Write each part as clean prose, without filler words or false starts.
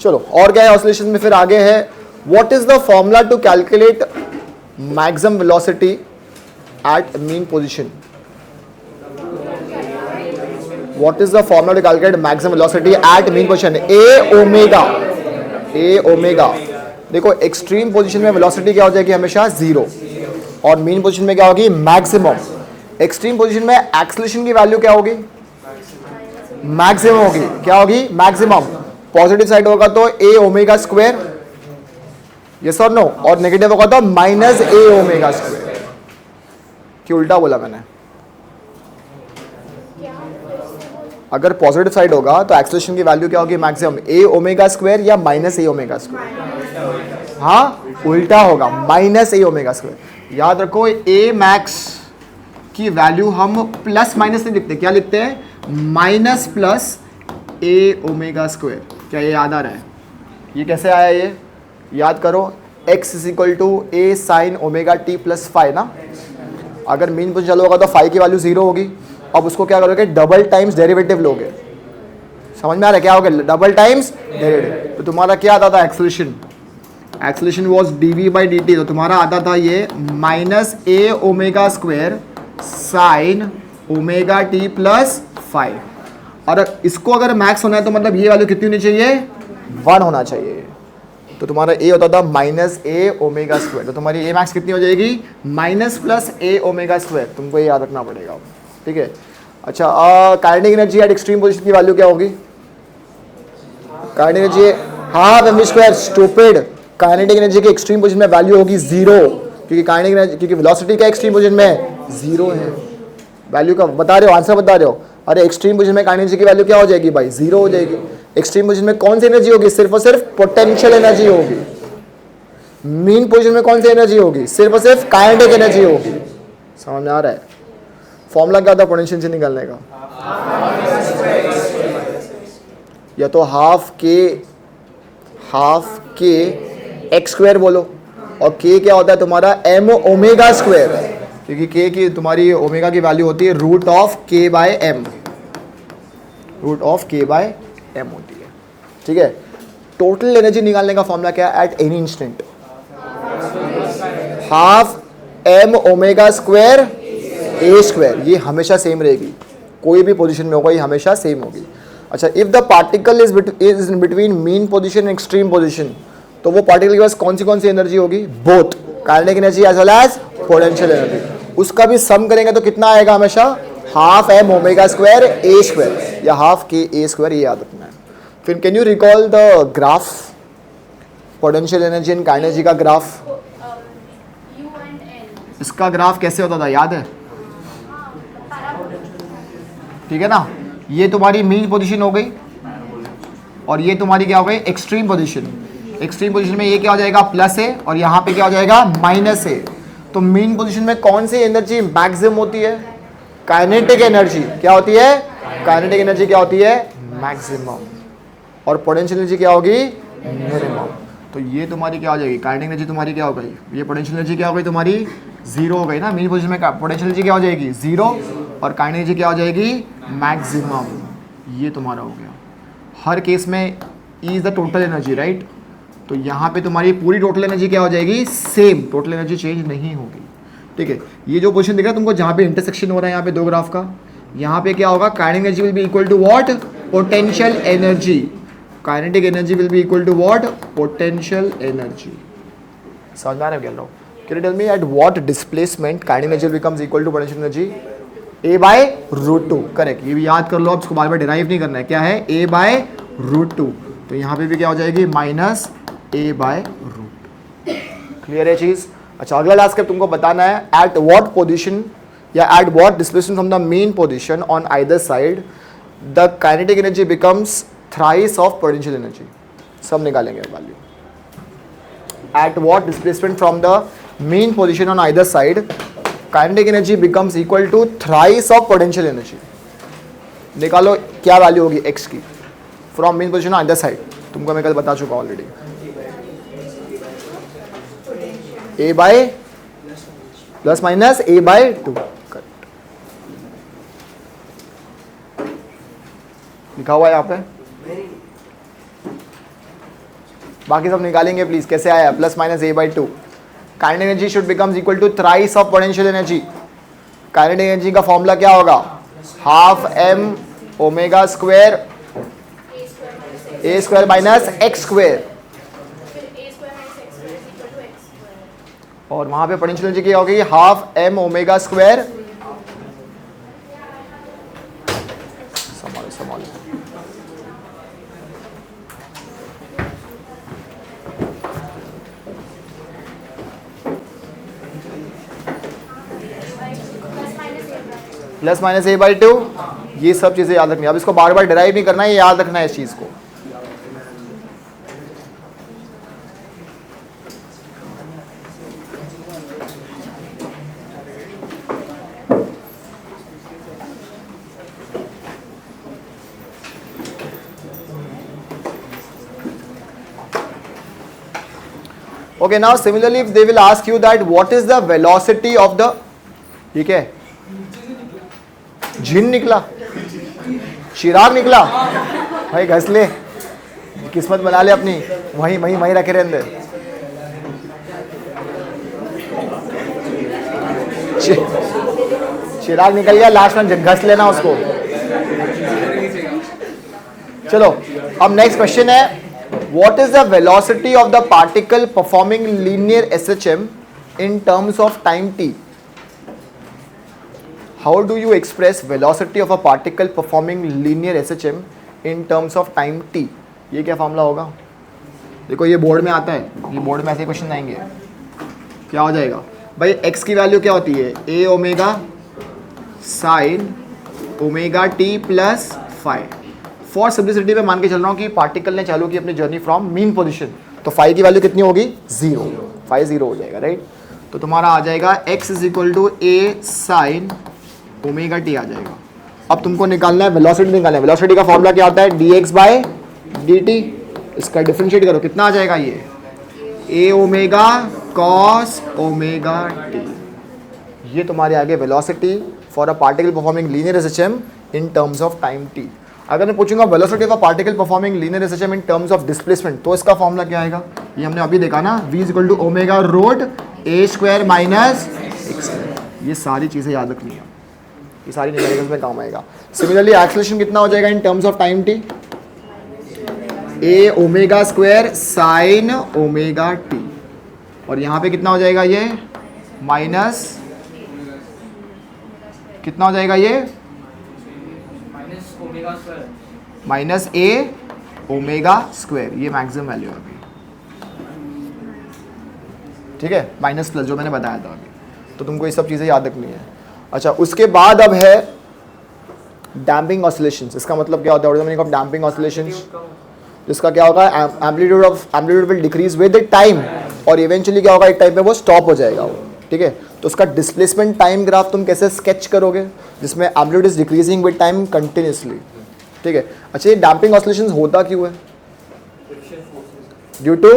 चलो और क्या है ऑसिलेशन में, फिर आगे है what is the formula to calculate maximum velocity at mean position. What is the formula to calculate maximum velocity at mean position? A omega. देखो एक्सट्रीम पोजीशन में वेलोसिटी क्या हो जाएगी हमेशा जीरो, और मीन पोजीशन में क्या होगी? मैक्सिमम। एक्सट्रीम पोजीशन में एक्सेलरेशन की वैल्यू क्या होगी? मैक्सिमम होगी। क्या होगी? मैक्सिमम। पॉजिटिव साइड होगा तो ए ओमेगा स्क्वायर, यस और नो, और नेगेटिव होगा तो माइनस ए ओमेगा स्क्वायर। क्यों उल्टा बोला मैंने? अगर पॉजिटिव साइड होगा तो एक्सेलरेशन की वैल्यू क्या होगी? मैक्सिमम। ए ओमेगा स्क्वायर या माइनस ए ओमेगा स्क्वायर? हाँ, उल्टा होगा, माइनस ए ओमेगा स्क्वायर। याद रखो ए मैक्स की वैल्यू हम प्लस माइनस नहीं लिखते, क्या लिखते हैं? Minus plus A omega square. क्या ये याद आ रहा है? ये कैसे आया? ये याद करो, x is equal to A sine omega T plus five ना। अगर मीन पोजीशन चालू होगा तो फाइव की वैल्यू जीरो होगी। अब उसको क्या करोगे? डबल टाइम्स डेरिवेटिव लोगे। समझ में आ रहा है? क्या होगा? Double times derivative. तो तुम्हारा क्या आता था? Acceleration. Acceleration was dv by dt, तो तुम्हारा आता था ये minus a omega square sine omega T plus five. और इसको अगर मैक्स होना है तो मतलब ये वैल्यू कितनी होनी चाहिए? 1 होना चाहिए। तो तुम्हारा ए होता था माइनस ए ओमेगा स्क्वायर, तो तुम्हारी ए मैक्स कितनी हो जाएगी? Minus plus A omega square. तुमको ये याद रखना पड़ेगा, ठीक है? अच्छा, kinetic energy at extreme position की वैल्यू क्या होगी? Kinetic energy half M V square. Stupid. Kinetic energy की एक्सट्रीम पोजीशन में वैल्यू होगी जीरो, क्योंकि काइनेटिक एनर्जी, क्योंकि वेलोसिटी का एक्सट्रीम पोजीशन में जीरो है। वैल्यू का बता रहे हो, आंसर बता रहे हो। अरे एक्सट्रीम पोजीशन में काइनेटिक एनर्जी की वैल्यू क्या हो जाएगी भाई? जीरो हो जाएगी। एक्सट्रीम पोजीशन में कौन सी एनर्जी होगी? सिर्फ और सिर्फ पोटेंशियल एनर्जी होगी। मीन पोजीशन में कौन सी एनर्जी होगी? सिर्फ और सिर्फ काइनेटिक एनर्जी होगी। समझ में आ रहा है? फॉर्मूला क्या था पोटेंशियल से निकालने का? या तो हाफ के एक्स स्क्वायर बोलो, और के क्या होता है तुम्हारा? एम ओमेगा स्क्वायर, क्योंकि के की तुम्हारी ओमेगा की वैल्यू होती है रूट ऑफ के बाय एम। रूट ऑफ के बाय एम होती है, ठीक है? टोटल एनर्जी निकालने का फॉर्मूला क्या है? At any instant half M omega square A square. ये हमेशा सेम रहेगी, कोई भी पोजीशन में होगा ये हमेशा सेम होगी। अच्छा, if the particle is in between mean position and extreme position, तो वो पार्टिकल के पास कौन सी एनर्जी होगी? Both kinetic energy as well as potential energy. उसका भी सम करेंगे तो कितना आएगा? हमेशा half M omega square A square या हाफ के ए स्क्वायर, ये याद रखना है। फिर can you recall the graph? Potential energy and kinetic energy का ग्राफ, इसका ग्राफ कैसे होता था? याद है? ठीक है ना? ये तुम्हारी मीन पोजीशन हो गई, और ये तुम्हारी क्या हो गई? Extreme position. एक्सट्रीम पोजीशन में ये क्या हो जाएगा? प्लस है, और यहाँ पे क्या हो जाएगा? माइनस है। तो मीन पोजीशन में कौन सी एनर्जी मैक्सिमम होती है? Kinetic energy. क्या होती है? काइनेटिक एनर्जी क्या होती है? मैक्सिमम। और पोटेंशियल एनर्जी क्या होगी? मिनिमम। तो ये तुम्हारी क्या हो जाएगी? काइनेटिक एनर्जी तुम्हारी क्या हो गई? ये पोटेंशियल एनर्जी क्या हो गई तुम्हारी? जीरो हो गई ना। मीन पोजीशन में पोटेंशियल एनर्जी क्या हो जाएगी? जीरो, और काइनेटिक एनर्जी क्या हो जाएगी? मैक्सिमम। ये तुम्हारा हो गया। हर केस में E is the total energy, right? तो यहाँ पे तुम्हारी पूरी टोटल एनर्जी क्या हो जाएगी? सेम। टोटल एनर्जी चेंज नहीं होगी, ठीक है? ये जो पोजीशन दिख रहा है तुमको, जहाँ पे इंटरसेक्शन हो रहा है यहाँ पे दो ग्राफ का, यहाँ पे क्या होगा? Kinetic energy will be equal to what? Potential energy. Kinetic energy will be equal to what? Potential energy. समझ में आ रहा है क्या? Can you tell me at what displacement kinetic energy becomes equal to potential energy? A by root two. Correct, ये भी याद कर लो, अब इसको बार बार डिराइव नहीं करना है। क्या है? A by root two. तो यहाँ पे भी क्या हो जाएगी? Minus A by root. Clear है चीज? अच्छा, अगला टास्क तुमको बताना है एट व्हाट पोजीशन या at what displacement from the mean position on either side the kinetic energy becomes thrice of potential energy. सब निकालेंगे value. At what displacement from the mean position on either side kinetic energy becomes equal to thrice of potential energy. निकालो क्या value होगी X की from mean position on either side. तुमको मैं कल बता चुका already. A by plus minus A by two. लिखा हुआ है यहाँ पे। बाकी सब निकालेंगे प्लीज, कैसे आया plus minus A by two. Kinetic energy should becomes equal to thrice of potential energy. Kinetic energy का फॉर्मूला क्या होगा, half M omega square A square minus x square, और वहां पे पोटेंशियल एनर्जी क्या होगी, हाफ एम ओमेगा स्क्वायर, संभालो संभालो, plus minus A by to. ये सब चीजें याद रखनी है, अब इसको बार बार डिराइव नहीं करना है, ये याद रखना है इस चीज को। Okay, now similarly if they will ask you that what is the velocity of the, ठीक है, जिन निकला, चिराग निकला, भाई घस ले, किस्मत बना ले अपनी, वहीं वहीं वहीं रखे रहने। चिराग निकल गया, लास्ट में घस लेना उसको। चलो अब नेक्स्ट क्वेश्चन है, what is the velocity of the particle performing linear SHM in terms of time t? How do you express velocity of a particle performing linear SHM in terms of time t? ये क्या formula होगा, देखो ये board में आता है, ये board में ऐसे क्वेश्चन आएंगे, क्या हो जाएगा भाई, x की वैल्यू क्या होती है, a omega sine omega T plus five. For simplicity में मान के चल रहा हूँ कि पार्टिकल ने चालू की अपनी जर्नी फ्रॉम मीन पोजीशन, तो फाइव की वैल्यू कितनी होगी, जीरो, फाइव जीरो हो जाएगा, राइट। तो तुम्हारा आ जाएगा x is equal to A sine omega t आ जाएगा। अब तुमको निकालना है वेलोसिटी, निकालना है वेलोसिटी का फॉर्मूला क्या होता है, dx बाय dt। इसका डिफरेंशिएट करो, कितना आ जाएगा ये, a omega cos omega T. ये तुम्हारे आगे velocity for a particle performing linear SHM in terms of time t। अगर मैं पूछूंगा velocity of a particle performing linear SHM in terms of displacement, तो इसका फॉर्मूला क्या आएगा, ये हमने अभी देखा ना, v is equal to omega root A square minus X. ये सारी चीजें याद रखनी है, ये सारी न्यूमेरिकल्स में काम आएगा। सिमिलरली एक्सेलरेशन कितना हो जाएगा in terms of time t, A omega square sine omega T, और यहाँ पे कितना हो जाएगा ये, माइनस कितना हो जाएगा ये, माइनस ए ओमेगा स्क्वायर, ये मैक्सिमम वैल्यू है अभी, ठीक है, माइनस प्लस जो मैंने बताया था अभी। तो तुमको ये सब चीज़ें याद रखनी है। अच्छा, उसके बाद अब है डैम्पिंग ऑसिलेशंस। इसका मतलब क्या होता है, मीनिंग ऑफ डैम्पिंग ऑसिलेशंस, जिसका क्या होगा, amplitude will decrease with time, और इवेंचुअली क्या होगा, एक टाइम पे वो स्टॉप हो जाएगा वो, ठीक है। तो उसका डिस्प्लेसमेंट टाइम ग्राफ तुम कैसे स्केच करोगे, जिसमें amplitude is decreasing with time continuously, ठीक है। अच्छा, ये डैम्पिंग ऑसिलेशंस होता क्यों है, due to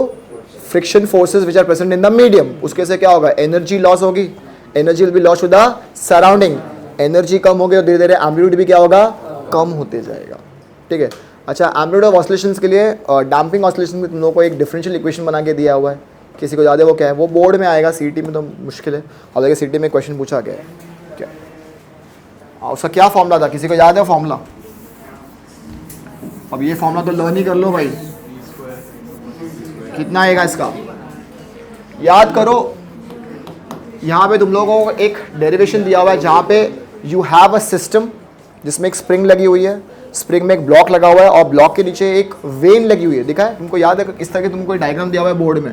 friction forces which are present in the medium. उसके से क्या होगा, एनर्जी लॉस होगी, energy will be loss to the surrounding, energy कम होगी और धीरे धीरे एम्पलीट्यूड भी क्या होगा, कम होते जाएगा, ठीक है। अच्छा, एम्पलीट्यूड ऑफ ऑसिलेशंस के लिए डैम्पिंग ऑसिलेशन में तुम लोगों को एक डिफरेंशियल इक्वेशन बना के दिया हुआ है, किसी को याद है वो क्या है, वो बोर्ड में आएगा, सीटी में तो मुश्किल है, हालांकि सीटी में क्वेश्चन पूछा गया है क्या, उसका क्या फॉर्मूला था, किसी को याद है फॉर्मूला, अब ये फॉर्मूला तो लर्न ही कर लो भाई, कितना आएगा इसका, याद करो। यहाँ पे तुम लोगों को एक डेरिवेशन दिया हुआ है, जहाँ पे यू हैव अ सिस्टम जिसमें एक स्प्रिंग लगी हुई है, स्प्रिंग में एक ब्लॉक लगा हुआ है, और ब्लॉक के नीचे एक वेन लगी हुई है, दिखा है तुमको, याद है इस तरह के तुमको डायग्राम दिया हुआ है बोर्ड में।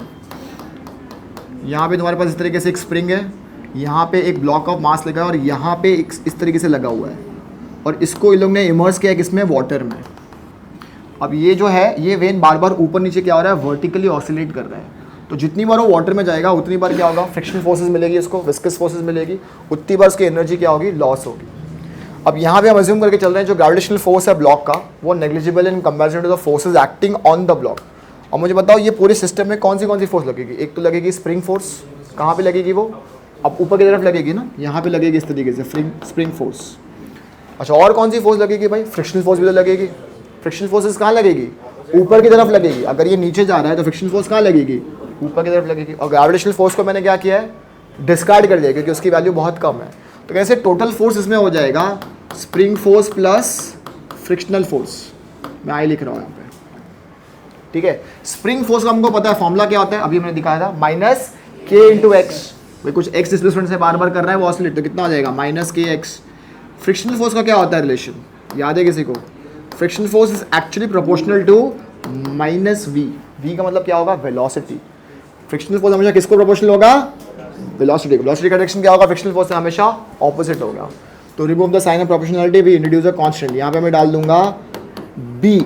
यहाँ पे तुम्हारे पास इस तरीके से एक स्प्रिंग है, यहाँ पे एक ब्लॉक ऑफ मास लगा है, और यहाँ पे एक इस तरीके से लगा हुआ है, और इसको इन लोग ने इमर्स किया है किसमें, वाटर में। अब ये जो है, ये वेन बार बार ऊपर नीचे क्या हो रहा है, वर्टिकली ऑसिलेट कर रहा है, तो जितनी बार वो वाटर में जाएगा उतनी बार क्या होगा, फ्रिक्शन फोर्सेस मिलेगी इसको, विस्कस फोर्सेस मिलेगी, उतनी बार उसकी एनर्जी क्या होगी, लॉस होगी। अब यहाँ पे हम अज्यूम करके चल रहे हैं जो ग्रेविटेशनल फोर्स है ब्लॉक का, वो negligible in comparison to the forces acting on the block. और मुझे बताओ ये पूरे सिस्टम में कौन सी फोर्स लगेगी, एक तो लगेगी स्प्रिंग फोर्स, कहाँ पे लगेगी वो, अब ऊपर की तरफ लगेगी ना, यहाँ पे लगेगी इस तरीके से स्प्रिंग फोर्स। अच्छा, और कौन सी फोर्स लगेगी भाई, फ्रिक्शनल फोर्स भी तो लगेगी। फ्रिक्शनल फोर्सेस कहाँ लगेगी, ऊपर की तरफ लगेगी। अगर ये नीचे जा रहा है तो फ्रिक्शन फोर्स कहाँ लगेगी? ऊपर की तरफ लगेगी। और ग्रेविटेशनल फोर्स को मैंने क्या किया है? डिस्कार्ड कर दिया, क्योंकि उसकी वैल्यू बहुत कम है। तो कैसे टोटल फोर्स इसमें हो जाएगा spring force plus frictional force. मैं आई लिख रहा हूँ यहाँ पे, ठीक है। स्प्रिंग फोर्स का हमको पता है फॉर्मूला क्या होता है, अभी मैंने दिखाया था, माइनस के इंटू एक्स। भाई कुछ एक्स डिस्प्लेसमेंट से बार बार कर रहा है वो ऑसिलेट, तो कितना हो जाएगा? Minus k x. Frictional force का क्या होता है रिलेशन, याद है किसी को? Friction force is actually proportional to minus V. V का मतलब क्या होगा? वेलोसिटी। फ्रिक्शनल फोर्स हमेशा किसको प्रोपोर्शनल होगा? वेलोसिटी। वेलोसिटी का डायरेक्शन क्या होगा? फ्रिक्शनल फोर्स से हमेशा ऑपोजिट होगा। तो remove the sign of proportionality, we introduce a constant. यहाँ पे मैं डाल दूंगा बी।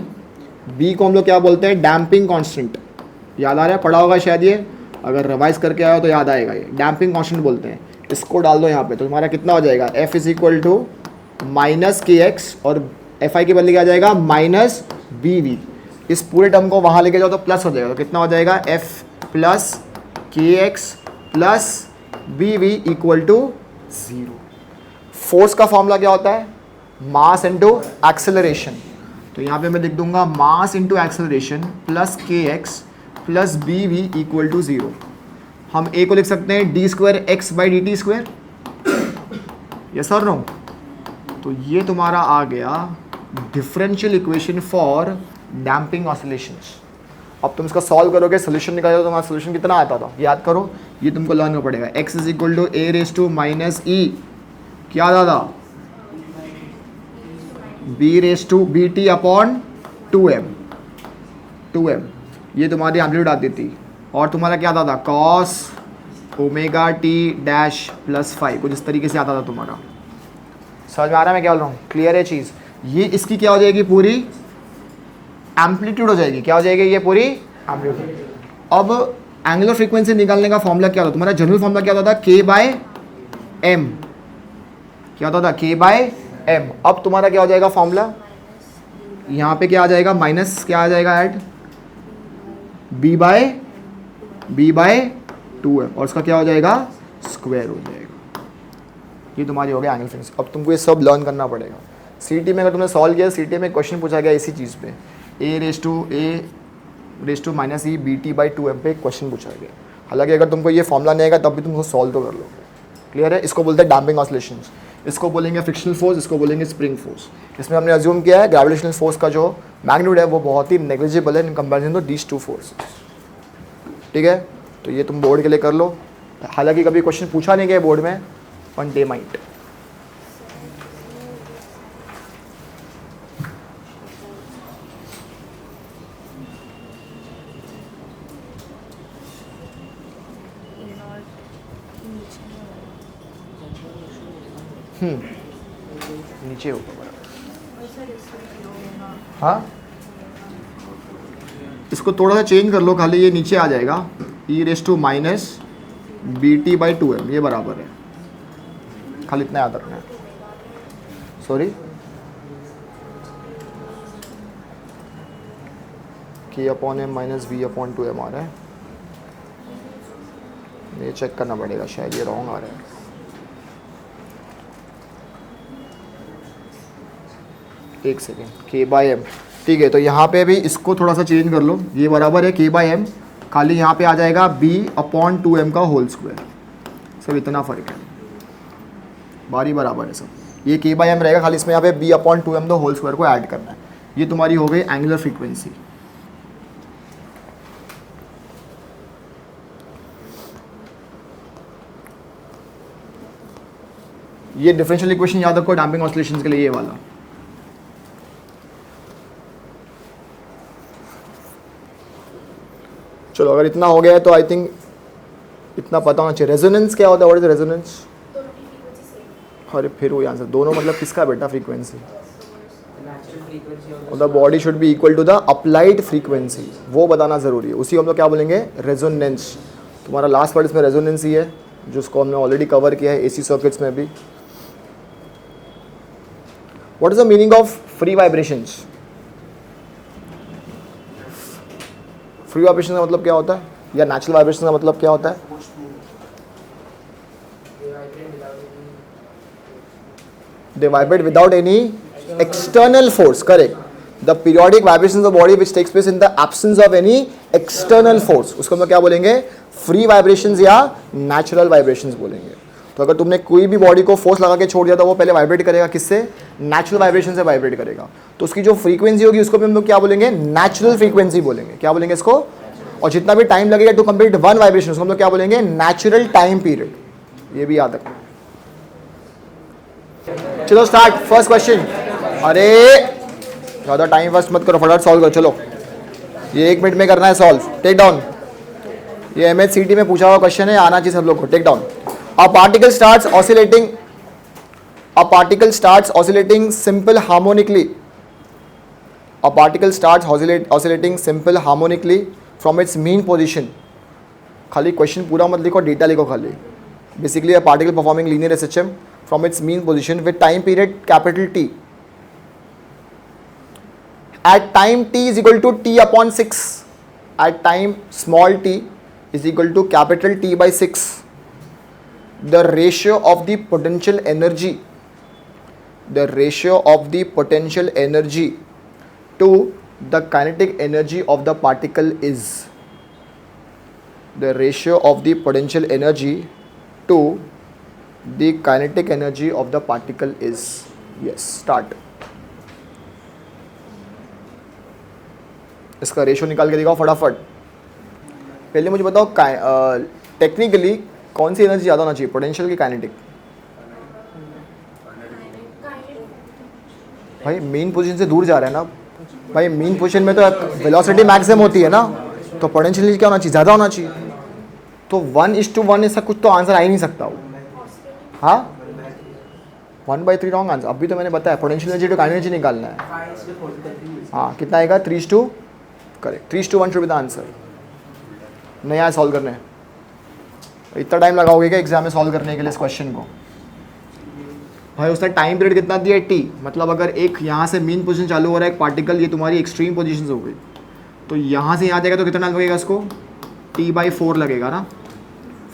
बी को हम लोग क्या बोलते हैं? Damping constant. याद आ रहा है? पढ़ा होगा शायद ये, अगर रिवाइज करके आया हो तो याद आएगा। ये डैम्पिंग कांस्टेंट बोलते हैं। इसको डाल दो यहाँ पे, तो तुम्हारा कितना हो जाएगा? F is equal to minus k x, और एफ आई के बदले क्या आ जाएगा? Minus b v. इस पूरे टर्म को वहाँ लेके जाओ तो प्लस हो जाएगा, तो कितना हो जाएगा? F plus k x plus b v equal to 0। Force का फॉर्मूला क्या होता है? Mass into acceleration. तो यहाँ पे मैं लिख दूंगा mass into acceleration plus k x plus b v equal to 0। हम ए को लिख सकते हैं d square x by d t square, yes और नो? तो ये तुम्हारा आ गया differential equation for damping oscillations. अब तुम इसका सॉल्व करोगे, सोल्यूशन निकालोगे, तो तुम्हारा सोल्यूशन कितना आता था याद करो। ये तुमको लर्न करना पड़ेगा। x is equal to a raise to minus e, क्या आता था? B raise to b t upon 2m। ये तुम्हारी एम्पलीट्यूड आती थी। और तुम्हारा क्या आता था? Cos omega T dash plus 5, कुछ इस तरीके से आता था तुम्हारा। समझ में आ रहा है मैं क्या बोल रहा हूँ? क्लियर है चीज़? ये इसकी क्या हो जाएगी? पूरी एम्पलीट्यूड हो जाएगी। क्या हो जाएगी? ये पूरी एम्पलीट्यूड। अब एंगुलर फ्रीक्वेंसी निकालने का फॉर्मूला क्या होता? तुम्हारा जनरल फॉर्मूला क्या होता था? के बाय एम। क्या होता था? के बाय एम। अब तुम्हारा क्या हो जाएगा फॉर्मूला? यहाँ पे क्या आ जाएगा? माइनस क्या आ जाएगा? ऐड बी बाय 2m, और उसका क्या हो जाएगा? स्क्वायर हो जाएगा। ये तुम्हारी हो गया एंगल फ्रीक्वेंसी। अब तुमको ये सब लर्न करना पड़ेगा। सीटी में अगर तुमने सॉल्व किया, सीटी में क्वेश्चन पूछा गया इसी चीज़ पे, a raise to minus e b t by 2m पे क्वेश्चन पूछा गया। हालांकि अगर तुमको ये फॉर्मूला नहीं आएगा तब भी तुम उसको सॉल्व तो कर लोगे। क्लियर है? इसको बोलते हैं डैम्पिंग ऑसिलेशंस, इसको बोलेंगे फ्रिक्शनल फोर्स, इसको बोलेंगे स्प्रिंग फोर्स। इसमें हमने अज्यूम किया है ग्रेविटेशनल फोर्स का जो मैग्नीट्यूड है वो बहुत ही नेग्लिजिबल है in comparison to these two forces. ठीक है? तो ये तुम बोर्ड के लिए कर लो। हालांकि कभी क्वेश्चन पूछा नहीं गया बोर्ड में, वन डे माइट। नीचे होगा बराबर। हाँ, इसको थोड़ा सा चेंज कर लो, खाली ये नीचे आ जाएगा e raise to minus b t by 2m, ये बराबर है। खाली इतना याद रखना है। Sorry, k upon m minus b upon 2m आ रहा है। ये चेक करना पड़ेगा, शायद ये रॉन्ग आ रहा है। एक सेकेंड, के बाई एम। ठीक है, तो यहाँ पे भी इसको थोड़ा सा चेंज कर लो। ये बराबर है के बाई एम, खाली यहाँ पे आ जाएगा बी अपॉन 2m का होल स्क्वायर। सब इतना फ़र्क है, बारी बराबर है सब। ये के बाई एम रहेगा, खाली इसमें यहाँ पे b upon 2m the whole square को ऐड करना है। ये तुम्हारी हो गई एंगुलर फ्रीक्वेंसी। ये डिफरेंशियल इक्वेशन याद रखो डैम्पिंग ऑसिलेशंस के लिए, ये वाला। चलो, अगर इतना हो गया है तो आई थिंक इतना पता होना चाहिए। रेजोनेंस क्या होता है? What is resonance? अरे फिर वो आंसर दोनों मतलब किसका बेटा? Frequency. The body should be equal to the applied frequency, वो बताना जरूरी है। उसी हम लोग क्या बोलेंगे? रेजोनेंस। तुम्हारा लास्ट वर्ड इसमें रेजोनेंस ही है, जिसको हमने ऑलरेडी कवर किया है एसी सर्किट्स में भी। What is the meaning of free vibrations? Free vibration का मतलब क्या होता है, या नेचुरल वाइब्रेशन का मतलब क्या होता है? They vibrate without any external force. Correct. The periodic vibrations of body which takes place in the absence of any external force, उसको हम लोग क्या बोलेंगे, फ्री वाइब्रेशंस या नेचुरल वाइब्रेशंस बोलेंगे। तो अगर तुमने कोई भी बॉडी को फोर्स लगा के छोड़ दिया तो वो पहले वाइब्रेट करेगा किससे, नेचुरल वाइब्रेशन से वाइब्रेट करेगा। तो उसकी जो फ्रीक्वेंसी होगी उसको भी हम लोग क्या बोलेंगे, नेचुरल फ्रीक्वेंसी बोलेंगे। क्या बोलेंगे इसको? और जितना भी टाइम लगेगा टू कंप्लीट वन वाइब्रेशन उसको हम लोग क्या बोलेंगे, नेचुरल टाइम पीरियड। ये भी याद रखो। चलो स्टार्ट, फर्स्ट क्वेश्चन। अरे ज़्यादा टाइम वेस्ट मत करो, फटाफट सॉल्व करो। चलो ये 1 मिनट में करना है सॉल्व। टेक डाउन, ये MHCT में पूछा हुआ क्वेश्चन है, आना चाहिए सब लोग को। Take down. A particle starts oscillating simple harmonically. A particle starts oscillating simple harmonically from its mean position. खाली क्वेश्चन पूरा मत लिखो, डेटा लिखो खाली। Basically a particle performing linear SHM from its mean position with time period capital T. At time t is equal to t upon 6. At time small t is equal to capital T by 6. The ratio of the potential energy to the kinetic energy of the particle is, the ratio of the potential energy to the kinetic energy of the particle is, yes, start। इसका ratio निकाल के दिखाओ फटाफट। पहले मुझे बताओ technically कौन सी एनर्जी ज़्यादा होना चाहिए, पोटेंशियल की काइनेटिक? भाई मेन पोजीशन से दूर जा रहा है ना भाई, मेन पोजीशन में तो वेलोसिटी मैक्सिमम होती है ना, तो पोटेंशियल क्या होना चाहिए, ज़्यादा होना चाहिए। तो 1:1 ऐसा कुछ तो आंसर आ ही नहीं सकता वो। हाँ 1/3 रॉन्ग आंसर। अभी तो मैंने बताया potential energy to kinetic energy निकालना है। हाँ कितना आएगा, 3:2, correct, 3:1 should be the answer. नहीं आया सॉल्व करने, इतना टाइम लगाओगे क्या एग्जाम में सॉल्व करने के लिए इस क्वेश्चन को? भाई उसने टाइम पीरियड कितना दिया है, टी। मतलब अगर एक यहाँ से मीन पोजीशन चालू हो रहा है एक पार्टिकल, ये तुम्हारी एक्सट्रीम पोजीशन हो गई, तो यहाँ से यहाँ जाएगा तो कितना लगेगा इसको, t/4 लगेगा ना।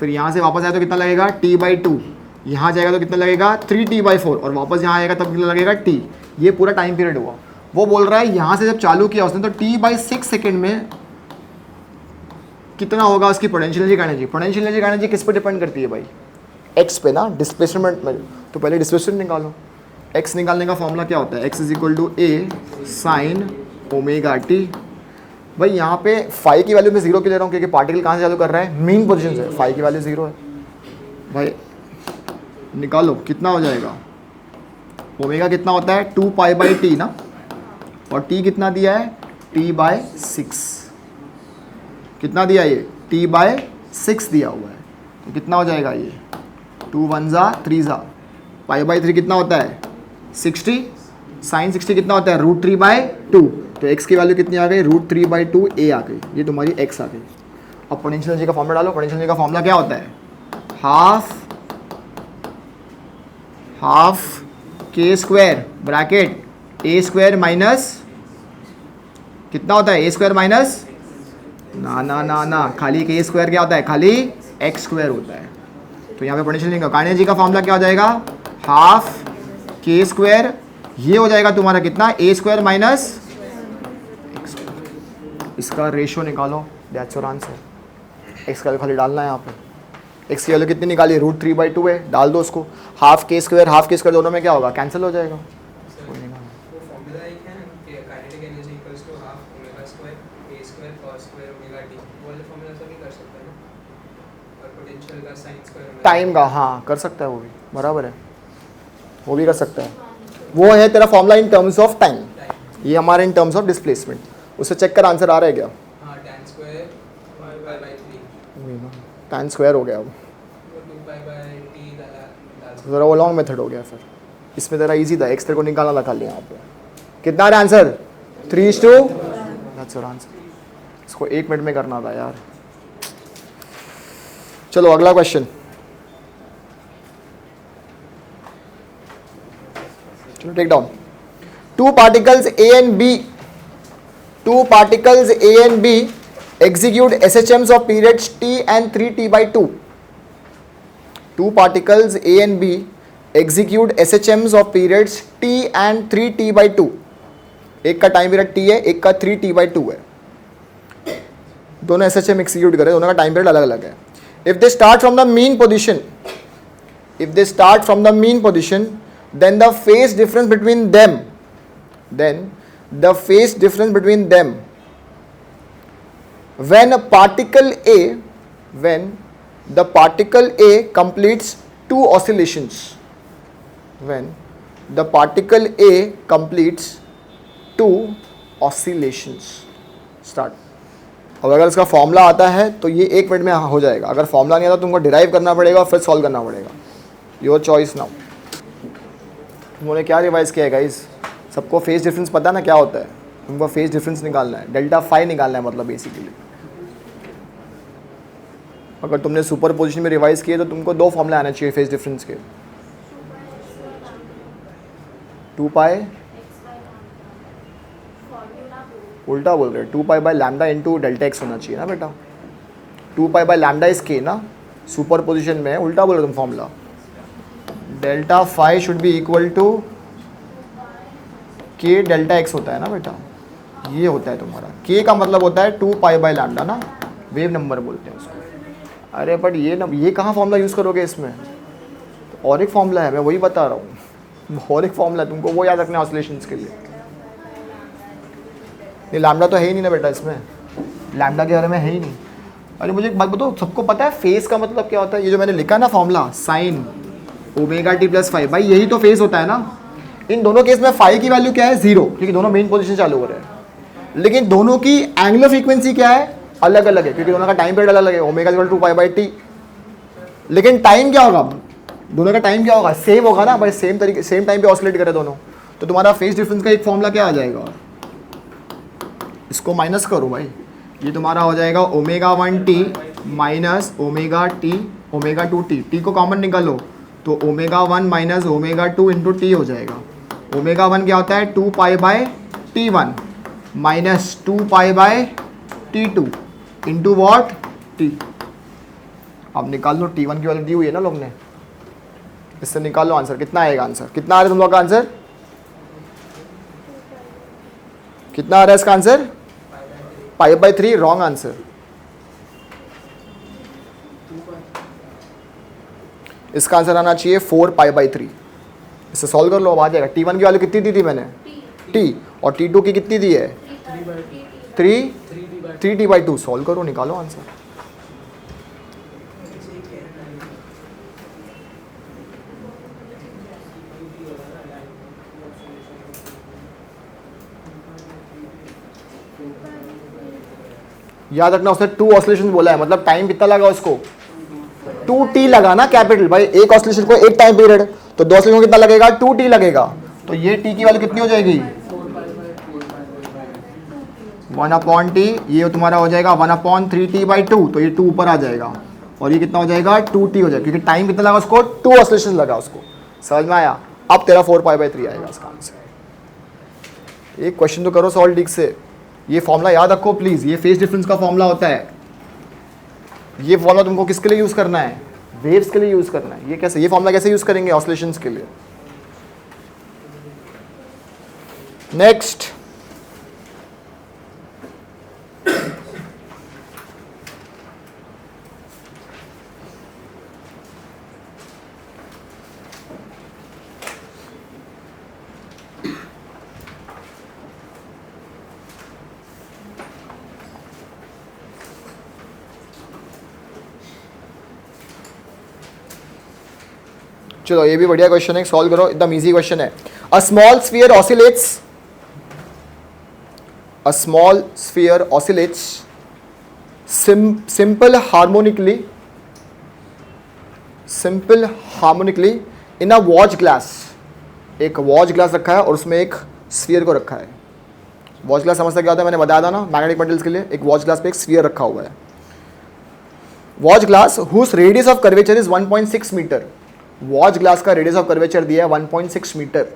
फिर यहाँ से वापस आया तो कितना लगेगा, t/2। यहाँ जाएगा तो कितना लगेगा, 3t/4, और वापस यहाँ आएगा तब कितना लगेगा, t। ये पूरा टाइम पीरियड हुआ। वो बोल रहा है यहाँ से जब चालू किया उसने तो t/6 सेकेंड में कितना होगा उसकी potential energy kinetic. Potential energy kinetic किस पे डिपेंड करती है भाई, x पे ना, डिस्प्लेसमेंट में। तो पहले डिस्प्लेसमेंट निकालो। x निकालने का फॉर्मूला क्या होता है, x = a sin ω t। भाई यहाँ पे फाई की वैल्यू मैं 0 क्यों ले रहा हूँ, क्योंकि पार्टिकल कहाँ से चालू कर रहा है, मीन पोजीशन से। फाई की वैल्यू 0 है भाई। निकालो कितना हो जाएगा, ओमेगा कितना होता है 2π/t ना, और t कितना दिया है, t/6। कितना दिया ये, t/6 दिया हुआ है। तो कितना हो जाएगा ये, 2 1 3 π/3 कितना होता है 60, sin 60 कितना होता है √3/2। तो x की वैल्यू कितनी आ गई, √3/2 a आ गई। ये तुम्हारी x आ गई। अब पोटेंशियल एनर्जी का फॉर्मूला डालो। पोटेंशियल एनर्जी का फॉर्मूला क्या होता है, half k² bracket a² minus कितना होता है, a² माइनस ना खाली k² क्या होता है, खाली x² होता है। तो यहाँ पे पोटेंशियल एनर्जी का एनर्जी का फॉर्मूला क्या हो जाएगा, हाफ k², ये हो जाएगा तुम्हारा कितना, a² माइनस x²। इसका रेशियो निकालो, दैट्स योर आंसर। x का खाली डालना है यहाँ पे। x की वैल्यू कितनी निकाली, √3/2 है, डाल दो उसको। हाफ k² दोनों में क्या होगा, कैंसिल हो जाएगा। टाइम का, हाँ कर सकता है वो भी, बराबर है, वो भी कर सकता है। वो है तेरा formula in terms of time, ये हमारे इन टर्म्स ऑफ डिस्प्लेसमेंट। उससे चेक कर आंसर आ रहा है क्या, tan स्क्वायर हो गया वो, ज़रा वो लॉन्ग मेथड हो गया। फिर इसमें तेरा इजी था, x तेरे को निकालना था खाली। यहाँ पे कितना आ रहा है आंसर, 3:2, दैट्स योर आंसर। इसको 1 मिनट में करना था यार। चलो अगला क्वेश्चन। चलो take down. Two particles A and B execute SHMs of periods t and 3t/2. Two particles A and B execute SHMs of periods t and 3t/2 एक का टाइम पीरियड टी है, एक का 3t/2 है। दोनों ऐसे में एक्सिक्यूट करें, दोनों का टाइम पीरियड अलग अलग है। If they start from the mean position, if they start from the mean position, then the phase difference between them, then the phase difference between them when a particle A, when the particle A completes 2 oscillations, when the particle A completes 2 oscillations, start। और अगर इसका formula आता है तो ये 1 minute में हो जाएगा, अगर फॉर्मूला नहीं आता तुमको डिराइव करना पड़ेगा, फिर सॉल्व करना पड़ेगा। Your choice now. उन्होंने क्या रिवाइज किया है गाइस? सबको फेज डिफरेंस पता ना क्या होता है? तुमको फेज डिफरेंस निकालना है, डेल्टा फाई निकालना है मतलब बेसिकली। अगर तुमने सुपर पोजिशन में रिवाइज किए तो तुमको 2 फॉर्मूले आना चाहिए फेज डिफरेंस के। 2 पाई, उल्टा बोल रहे, 2 pi by lambda into delta x होना चाहिए ना बेटा। 2 पाई बाय लैम्डा इज के ना, सुपर पोजिशन में उल्टा बोल रहे तुम formula. Delta phi should be equal to k delta x होता है ना बेटा, ये होता है तुम्हारा। के का मतलब होता है 2 पाई बाय लैम्डा ना, वेव नंबर बोलते हैं उसको। अरे बट ये कहाँ फॉर्मूला यूज़ करोगे इसमें? तो और एक फॉर्मूला है, मैं वही बता रहा हूँ, और एक फॉर्मूला है, तुमको वो याद रखना है ऑसिलेशंस के लिए। नहीं लैम्डा तो है ही नहीं ना बेटा इसमें, लैम्डा के बारे में है ही नहीं। अरे मुझे एक बात बताओ, सबको पता है फेज का मतलब क्या होता है? ये जो मैंने लिखा ना formula, sign omega T plus five, भाई यही तो फेज होता है ना। इन दोनों केस में फाइव की वैल्यू क्या है? 0, क्योंकि दोनों मेन पोजीशन चालू हो रहे हैं। लेकिन दोनों की एंगुलर फ्रीक्वेंसी क्या है? अलग अलग है, क्योंकि दोनों का टाइम पीरियड अलग अलग है। Omega equal to pi by t. लेकिन टाइम क्या होगा? दोनों का टाइम क्या होगा? सेम होगा ना भाई, सेम तरीके सेम टाइम पे ऑसिलेट करे दोनों। तो तुम्हारा फेज डिफरेंस का एक फॉर्मूला क्या आ जाएगा? इसको माइनस करो भाई, ये तुम्हारा हो जाएगा omega 1t minus omega t omega 2t। T को कॉमन निकालो तो omega 1 minus omega 2 into T हो जाएगा। ओमेगा 1 क्या होता है? 2 pi bye t1 minus 2 pi bye t2 into what? t। अब निकाल लो, t1 की वैल्यू दी हुई है ना लोग ने, इससे निकाल लो आंसर। कितना आएगा आंसर? कितना आ रहा है तुम लोग का आंसर? कितना आ रहा है इसका answer? Pi by 3। Wrong answer. इसका आंसर आना चाहिए 4 पाई बाई 3। इससे सॉल्व कर लो, अब आ जाएगा। t1 की वैल्यू कितनी दी थी मैंने? t। और t2 की कितनी दी है? 3t/2। सॉल्व करो, निकालो आंसर। याद रखना, उसने 2 ऑसिलेशन बोला है, मतलब टाइम कितना लगा उसको? 2t लगा ना कैपिटल भाई। एक ऑसिलेशन को एक टाइम पीरियड, तो 2 ऑसिलेशन को कितना लगेगा? 2t लगेगा। तो ये t की वैल्यू कितनी हो जाएगी? 1/t। ये तुम्हारा हो जाएगा 1/3t/2, तो ये 2 ऊपर आ जाएगा। और ये कितना हो जाएगा? 2t हो जाएगा, क्योंकि टाइम कितना लगा उसको? 2 ऑसिलेशन लगा उसको। समझ में आया? अब तेरा 4 पाई बाई 3 आएगा इसका आंसर। एक क्वेश्चन तो करो सॉल्व ठीक से। ये फॉर्मूला याद रखो प्लीज, ये फेज डिफरेंस का फॉर्मूला होता है। ये फॉर्मूला तुमको किसके लिए यूज करना है? वेव्स के लिए यूज करना है। ये कैसे, ये फॉर्मूला कैसे यूज करेंगे? ऑसिलेशंस के लिए। नेक्स्ट, चलो ये भी बढ़िया क्वेश्चन है, सॉल्व करो, एकदम इजी क्वेश्चन है। A small sphere oscillates, a small sphere oscillates simple harmonically in a watch glass. एक वॉच ग्लास रखा है और उसमें एक स्फीयर को रखा है। वॉच ग्लास समझता क्या होता है? मैंने बताया था ना, मैग्नेटिक मटेरियल्स के लिए एक वॉच ग्लास पे एक स्फीयर रखा हुआ है। Watch glass whose radius of curvature is 1.6 metre. Watch glass का रेडियस ऑफ कर्वेचर दिया है 1.6 metre.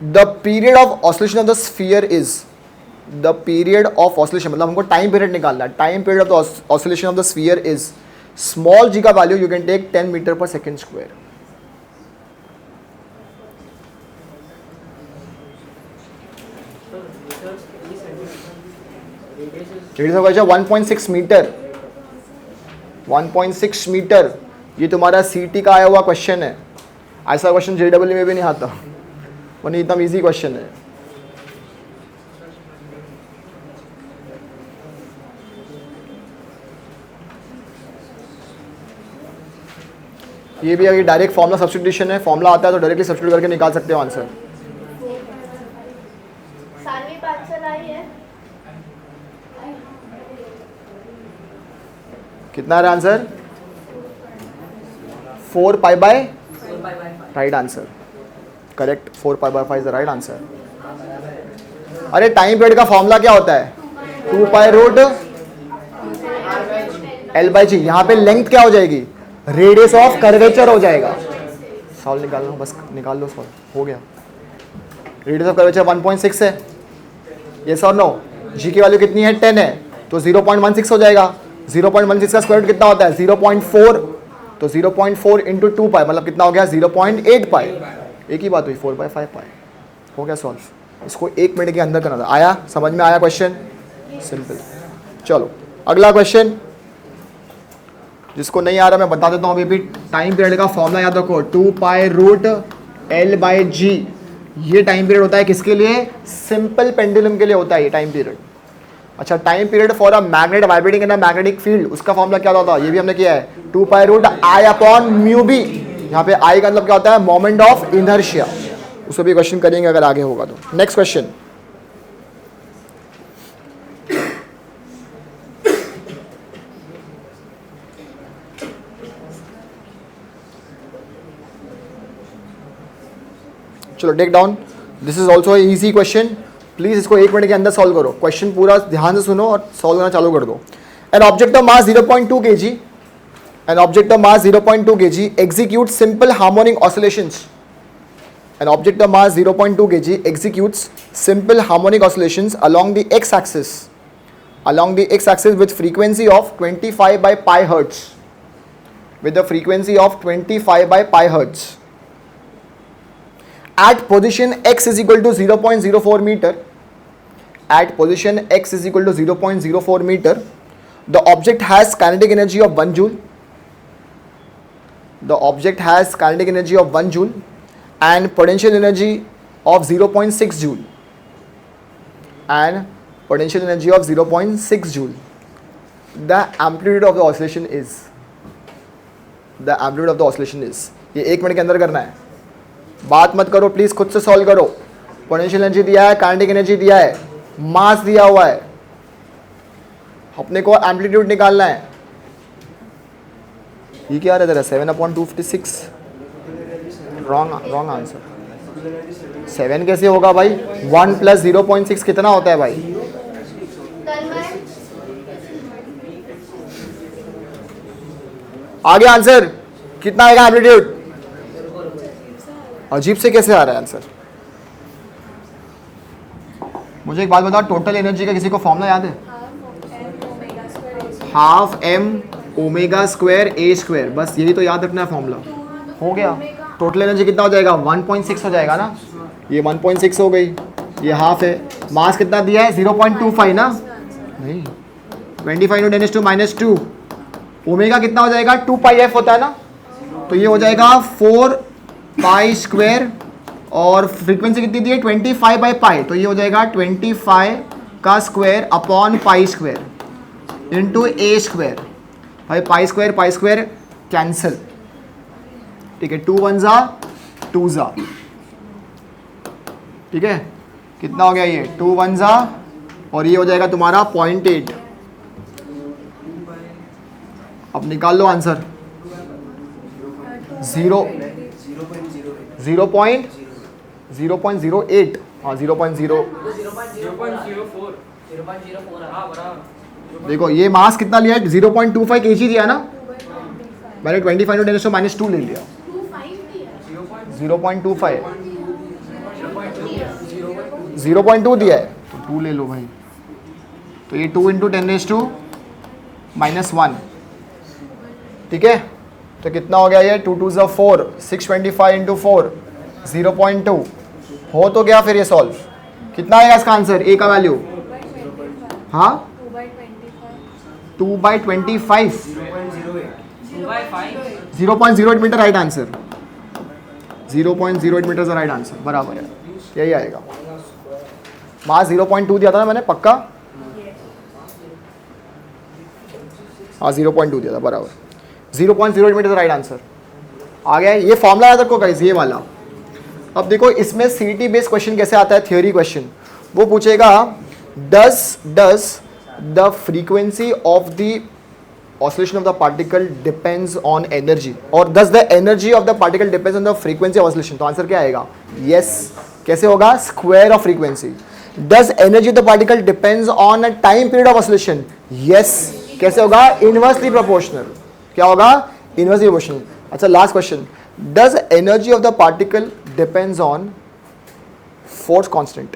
The period of oscillation of the sphere is, the period of oscillation मतलब हमको टाइम पीरियड निकालना है। Time period of the oscillation of the sphere is, small g का value you can take 10 metre per second square. Radius of curvature 1.6 metre, 1.6 metre. ये तुम्हारा सीटी का आया हुआ क्वेश्चन है। ऐसा क्वेश्चन जेडब्ल्यू में भी नहीं आता, वो नहीं, एकदम इजी क्वेश्चन है। ये भी अगर डायरेक्ट फॉर्मूला सब्स्टिट्यूशन है, फॉर्मूला आता है तो डायरेक्टली सब्स्टिट्यूट करके निकाल सकते हो आंसर। कितना है answer? 4 pi by, right answer, correct. 4 pi by 5 is the right answer. अरे टाइम पीरियड का फॉर्मूला क्या होता है? 2 पाई रूट एल बाई जी। यहाँ पे लेंथ क्या हो जाएगी? रेडियस ऑफ कर्वेचर हो जाएगा। सॉल्व निकाल लो, बस निकाल लो, सॉल्व हो गया। रेडियस ऑफ कर्वेचर 1.6 है, यस और नो। जी की वैल्यू कितनी है? 10 है, तो 0.16 हो जाएगा। 0.16 का स्क्वायर रूट कितना होता है? 0.4, तो 0.4 इंटू 2 पाई मतलब कितना हो गया? 0.8 पाई। एक ही बात हुई, 4 बाई 5 पाई। हो गया सॉल्व। इसको 1 मिनट के अंदर करना था। आया समझ में? आया क्वेश्चन? सिंपल। चलो अगला क्वेश्चन। जिसको नहीं आ रहा मैं बता देता हूँ अभी भी। टाइम पीरियड का फॉर्मूला याद रखो, 2 पाई रूट एल बाई जी। ये टाइम पीरियड होता है किसके लिए? सिंपल पेंडुलम के लिए होता है ये टाइम पीरियड। अच्छा, time period for a magnet vibrating in a magnetic field, उसका फॉर्मूला क्या होता है? ये भी हमने किया है, 2 pi root I upon mu B. यहाँ पे आई का मतलब क्या होता है? Moment of inertia. उसको भी क्वेश्चन करेंगे अगर आगे होगा तो। Next question. चलो take down, this is also easy question. Please इसको 1 मिनट के अंदर सॉल्व करो। क्वेश्चन पूरा ध्यान से सुनो और सॉल्व करना चालू कर दो। An object of mass 0.2 kg, an object of mass 0.2 kg executes simple harmonic oscillations. An object of mass 0.2 kg executes simple harmonic oscillations along the x-axis, with frequency of 25 by pi hertz. With the frequency of 25 by pi hertz. At position x is equal to 0.04 meter. At position x is equal to 0.04 meter. The object has kinetic energy of 1 joule. The object has kinetic energy of 1 joule and potential energy of 0.6 joule. And potential energy of 0.6 joule. The amplitude of the oscillation is. The amplitude of the oscillation is. ये 1 minute के अंदर करना है। बात मत करो please, खुद से सॉल्व करो। पोटेंशियल एनर्जी दिया है, काइनेटिक एनर्जी दिया है, मास दिया हुआ है, अपने को एम्पलीट्यूड निकालना है। ये क्या आ रहा है तेरा? 7/256। Wrong answer. 7 कैसे होगा भाई? 1 + 0.6 कितना होता है भाई? आगे आंसर कितना आएगा एम्पलीट्यूड? अजीब से कैसे आ रहा है आंसर? मुझे एक बात बताओ, टोटल एनर्जी का किसी को फॉर्मूला याद है? Half M omega square A square, बस यही तो याद रखना है फॉर्मूला। हो गया। टोटल एनर्जी कितना हो जाएगा? 1.6 हो जाएगा ना। ये 1.6 हो गई, ये हाफ है। मास कितना दिया है? 0.25 ना? नहीं, 25 × 10⁻²। ओमेगा कितना हो जाएगा? 2 पाई एफ होता है ना, तो ये हो जाएगा 4 पाई स्क्वायर। और फ्रीक्वेंसी कितनी दी है? 25 बाई पाई, तो ये हो जाएगा 25 का square upon pi square into a square. भाई पाई स्क्वायर कैंसिल, ठीक है। 2 1 ज़ा 2 ज़ा, ठीक है। कितना हो गया ये? 2 1 ज़ा, और ये हो जाएगा तुम्हारा 0.8। अब निकाल लो आंसर। 0.08, हाँ 0.0। देखो ये मास कितना लिया है? 0.25 kg दिया ना, मैंने 25 × 10⁻² ले लिया। 0.25, 0.2 दिया है तो 2 ले लो भाई। तो ये 2 × 10⁻⁻1, ठीक है। तो कितना हो गया ये? 2 2 ज़ा 4, 625 × 4, 0.2 हो तो गया। फिर ये सॉल्व कितना आएगा इसका आंसर? ए का वैल्यू हाँ 2/25 0.08 metre right answer 0.08 metre right answer बराबर है, यही आएगा। मास 0.2 दिया था ना मैंने, पक्का? हाँ 0.2 दिया था, बराबर 0.08 मीटर राइट आंसर आ गया। ये फॉर्मूला याद रखो गाइस, ये वाला। अब देखो इसमें सीटी बेस्ड क्वेश्चन कैसे आता है, थ्योरी क्वेश्चन। वो पूछेगा does the frequency of the oscillation of the particle depends on energy, or does the energy of the particle depends on the frequency of oscillation? तो आंसर क्या आएगा? yes। कैसे होगा? Square of frequency. does energy of the particle depends on a time period of oscillation? yes। कैसे होगा? Inversely proportional. क्या होगा? Inversely proportional. अच्छा last question, does energy of the particle depends on force constant?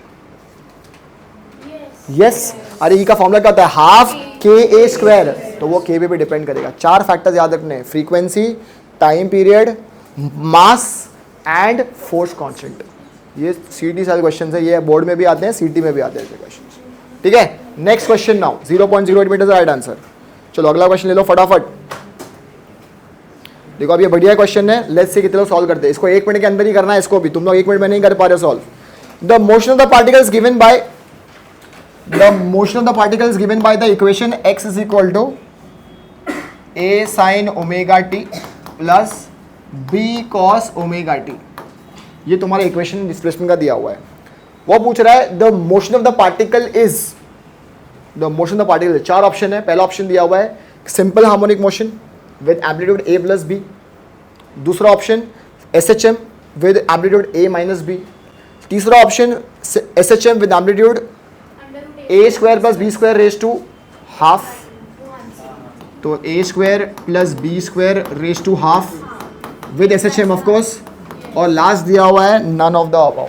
yes। अरे ई का formula क्या होता है? हाफ के ए स्क्वायर, तो वो के पे डिपेंड करेगा। 4 फैक्टर्स याद रखने हैं, frequency, time period, mass and force constant. ये सीटी सारे क्वेश्चन है, ये बोर्ड में भी आते हैं, सीटी में भी आते हैं ऐसे क्वेश्चन। ठीक है, next question now 0.08 metre right answer. चलो अगला क्वेश्चन ले लो फटाफट। देखो अब ये बढ़िया क्वेश्चन है, लेट्स सी कितने लोग सॉल्व करते हैं इसको। 1 मिनट के अंदर ही करना है इसको भी, तुम लोग 1 मिनट में नहीं कर पा रहे solve. The motion of the particles given by the motion of the particle is given by the equation x is equal to a sin omega t plus b cos omega t। ये तुम्हारा equation displacement का दिया हुआ है। वो पूछ रहा है the motion of the particle is, the motion of the particle 4 option है। पहला ऑप्शन दिया हुआ है simple harmonic motion with amplitude a plus b। दूसरा option SHM with amplitude a minus b। तीसरा option SHM with amplitude a square plus b square raise to half, तो a square plus b square raise to half with SHM of course. और last दिया हुआ है none of the above.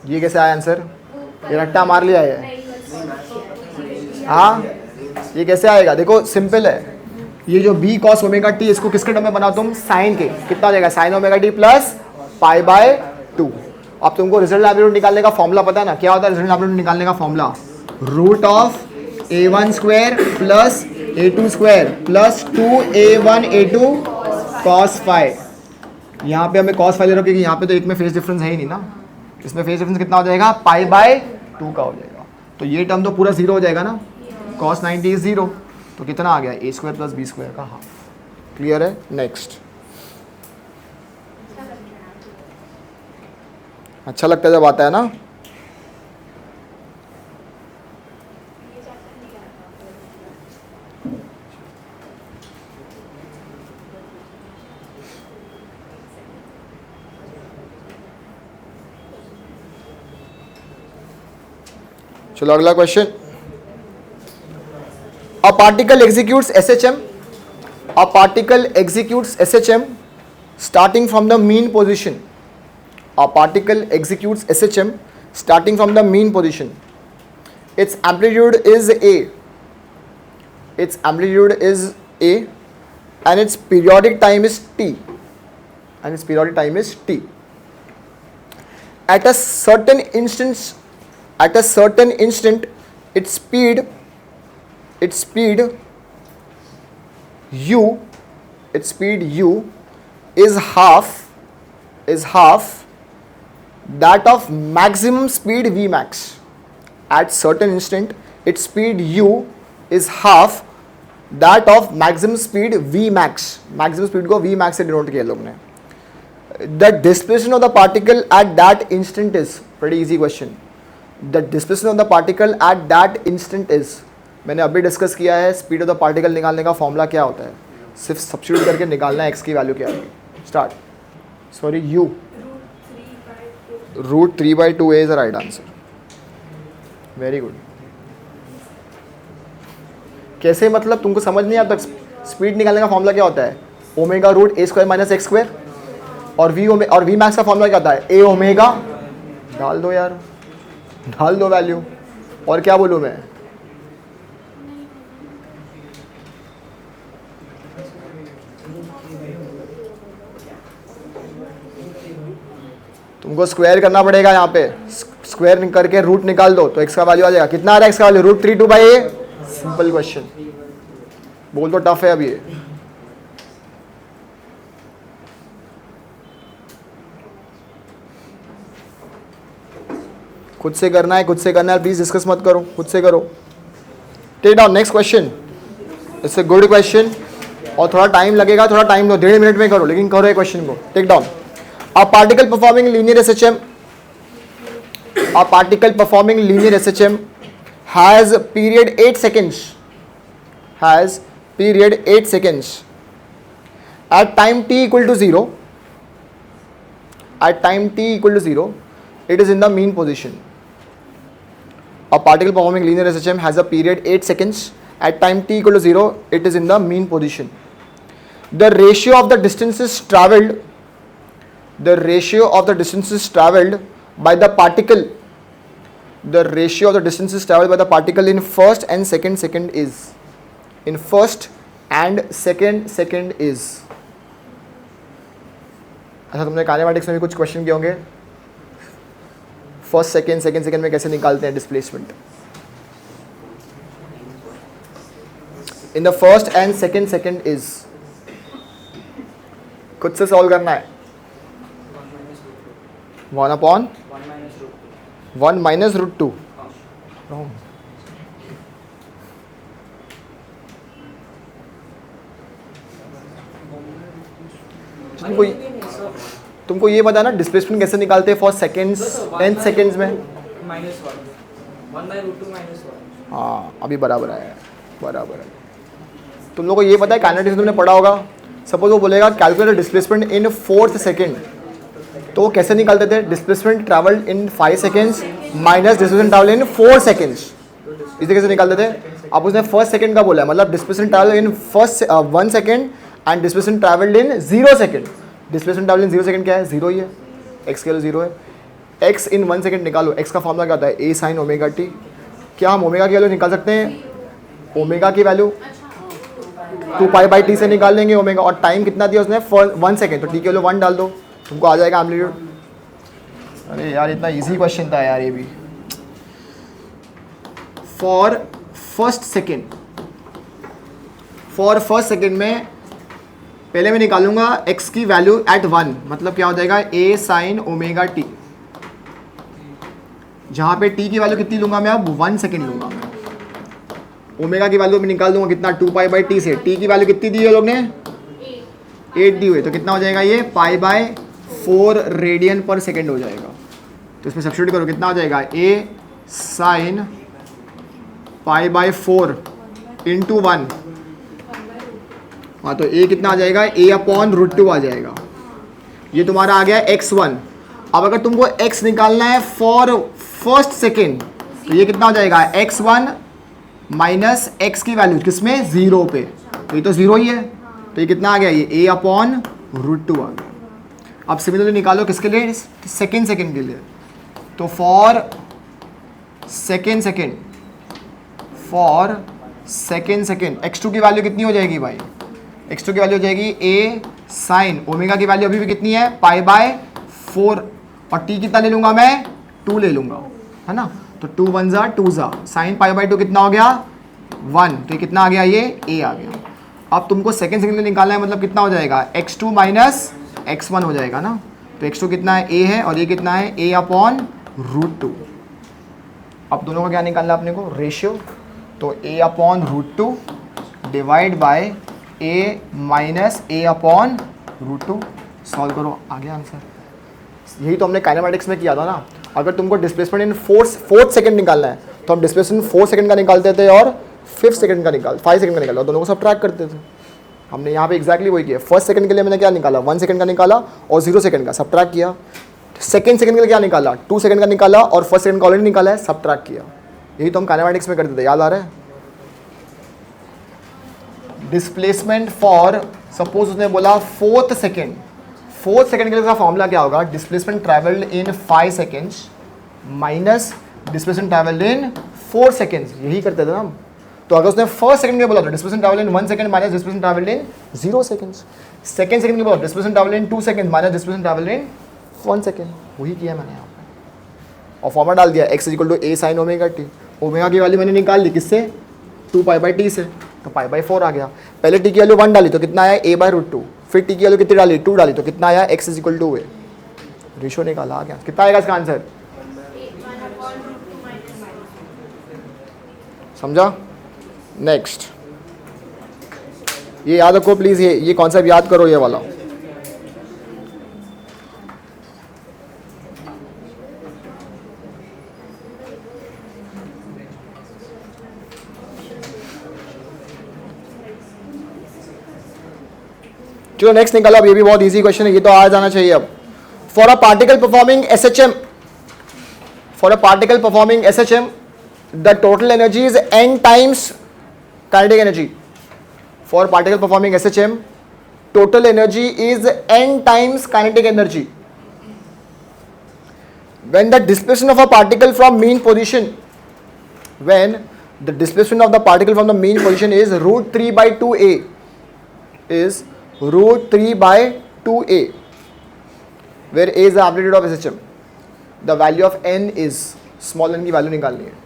ये कैसे आया answer? ये रट्टा मार लिया है। हाँ ये कैसे आएगा? देखो सिंपल है, ये जो b cos ओमेगा t इसको किसके टर्म में बनाओ तुम? साइन के। कितना हो जाएगा? Sign omega t plus pi by 2। अब तुमको रिजल्ट एम्पलीट्यूड निकालने का फॉर्मूला पता है ना? क्या होता है रिजल्ट एम्पलीट्यूड निकालने का formula? Root of a1 square plus a2 square plus 2a1 a2 cos phi. यहाँ पे हमें cos फाई ले रहा क्योंकि यहाँ पे तो एक में फेस डिफरेंस है ही नहीं ना। इसमें फेस डिफरेंस कितना हो जाएगा? पाई बाय 2 का हो जाएगा। तो ये टर्म तो पूरा 0 हो जाएगा ना, cos 90 इज 0। तो कितना आ गया? a square plus b square का हाफ। क्लियर है? नेक्स्ट। अच्छा लगता है जब आता है ना। चलो अगला question. A particle executes SHM, a particle executes SHM starting from the mean position. A particle executes SHM starting from the mean position. Its amplitude is A. Its amplitude is A, and its periodic time is T. And its periodic time is T. At a certain instant, its speed u is half that of maximum speed Vmax. At certain instant, its speed u is half that of maximum speed Vmax. Maximum speed को Vmax से denote किया लोग ने। The displacement of the particle at that instant is, pretty easy question. The displacement of the particle at that instant is, मैंने अभी discuss किया है। Speed of the particle निकालने का फॉर्मूला क्या होता है? सिर्फ सब्स्टिट्यूट करके निकालना है x की वैल्यू क्या है। Start. Sorry u root 3/2a is the right answer. Very good. कैसे मतलब तुमको समझ नहीं आता? स्पीड निकालने का फॉर्मूला क्या होता है? Omega root a square minus x square. और v मैक्स का फॉर्मूला क्या होता है? a omega. डाल दो यार, डाल दो वैल्यू। और क्या बोलूँ मैं? तुमको स्क्वायर करना पड़ेगा यहाँ पे। स्क्वायर करके रूट निकाल दो तो x का वैल्यू आ जाएगा, कितना आ रहा है x का वैल्यू, √3/a। सिंपल क्वेश्चन, बोल तो टफ है अब ये। खुद से करना है, खुद से करना है, प्लीज डिस्कस मत करो, खुद से करो। Take down next question, it's a good question और थोड़ा टाइम लगेगा, थोड़ा टाइम दो, 1.5 मिनट में करो, लेकिन करो ये क्वेश्चन को। Take down, a particle performing linear SHM, a particle performing linear SHM has period 8 seconds, has period 8 seconds at time t equal to 0, at time t equal to 0 it is in the mean position. A particle performing linear SHM has a period 8 seconds at time t equal to 0 it is in the mean position. The ratio of the distances traveled, the ratio of the distances traveled by the particle, the ratio of the distances traveled by the particle in first and second second is, in first and second second is। अच्छा, तुमने kinematics में भी कुछ question किए होंगे, first second second second में कैसे निकालते हैं displacement. In the first and second second is, खुद से सॉल्व करना है। 1/1 minus √2। तुमको ये पता ना डिस्प्लेसमेंट कैसे निकालते हैं फॉर सेकेंड्स, 10 सेकेंड्स में। हाँ, अभी बराबर है, बराबर है। तुम लोगों को ये पता है, काइनेटिक्स तुमने पढ़ा होगा। सपोज वो बोलेगा calculate displacement in 4th second, तो वो कैसे निकालते थे, displacement travelled in 5 seconds minus displacement travel in 4 seconds, इस तरीके से निकालते थे। अब उसने फर्स्ट सेकेंड का बोला है, मतलब displacement travel in first 1 second and displacement travelled in 0 second. Displacement travel in 0 second क्या है, 0 ही है, एक्स के लिए 0 है। एक्स इन 1 सेकेंड निकालो, एक्स का फॉर्मूला क्या होता है, a sin ओमेगा टी। क्या हम ओमेगा की वैल्यू निकाल सकते हैं, ओमेगा की वैल्यू 2π/t से निकाल लेंगे ओमेगा, और टाइम कितना दिया उसने 1 सेकेंड, तो टी की वैल्यू 1 डाल दो, तुमको आ जाएगा एम्पलीट्यूड। अरे यार इतना इजी क्वेश्चन था यार ये भी। For first second, for first second में पहले मैं निकालूंगा x की वैल्यू एट 1, मतलब क्या हो जाएगा a sin ओमेगा टी, जहां पे t की वैल्यू कितनी लूंगा मैं, अब 1 सेकेंड लूंगा मैं। ओमेगा की वैल्यू मैं निकाल दूंगा कितना, 2π/t से। t की वैल्यू कितनी दी है लोग ने, 8 दी हुई, तो कितना हो जाएगा ये π/4 रेडियन पर सेकेंड हो जाएगा। तो इसमें सब्स्टिट्यूट करो, कितना हो जाएगा a sin π/4 इंटू 1। हाँ, तो a कितना आ जाएगा, a/√2 आ जाएगा। ये तुम्हारा आ गया x1। अब अगर तुमको x निकालना है फॉर फर्स्ट सेकेंड, तो ये कितना हो जाएगा, x1 माइनस x की वैल्यू किसमें, 0 पे, तो ये तो 0 ही है, तो ये कितना आ गया, ये a/√2 आ गया। अब सिमिलरली निकालो किसके लिए, सेकेंड सेकेंड के लिए, तो for second second, for second second x2 की वैल्यू कितनी हो जाएगी भाई, x2 की वैल्यू हो जाएगी a sin ओमेगा की वैल्यू अभी भी कितनी है, π/4, और t कितना ले लूंगा मैं, 2 ले लूंगा, है ना। तो 2 1 ज़ा 2 ज़ा, साइन π/2 कितना हो गया, 1, तो ये कितना आ गया, ये a आ गया। अब तुमको सेकेंड सेकेंड में निकालना है, मतलब कितना हो जाएगा, x2 माइनस x1 हो जाएगा ना। तो x2 कितना है, a है, और ये कितना है, a/√2। अब दोनों का क्या निकालना है अपने को, रेशियो, तो a/√2 divide by a minus a/√2। Solve करो, आ गया आंसर। यही तो हमने काइनेमैटिक्स में किया था ना। अगर तुमको डिस्प्लेसमेंट इन 4th सेकंड निकालना है, तो हम डिस्प्लेसमेंट 4 सेकंड का निकालते थे और 5 सेकंड का 5 सेकंड का निकाला, दोनों को सब ट्रैक करते थे। हमने यहाँ पे एग्जैक्टली वही किया। फर्स्ट सेकंड के लिए मैंने क्या निकाला, 1 सेकंड का निकाला और 0 सेकंड का सब ट्रैक किया। सेकंड सेकंड के लिए क्या निकाला, 2 सेकंड का निकाला और फर्स्ट सेकंड का ऑलरेडी निकाला है, सब ट्रैक किया। यही तो हम काइनेमैटिक्स में करते थे, याद आ रहा है। डिस्प्लेसमेंट फॉर, सपोज उसने बोला 4th सेकंड, 4th सेकंड के लिए फॉर्मूला क्या होगा, displacement travelled in 5 seconds minus displacement travelled in 4 seconds, यही करते थे ना हम। तो अगर उसने फर्स्ट सेकंड में बोला तो displacement travelled in 1 second minus displacement travelled in 0 seconds. Second second में बोला displacement travelled in 2 second minus displacement travelled in 1 second, वही किया मैंने यहाँ पे। और फॉर्मूला डाल दिया x equal to a sine omega t. Omega की वैल्यू मैंने निकाल ली किससे, 2 पाई बाई टी से, तो पाई बाई 4 आ गया। पहले टी की वैल्यू 1 डाली तो कितना आया a बाई रूट 2, फिर टी की वैल्यू कितनी डाली 2 डाली तो कितना आया x equal to a। Ratio निकाला, आ गया। कितना आएगा इसका आंसर, समझा। नेक्स्ट ये याद रखो प्लीज, ये कॉन्सेप्ट याद करो, ये वाला। चलो नेक्स्ट निकालो, अब ये भी बहुत इजी क्वेश्चन है, ये तो आ जाना चाहिए अब। For a particle performing SHM, for a particle performing SHM the total energy is n times kinetic energy. For particle performing SHM, total energy is n times kinetic energy. When the displacement of a particle from mean position, when the displacement of the particle from the mean position is root 3 by 2a, is root 3 by 2a, where a is the amplitude of SHM. The value of n is, small n की value निकालनी है।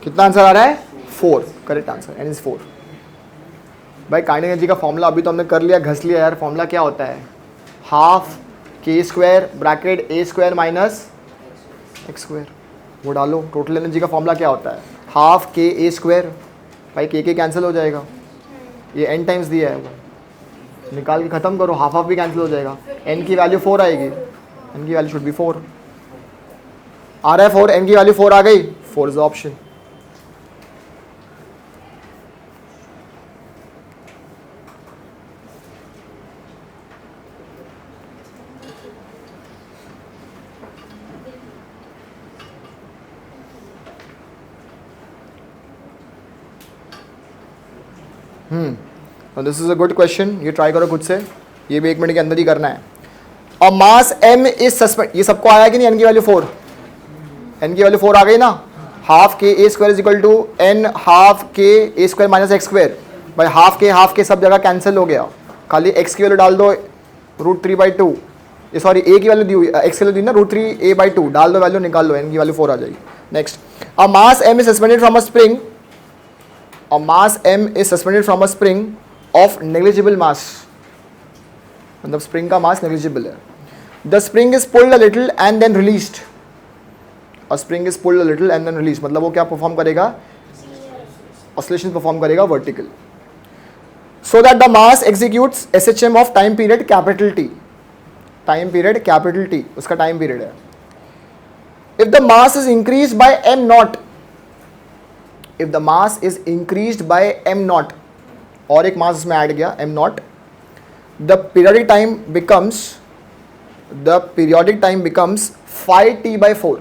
कितना answer आ रहा है, 4, correct answer, n is 4। भाई kinetic energy का formula अभी तो हमने कर लिया, घस लिया यार। फॉर्मूला क्या होता है, half k square bracket a square minus x square, वो डालो। टोटल एनर्जी का फॉर्मूला क्या होता है, हाफ k a स्क्वायर। भाई k कैंसिल हो जाएगा, ये n टाइम्स दिया है, वो निकाल के ख़त्म करो, हाफ भी कैंसिल हो जाएगा, n की वैल्यू 4 आएगी, n की वैल्यू शुड बी 4। आ रहा है 4, n की वैल्यू 4 आ गई, 4 is option. This is a good question, ये ट्राई करो खुद से, ये भी 1 मिनट के अंदर ही करना है। और मास m इज सस्पेंड, ये सबको आया कि नहीं, n की वैल्यू 4, n की वैल्यू 4 आ गई ना। हाफ k a स्क्वायर is equal to n half k a square minus x square. भाई हाफ के सब जगह कैंसिल हो गया, खाली x की वैल्यू डाल दो रूट 3 बाई 2, ये सॉरी a की वैल्यू दी हुई, x की वैल्यू दी ना रूट 3 a बाई 2, डाल दो वैल्यू, निकाल लो, n की वैल्यू 4 आ जाएगी। Next, a mass m is suspended from a spring, a mass m is suspended from a spring of negligible mass, मतलब spring का mass negligible है। The spring is pulled a little and then released, a spring is pulled a little and then released, मतलब वो क्या perform करेगा, oscillation perform करेगा vertical, so that the mass executes SHM of time period capital T, time period capital T उसका time period है। If the mass is increased by m naught, if the mass is increased by m naught, और एक मास इसमें add गया m naught, the periodic time becomes phi t by 4,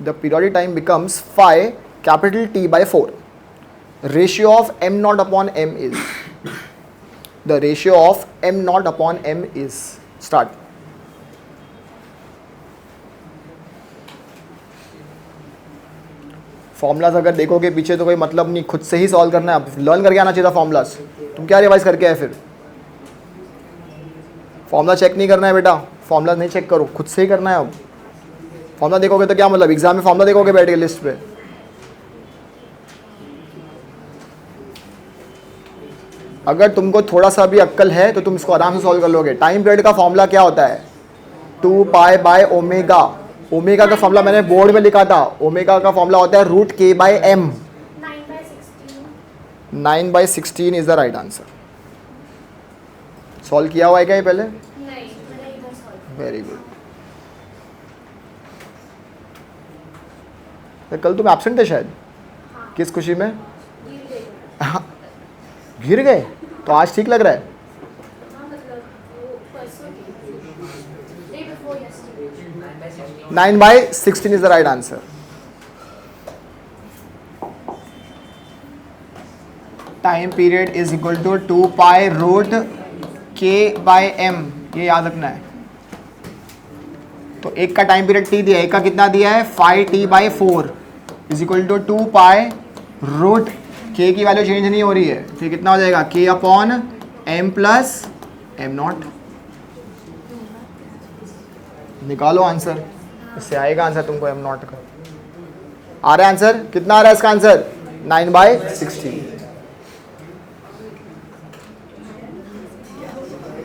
the periodic time becomes phi capital T by 4. Ratio of m naught upon m is, the ratio of m naught upon m is, start। Formulas अगर देखोगे पीछे तो कोई मतलब नहीं, खुद से ही solve करना है, लर्न करके आना चाहिए था फॉर्मूलाज, तुम क्या रिवाइज करके आए फिर। फॉर्मूला चेक नहीं करना है बेटा, फॉर्मूला नहीं चेक करो, खुद से ही करना है। अब फॉर्मूला देखोगे तो क्या मतलब, एग्जाम में फॉर्मूला देखोगे बैठ के लिस्ट पे। अगर तुमको थोड़ा सा भी अक्ल है तो तुम इसको आराम से सॉल्व कर लोगे। टाइम पीरियड का फॉर्मूला क्या होता है, 2 पाई बाय ओमेगा, ओमेगा का फॉर्मूला मैंने बोर्ड में लिखा था, ओमेगा का फॉर्मूला होता है root k by m, 9 by 16 is the right answer. Solve किया हुआ है क्या ये पहले, वेरी गुड। कल तुम एब्सेंट थे शायद, किस खुशी में, गिर गए, तो आज ठीक लग रहा है। Nine by 16 is the right answer. Time period is equal to 2 pi root k by m, ये याद रखना है। तो एक का टाइम पीरियड टी दिया है, एक का कितना दिया है 5t/4 is equal to 2 root के की वैल्यू चेंज नहीं हो रही है, फिर कितना हो जाएगा k/m प्लस m0। निकालो आंसर, इससे आएगा आंसर तुमको m0 का। आ रहा है आंसर, कितना आ रहा है इसका answer 9/60।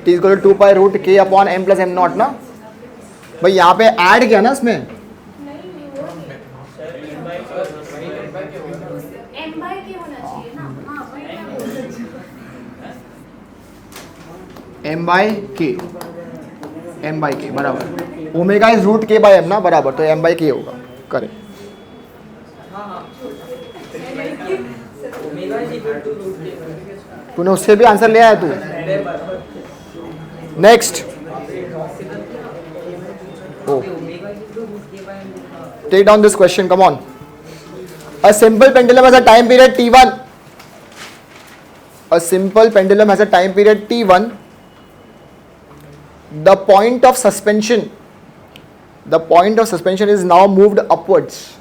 t equal to 2 root k/m plus m0 ना भाई, यहाँ पे ऐड किया ना इसमें m/k बराबर ओमेगा इज रूट k/m ना बराबर, तो m/k होगा। करें तूने उससे भी आंसर ले आया तू। Next take down this question, come on. A simple pendulum has a time period t1. A simple pendulum has a time period t1. The point of suspension is now moved upwards.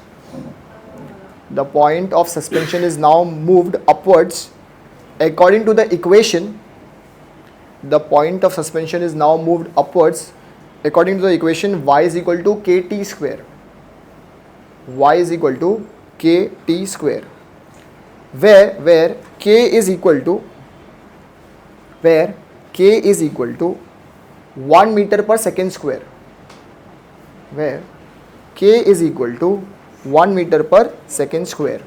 The point of suspension is now moved upwards. According to the equation, the point of suspension is now moved upwards. According to the equation, y is equal to kt square. Y is equal to kt square, where k is equal to 1 meter per second square, where k is equal to 1 meter per second square.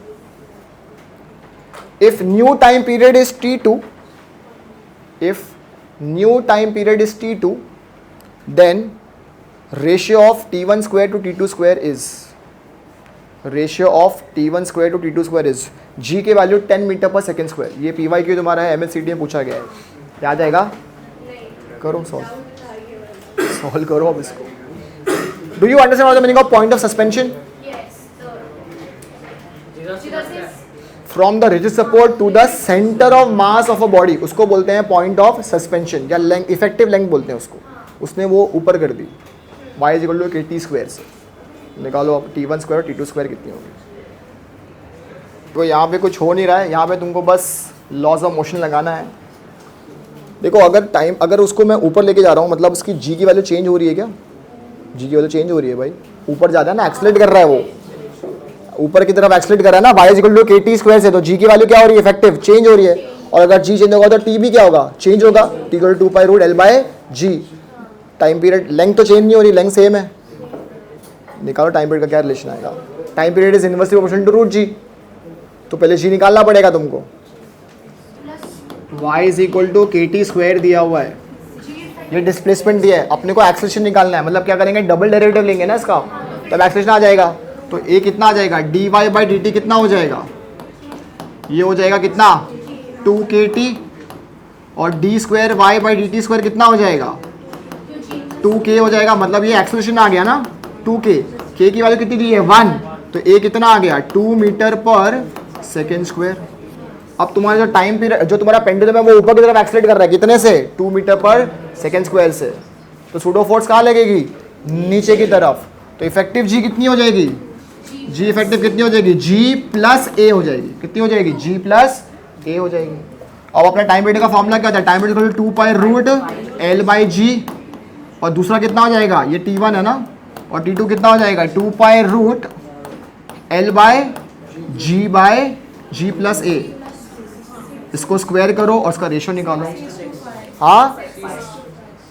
If new time period is t2, then ratio of t1 square to t2 square is g के value 10 metre per second square. ये PYQ तुम्हारा है, MLCD में पूछा गया है, याद आएगा? करो सॉल्व करो अब इसको। Do you understand the meaning of point of suspension? From the rigid support to the centre of mass of a body, उसको बोलते हैं पॉइंट ऑफ सस्पेंशन, या लेंथ, इफेक्टिव लेंथ बोलते हैं उसको। उसने वो ऊपर कर दी, y is equal to kt square से। निकालो अब t1 स्क्वायर और t2 स्क्वायर कितनी होगी। तो यहाँ पे कुछ हो नहीं रहा है, यहाँ पे तुमको बस लॉज ऑफ मोशन लगाना है। देखो अगर उसको मैं ऊपर लेके जा रहा हूँ, मतलब उसकी g की वैल्यू चेंज हो रही है क्या? g की वैल्यू चेंज हो रही है भाई, ऊपर ज़्यादा है ना, एक्सलेट कर रहा है वो, ऊपर की तरफ एक्सलेट कर रहा है ना, y is equal to kt square से। तो g की वैल्यू क्या हो रही है? इफेक्टिव चेंज हो रही है। और अगर g चेंज होगा तो t भी क्या होगा? चेंज होगा। t equal to 2 root l/g। Time period, length तो चेंज नहीं हो रही, लेंथ सेम है। निकालो टाइम पीरियड का क्या रिलेशन आएगा। Time period is inversely proportional to root g, तो पहले जी निकालना पड़ेगा तुमको। y is equal to kt square दिया हुआ है, ये डिस्प्लेसमेंट दिया है, अपने को एक्सेलरेशन निकालना है। मतलब क्या करेंगे, डबल डेरिवेटिव लेंगे ना इसका, तब एक्सेलरेशन आ जाएगा। तो ये कितना आ जाएगा, dy/dt कितना हो जाएगा? ये हो जाएगा कितना 2kt, और d स्क्वायर y/dt स्क्वायर कितना हो जाएगा 2k हो जाएगा। मतलब ये एक्सेलरेशन आ गया ना 2k, k की वैल्यू कितनी दी है 1, तो a कितना आ गया 2 मीटर पर सेकेंड स्क्वायर। अब तुम्हारा जो टाइम पीरियड, जो तुम्हारा पेंडुलम है वो ऊपर की तरफ एक्सेलरेट कर रहा है, कितने से? 2 मीटर पर सेकेंड स्क्वायर से। तो सूडो फोर्स कहाँ लगेगी? नीचे की तरफ। तो इफेक्टिव जी कितनी हो जाएगी? जी इफेक्टिव कितनी हो जाएगी? g प्लस a हो जाएगी। कितनी हो जाएगी? g प्लस a हो जाएगी। अब अपना टाइम पीरियड का फॉर्मूला क्या होता है? टाइम पीरियड 2 रूट l/g, और दूसरा कितना हो जाएगा? ये t1 है ना, और t2 कितना हो जाएगा? 2 रूट l/g प्लस a। इसको स्क्वायर करो और इसका रेशियो निकालो। हाँ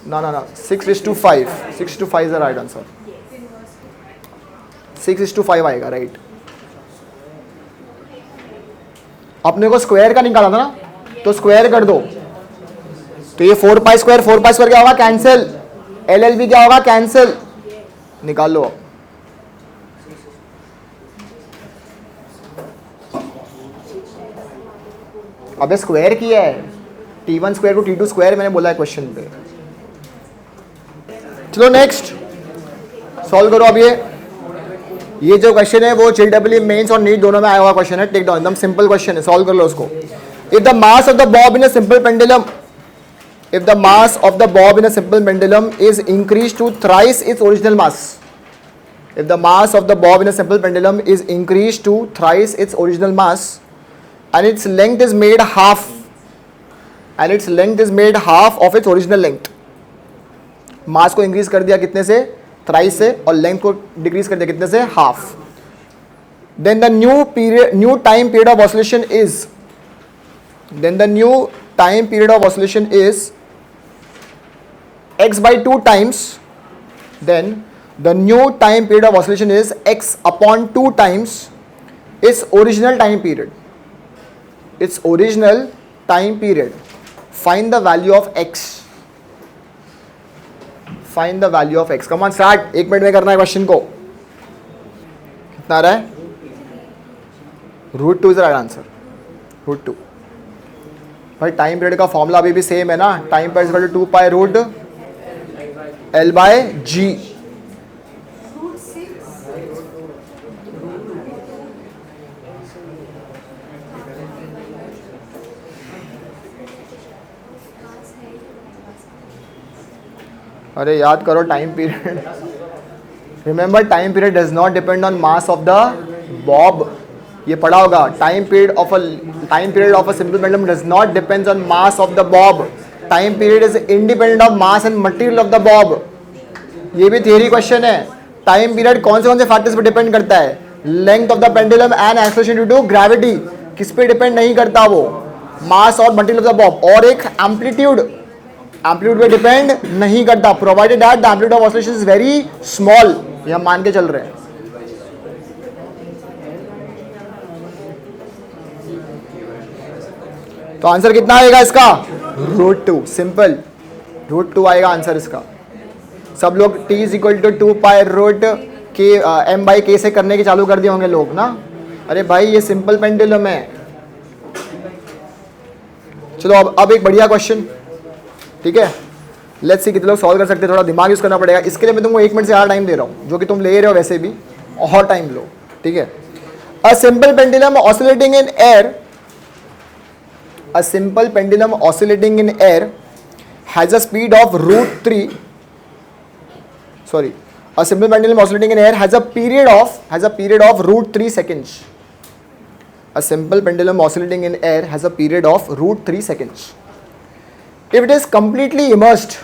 ना 6:5, 6:5 इज द राइट आंसर। 6:5 आएगा, राइट। अपने को स्क्वायर का निकाला था ना, तो स्क्वायर कर दो। तो ये 4 स्क्वायर क्या होगा? कैंसिल। एल भी क्या होगा? कैंसिल। निकाल लो। अबे स्क्वायर किया है, t1 square to t2 square मैंने बोला है क्वेश्चन पे। चलो नेक्स्ट सॉल्व करो। अब ये जो क्वेश्चन है वो JEE मेंस और नीट दोनों में आया हुआ क्वेश्चन है। टेक डाउन, एकदम सिंपल क्वेश्चन है, सॉल्व कर लो उसको। If the mass of the Bob in a simple pendulum if the mass of the bob in a simple pendulum is increased to thrice its original mass, if the mass of the bob in a simple pendulum is increased to thrice its original mass and its length is made half of its original length, मास को increase कर दिया कितने से, thrice से, और length को decrease कर दिया कितने से, half, then the new time period of oscillation is x by 2 times, then the new time period of oscillation is x upon 2 times its original time period. Find the value of x. Come on, start. 1 minute में करना है question को. कितना आ रहा है? √2 is right answer. √2. भाई time period का formula अभी भी सेम है ना, time period equal to 2 pi root L by g. अरे याद करो time period. Remember time period does not depend on mass of the bob. ये पढ़ा होगा. Time period of a simple pendulum does not depends on mass of the bob. Time period is independent of mass and material of the bob. ये भी theory question है. Time period कौन से factors पे depend करता है? Length of the pendulum and acceleration due to gravity. किस पे डिपेंड नहीं करता वो? मास और मटेरियल ऑफ द बॉब. और एक एम्पलीट्यूड पे डिपेंड नहीं करता, provided that the amplitude of oscillation is very small. ये हम मान के चल रहे हैं. तो आंसर कितना आएगा इसका? √2. सिंपल. √2 आएगा आंसर इसका. सब लोग t is equal to 2 pi root के m बाई के से करने के चालू कर दिए होंगे लोग ना. अरे भाई ये सिंपल पेंडुलम है. चलो अब एक बढ़िया क्वेश्चन. ठीक है, लेट्स सी कितने लोग सॉल्व कर सकते हैं. थोड़ा दिमाग यूज करना पड़ेगा. इसके लिए मैं तुमको 1 मिनट से ज़्यादा टाइम दे रहा हूँ, जो कि तुम ले रहे हो वैसे भी, और टाइम लो. ठीक है. अ simple pendulum oscillating in air has a speed of √3. Sorry, a simple pendulum oscillating in air has a period of √3 seconds. A simple pendulum oscillating in air has a period of √3 seconds. If it is completely immersed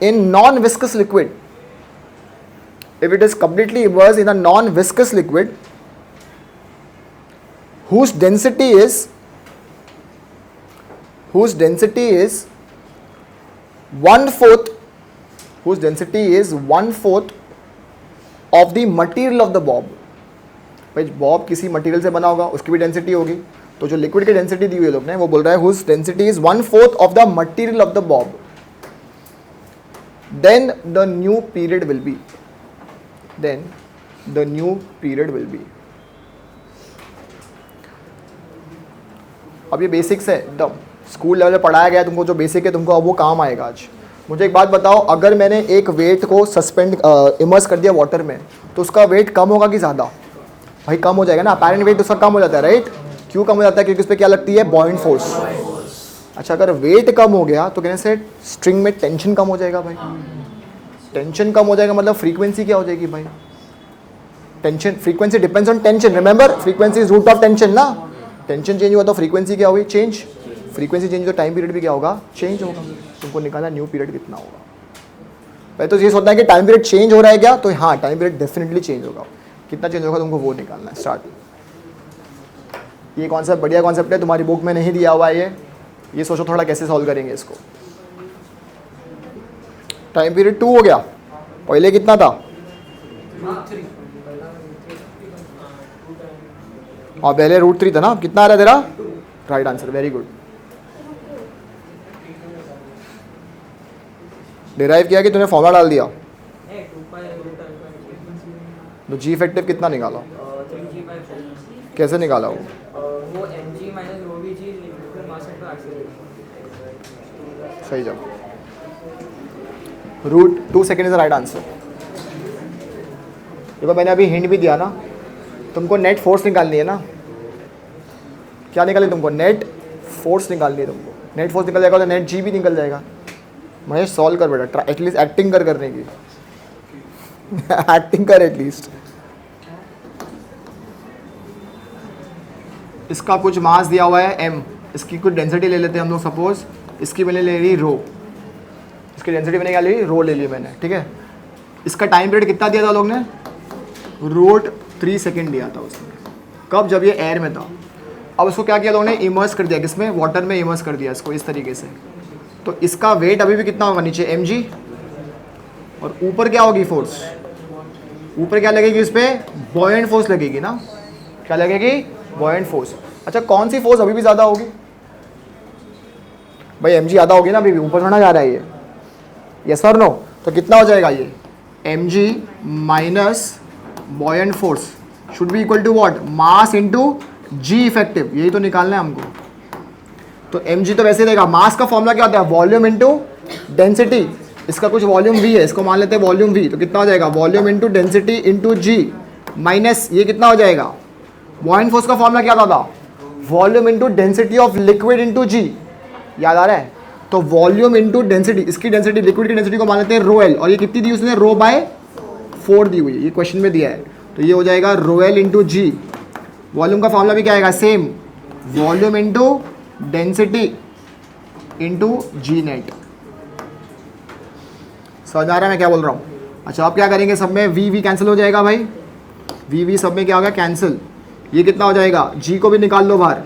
in non-viscous liquid, whose density is 1/4 of the material of the bob. भाई Bob किसी material से बना होगा, उसकी भी density होगी. तो जो लिक्विड की डेंसिटी दी हुई है लोग ने, वो बोल रहा है whose density is 1/4 of the material of the bob. Then the new period will be. अब ये बेसिक्स है एकदम, स्कूल लेवल पे पढ़ाया गया तुमको. जो बेसिक है तुमको अब वो काम आएगा आज. मुझे एक बात बताओ, अगर मैंने एक वेट को इमर्स कर दिया वाटर में, तो उसका वेट कम होगा कि ज़्यादा? भाई कम हो जाएगा ना. अपैरेंट वेट उसका कम हो जाता है, राइट? क्यों कम हो जाता है? क्योंकि उस पर क्या लगती है? बॉइंट फोर्स. अच्छा, अगर वेट कम हो गया तो कहने से स्ट्रिंग में टेंशन कम हो जाएगा. भाई टेंशन कम हो जाएगा मतलब फ्रीक्वेंसी क्या हो जाएगी? भाई tension, frequency depends on tension. Remember, frequency is root of tension ना. टेंशन चेंज हुआ तो फ्रीक्वेंसी क्या होगी? चेंज. फ्रीक्वेंसी चेंज तो टाइम पीरियड भी क्या होगा? चेंज होगा. तुमको निकालना न्यू पीरियड कितना होगा. पहले तो ये सोचना है कि टाइम पीरियड चेंज हो रहा है क्या, तो हाँ टाइम पीरियड डेफिनेटली चेंज होगा. कितना चेंज होगा तुमको वो निकालना है. स्टार्ट. ये कॉन्सेप्ट बढ़िया कॉन्सेप्ट है, तुम्हारी बुक में नहीं दिया हुआ है ये सोचो थोड़ा कैसे सॉल्व करेंगे इसको. टाइम पीरियड 2 हो गया. पहले कितना था? और पहले √3 था ना. कितना आ रहा है तेरा? Right answer. Very good. Derive किया कि तूने फॉर्मूला डाल दिया? तो जी इफेक्टिव कितना निकाला? कैसे निकाला वो? सही जवाब. √2 second is the right answer. देखो मैंने अभी हिंट भी दिया ना, तुमको नेट फोर्स निकालनी है ना. क्या निकाली तुमको? नेट फोर्स निकालनी है तुमको, नेट फोर्स निकल जाएगा तो नेट जी भी निकल जाएगा। महेश सॉल्व कर बेटा, एटलीस्ट एक्टिंग कर करने की एक्टिंग कर एटलीस्ट। इसका कुछ मास दिया हुआ है m, इसकी कुछ डेंसिटी ले लेते हैं हम लोग, सपोज इसकी मैंने ले ली रो, इसकी डेंसिटी मैंने क्या ले ली, रो ले ली मैंने, ठीक है। इसका टाइम पीरियड कितना दिया था लोग ने, रूट 3 सेकेंड दिया था उसने, कब, जब ये एयर में था। अब उसको क्या किया लोगों ने, इमर्स कर दिया, किसमें, वाटर में इमर्स कर दिया इसको इस तरीके से। तो इसका वेट अभी भी कितना होगा, नीचे mg, और ऊपर क्या होगी फोर्स, ऊपर क्या लगेगी, इस पर बॉयेंट फोर्स लगेगी ना, क्या लगेगी, बॉयेंट फोर्स। अच्छा कौन सी फोर्स अभी भी ज़्यादा होगी भाई, mg ज़्यादा होगी ना, अभी भी ऊपर थोड़ा जा रहा है ये, यस और नो। तो कितना हो जाएगा ये, mg minus buoyant force should be equal to what, mass into g effective, यही तो निकालना है हमको। तो mg तो वैसे देगा, मास का फॉर्मूला क्या होता है, वॉल्यूम इनटू डेंसिटी, इसका कुछ वॉल्यूम v है, इसको मान लेते हैं वॉल्यूम v, तो कितना हो जाएगा, volume into density into g minus ये कितना हो जाएगा, बॉयेंट फोर्स का फॉर्मूला क्या था, volume into density of liquid into g, याद आ रहा है। तो वॉल्यूम इनटू डेंसिटी, इसकी डेंसिटी, लिक्विड की डेंसिटी को मान लेते हैं रो एल, और ये कितनी दी उसने, रो बाय 4 दी हुई है, ये क्वेश्चन में दिया है। तो ये हो जाएगा rho L into g, volume का फॉर्मूला भी क्या आएगा, same, volume into density into g net. समझ आ रहा है मैं क्या बोल रहा हूँ। अच्छा आप क्या करेंगे, सब में वी वी कैंसिल हो जाएगा भाई, वी वी सब में क्या होगा, कैंसिल। ये कितना हो जाएगा, जी को भी निकाल लो बाहर,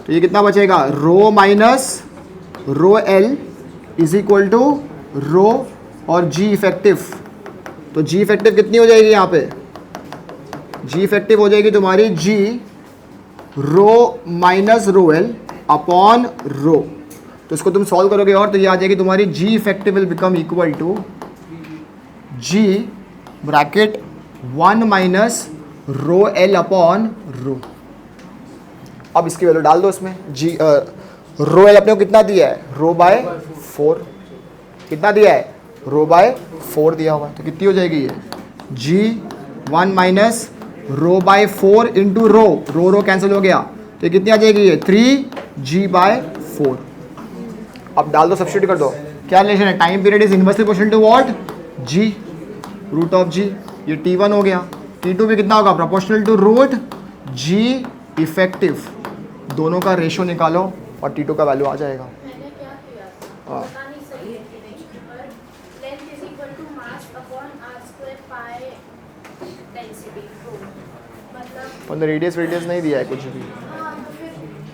तो ये कितना बचेगा, rho minus rho L is equal to rho और जी इफेक्टिव। तो जी इफेक्टिव कितनी हो जाएगी यहाँ पे, जी इफेक्टिव हो जाएगी तुम्हारी g rho minus rho L upon rho. तो इसको तुम सॉल्व करोगे और तो ये आ जाएगी तुम्हारी g effective will become equal to g bracket 1 minus rho L upon rho. अब इसकी वैल्यू डाल दो इसमें, जी रो एल अपने को कितना दिया है, रो बाय 4, कितना दिया है, रो बाय 4 दिया हुआ है, तो कितनी हो जाएगी ये, g 1 minus rho by 4 into rho, rho cancel हो गया, तो ये कितनी आ जाएगी, ये 3 जी बाय 4। अब डाल दो, सब्स्टिट्यूट कर दो, क्या रिलेशन है, time period is inversely proportional to what, g root of g, ये T1 हो गया, T2 भी कितना होगा, proportional to root g effective, दोनों का रेशो निकालो और T2 का वैल्यू आ जाएगा। मैंने क्या किया था, पता नहीं सही है कि नहीं, पर length is equal to mass upon r square pi density, मतलब पर रेडियस नहीं दिया है कुछ भी, हाँ तो फिर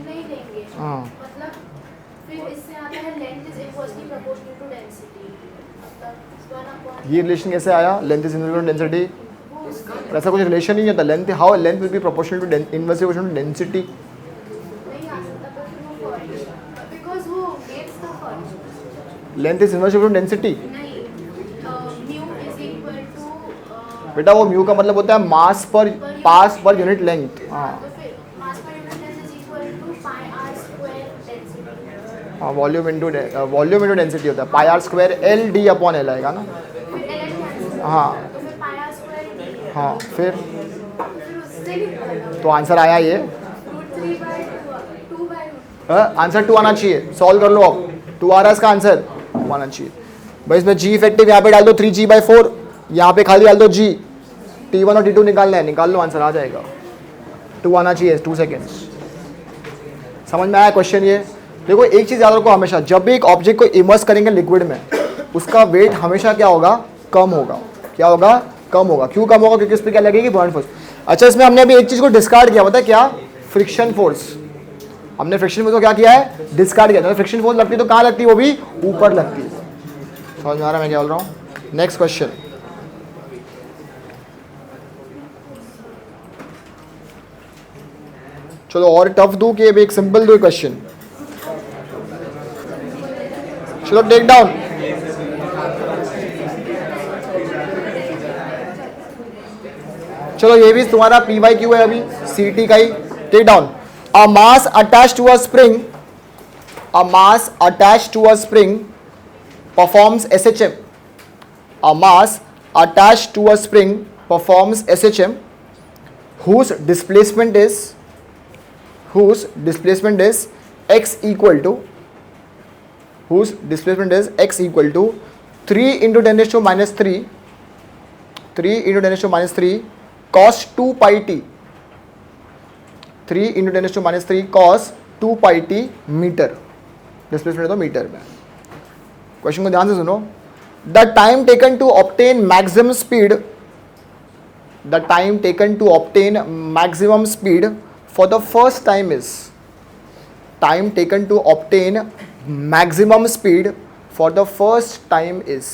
नहीं लेंगे, हाँ मतलब फिर इससे आता है length is equally proportional to density, मतलब 1 अपॉन ये रिलेशन कैसे आया, length is equal to density, ऐसा कुछ रिलेशन नहीं होता, length how length will be proportional to inversely proportional to density, नहीं आ सकता, पर फिर वो फॉर्मूला बिकॉज वो गेट्स का formula length is inversely proportional to density. नहीं, म्यू इज इक्वल टू बेटा वो म्यू का मतलब होता है मास पर पास पर यूनिट लेंथ, हाँ तो फिर mass per unit length is equal to pi r square density, हाँ वॉल्यूम इनटू डेंसिटी होता है, pi r square L D upon L आएगा ना, फिर ln कैंसिल, हाँ तो फिर पाई r स्क्वायर d, हाँ फिर फिर उससे निकलेगा तो आंसर आया ये, रूट 3 बाय 2 बाय आंसर 2 आना चाहिए, सॉल्व कर लो अब, 2 आ रहा है इसका आंसर, 2 आना चाहिए भाई। इसमें जी इफेक्टिव यहाँ पे डाल दो 3g/4, यहाँ पे खाली डाल दो जी, T1 और T2 निकालना है, निकाल लो आंसर आ जाएगा, 2 आना चाहिए, 2 सेकेंड्स। समझ में आया क्वेश्चन ये। देखो एक चीज़ याद रखो हमेशा, जब भी एक ऑब्जेक्ट को इमर्स करेंगे लिक्विड में, उसका वेट हमेशा क्या होगा, कम होगा, क्या होगा, कम होगा। क्यों कम होगा, क्योंकि उस पर क्या लगेगी, बॉयेंट फोर्स। अच्छा इसमें हमने अभी एक चीज़ को डिस्कार्ड किया, पता है क्या, फ्रिक्शन फोर्स। हमने फ्रिक्शन फोर्स को क्या किया है, डिस्कार्ड किया। फ्रिक्शन फोर्स लगती है तो कहाँ लगती है, वो भी ऊपर लगती है। समझ में आ रहा है मैं क्या बोल रहा हूँ। नेक्स्ट क्वेश्चन, चलो और टफ दूं कि अब एक सिंपल दो क्वेश्चन, चलो टेक डाउन। चलो ये भी तुम्हारा PYQ है अभी CT का ही, take down. A mass attached to a spring, a mass attached to a spring performs SHM, a mass attached to a spring performs SHM whose displacement is whose displacement is x equal to 3 into 10 raised to minus 3 into 10 raised to minus 3 cos 2 pi t 3 into 10 raised to minus 3 cos 2 pi t metre, displacement तो metre में। Question को ध्यान से सुनो। The time taken to obtain maximum speed for the first time is time taken to obtain maximum speed for the first time is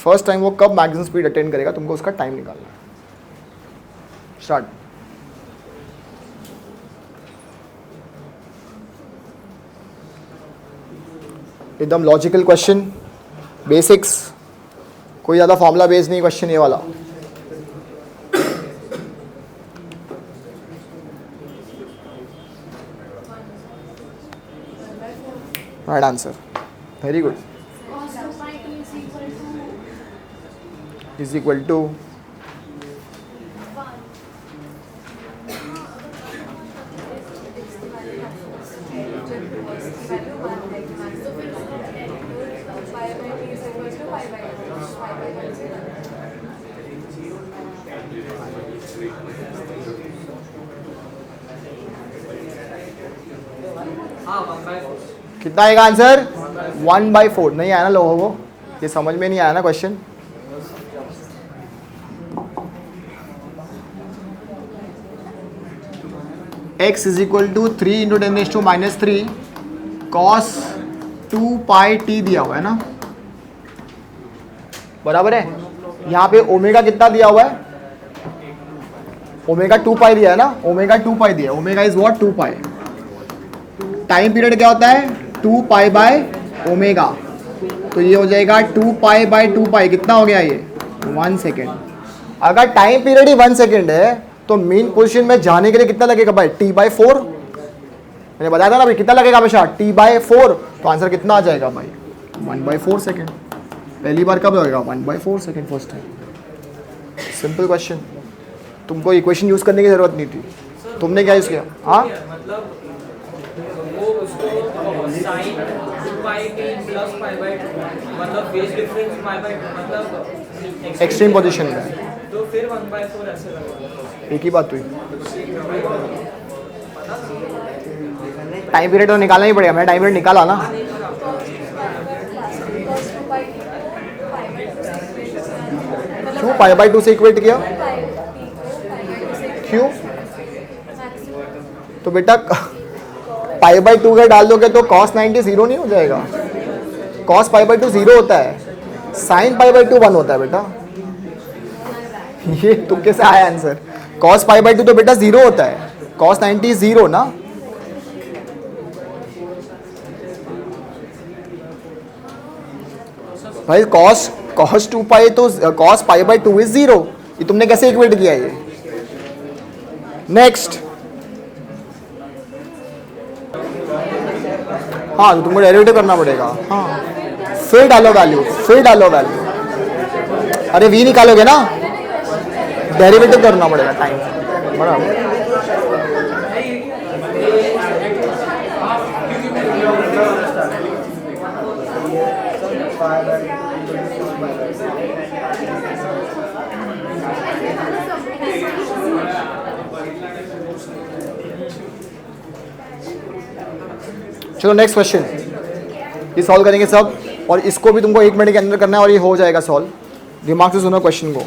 first time वो कब maximum speed attain करेगा, तुमको उसका टाइम निकालना है। स्टार्ट। एकदम लॉजिकल क्वेश्चन, बेसिक्स, कोई ज़्यादा फॉर्मूला बेस्ड नहीं क्वेश्चन ये वाला। Right answer, very good. cos 2 pi t is equal to 1. कितना आएगा आंसर? 1/4। नहीं आया ना लोगों को, ये समझ में नहीं आया ना question. x is equal to 3 into 10 raise to minus 3 cos 2 pi t दिया हुआ है ना, बराबर है। यहाँ पे ओमेगा कितना दिया हुआ है? ओमेगा 2 पाई दिया है ना, ओमेगा 2 पाई दिया। Omega is what? 2 pi. Time period क्या होता है? 2 पाई बाय ओमेगा, तो ये हो जाएगा 2 पाई बाय 2 पाई। कितना हो गया ये? 1 सेकेंड। अगर टाइम पीरियड ही 1 सेकेंड है तो मेन पोजीशन में जाने के लिए कितना लगेगा भाई? t/4। मैंने बताया था ना भाई, कितना लगेगा हमेशा? t/4। तो आंसर कितना आ जाएगा भाई? 1/4 सेकेंड। पहली बार कब लगेगा? 1/4 second first time. Simple question, तुमको इक्वेशन यूज करने की जरूरत नहीं थी, तुमने क्या यूज किया? हाँ, मतलब वो उसको sin 2 t plus π/2 मतलब फेज डिफरेंस π/2 मतलब एक्सट्रीम पोजीशन में, तो फिर 1/4 ऐसे लगा। एक ही बात हुई। टाइम पीरियड तो निकालना ही पड़ेगा, मैंने टाइम पीरियड निकाला ना। क्यों π/2 से इक्वेट किया? क्यों? तो बेटा π/2 का डाल दोगे तो cos 90 जीरो नहीं हो जाएगा? cos π/2 जीरो होता है, sin π/2 1 होता है बेटा। ये तुक्के से आया आंसर। cos π/2 तो बेटा जीरो होता है, cos 90 जीरो ना। भाई cos 2 पाई तो cos π/2 इज जीरो। ये तुमने कैसे इक्वेट किया ये? नेक्स्ट। हाँ, तो तुमको डेरिवेटिव करना पड़ेगा। हाँ, फिर डालो वैल्यू, अरे v निकालोगे ना, डेरिवेटिव करना पड़ेगा टाइम, बराबर। चलो नेक्स्ट क्वेश्चन, ये सॉल्व करेंगे सब, और इसको भी तुमको 1 मिनट के अंदर करना है और ये हो जाएगा सॉल्व। दिमाग से सुनो क्वेश्चन को।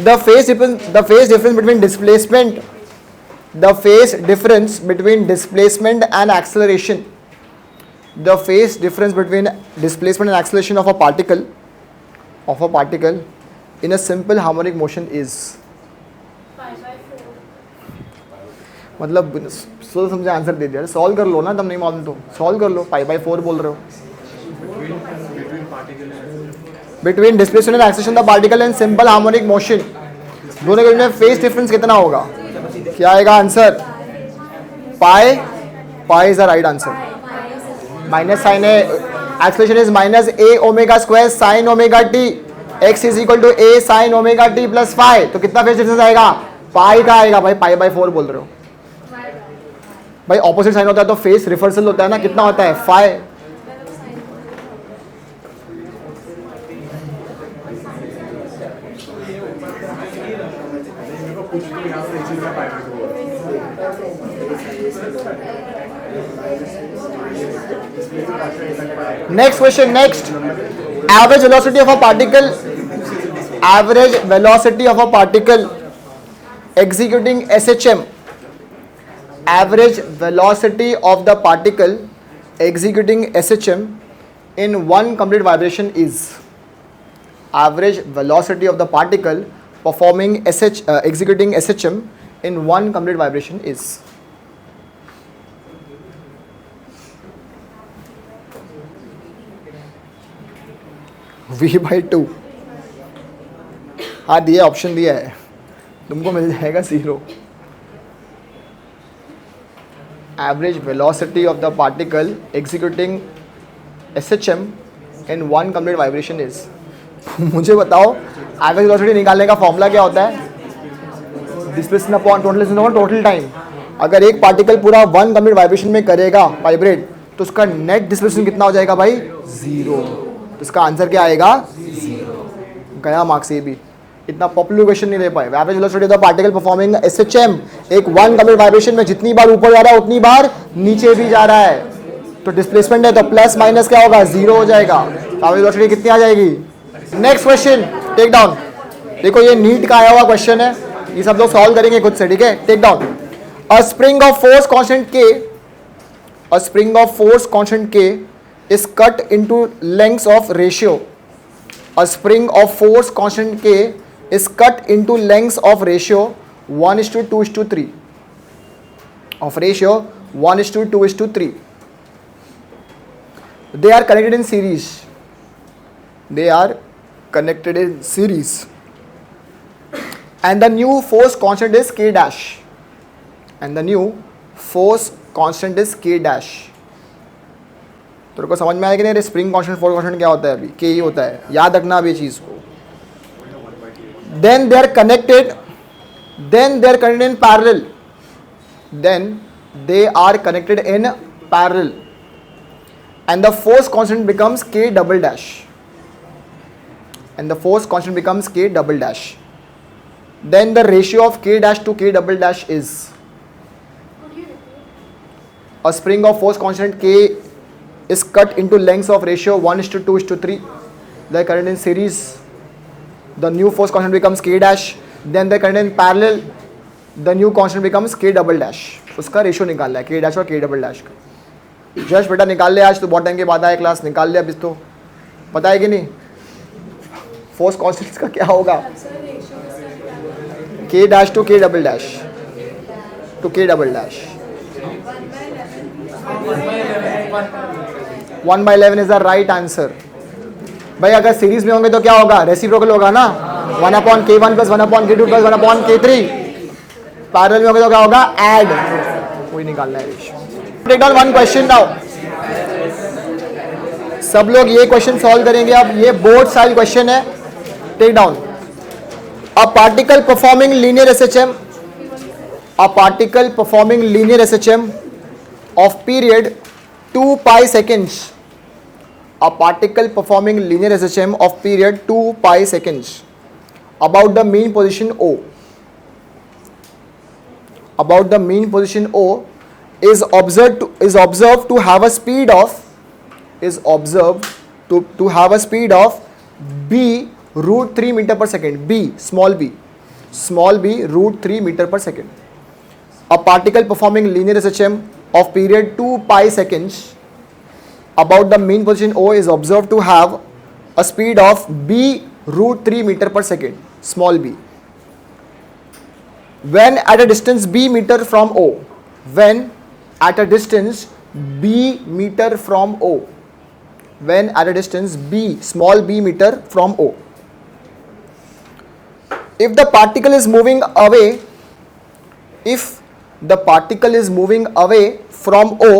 The phase difference between displacement and acceleration of a particle in a simple harmonic motion is, मतलब सोच समझे आंसर दे दिया। सॉल्व कर लो ना, तुम नहीं मालूम तो सॉल्व कर लो। π/4 बोल रहे हो। Between displacement and acceleration the particle in simple harmonic motion, दोनों के बीच में फेज डिफरेंस कितना होगा? क्या आएगा answer? Pi is the right answer. Minus sine है, acceleration is minus a omega square sine omega t, x is equal to a sine omega t plus phi. तो कितना फेज डिफरेंस आएगा? पाई का आएगा भाई, π/4 बोल रहे हो। भाई ऑपोजिट साइन होता है तो फेस रिवर्सल होता है ना, कितना होता है phi. Next question, next average velocity of a particle, average velocity of a particle executing SHM, average velocity of the particle executing SHM in one complete vibration is, average velocity of the particle performing executing SHM in one complete vibration is, v/2। हाँ दिया, option दिया है, तुमको मिल जाएगा 0। Average velocity of the particle executing SHM in one complete vibration is. मुझे बताओ average velocity निकालने का फॉर्मूला क्या होता है? Displacement upon total displacement upon total time. अगर एक पार्टिकल पूरा वन कंप्लीट वाइब्रेशन में करेगा वाइब्रेट, तो उसका नेट डिस्प्लेसमेंट कितना हो जाएगा भाई? 0। तो इसका आंसर क्या आएगा? 0। गया मार्क्स ये भी। इतना पॉपुलर क्वेश्चन नहीं दे पाए। Average velocity of the particle performing SHM, एक वन कंप्लीट वाइब्रेशन में जितनी बार ऊपर जा रहा है उतनी बार नीचे भी जा रहा है, तो डिस्प्लेसमेंट है तो प्लस माइनस क्या होगा? 0 हो जाएगा। एवरेज वेलोसिटी कितनी आ जाएगी? Next question, take down. देखो ये नीट का आया हुआ क्वेश्चन है, ये सब लोग सॉल्व करेंगे खुद से, ठीक है? Take down. A spring of force constant K, a spring of force constant K is cut into lengths of ratio, a spring of force constant K is cut into lengths of ratio 1:2:3, of ratio 1:2:3. They are connected in series, they are connected in series, and the new force constant is K dash, and the new force constant is K dash. तेरे को समझ में आएगा नहीं? Spring constant force constant क्या होता है? अभी के ही होता है, याद रखना अभी चीज को। Then they are connected, in parallel, then they are connected in parallel, and the force constant becomes k double dash, and the force constant becomes k double dash. Then the ratio of k dash to k double dash is, a spring of force constant k is cut into lengths of ratio 1:2:3. They are current in series. The new force constant becomes K dash. Then they are current in parallel. The new constant becomes K double dash. उसका ratio निकालना है K dash और K double dash का। Just बेटा निकाल ले, आज तो बहुत टाइम के बाद आया क्लास, निकाल ले अभी तो। पता है कि नहीं फोर्स कांस्टेंट का क्या होगा? K dash to K double dash to K double dash. 1/11 is the right answer. भाई अगर सीरीज में होंगे तो क्या होगा? रेसिप्रोकल होगा ना, 1/K1 + 1/K2 + 1/K3। पैरेलल में होंगे तो क्या होगा? ऐड। कोई निकालना है ratio. Take down one question now. सब लोग ये क्वेश्चन सॉल्व करेंगे। अब ये बोर्ड स्टाइल क्वेश्चन है। Take down. A particle performing linear SHM, a particle performing linear SHM of period 2 pi seconds, a particle performing linear SHM of period 2 pi seconds about the mean position O, about the mean position O is observed to have a speed of, is observed to have a speed of b √3 meter per second, b small b √3 meter per second. A particle performing linear SHM of period 2 pi seconds about the mean position O is observed to have a speed of b √3 meter per second, small b, when at a distance b meter from O, when at a distance b meter from O, when at a distance b small b meter from O. If the particle is moving away, if the particle is moving away from O,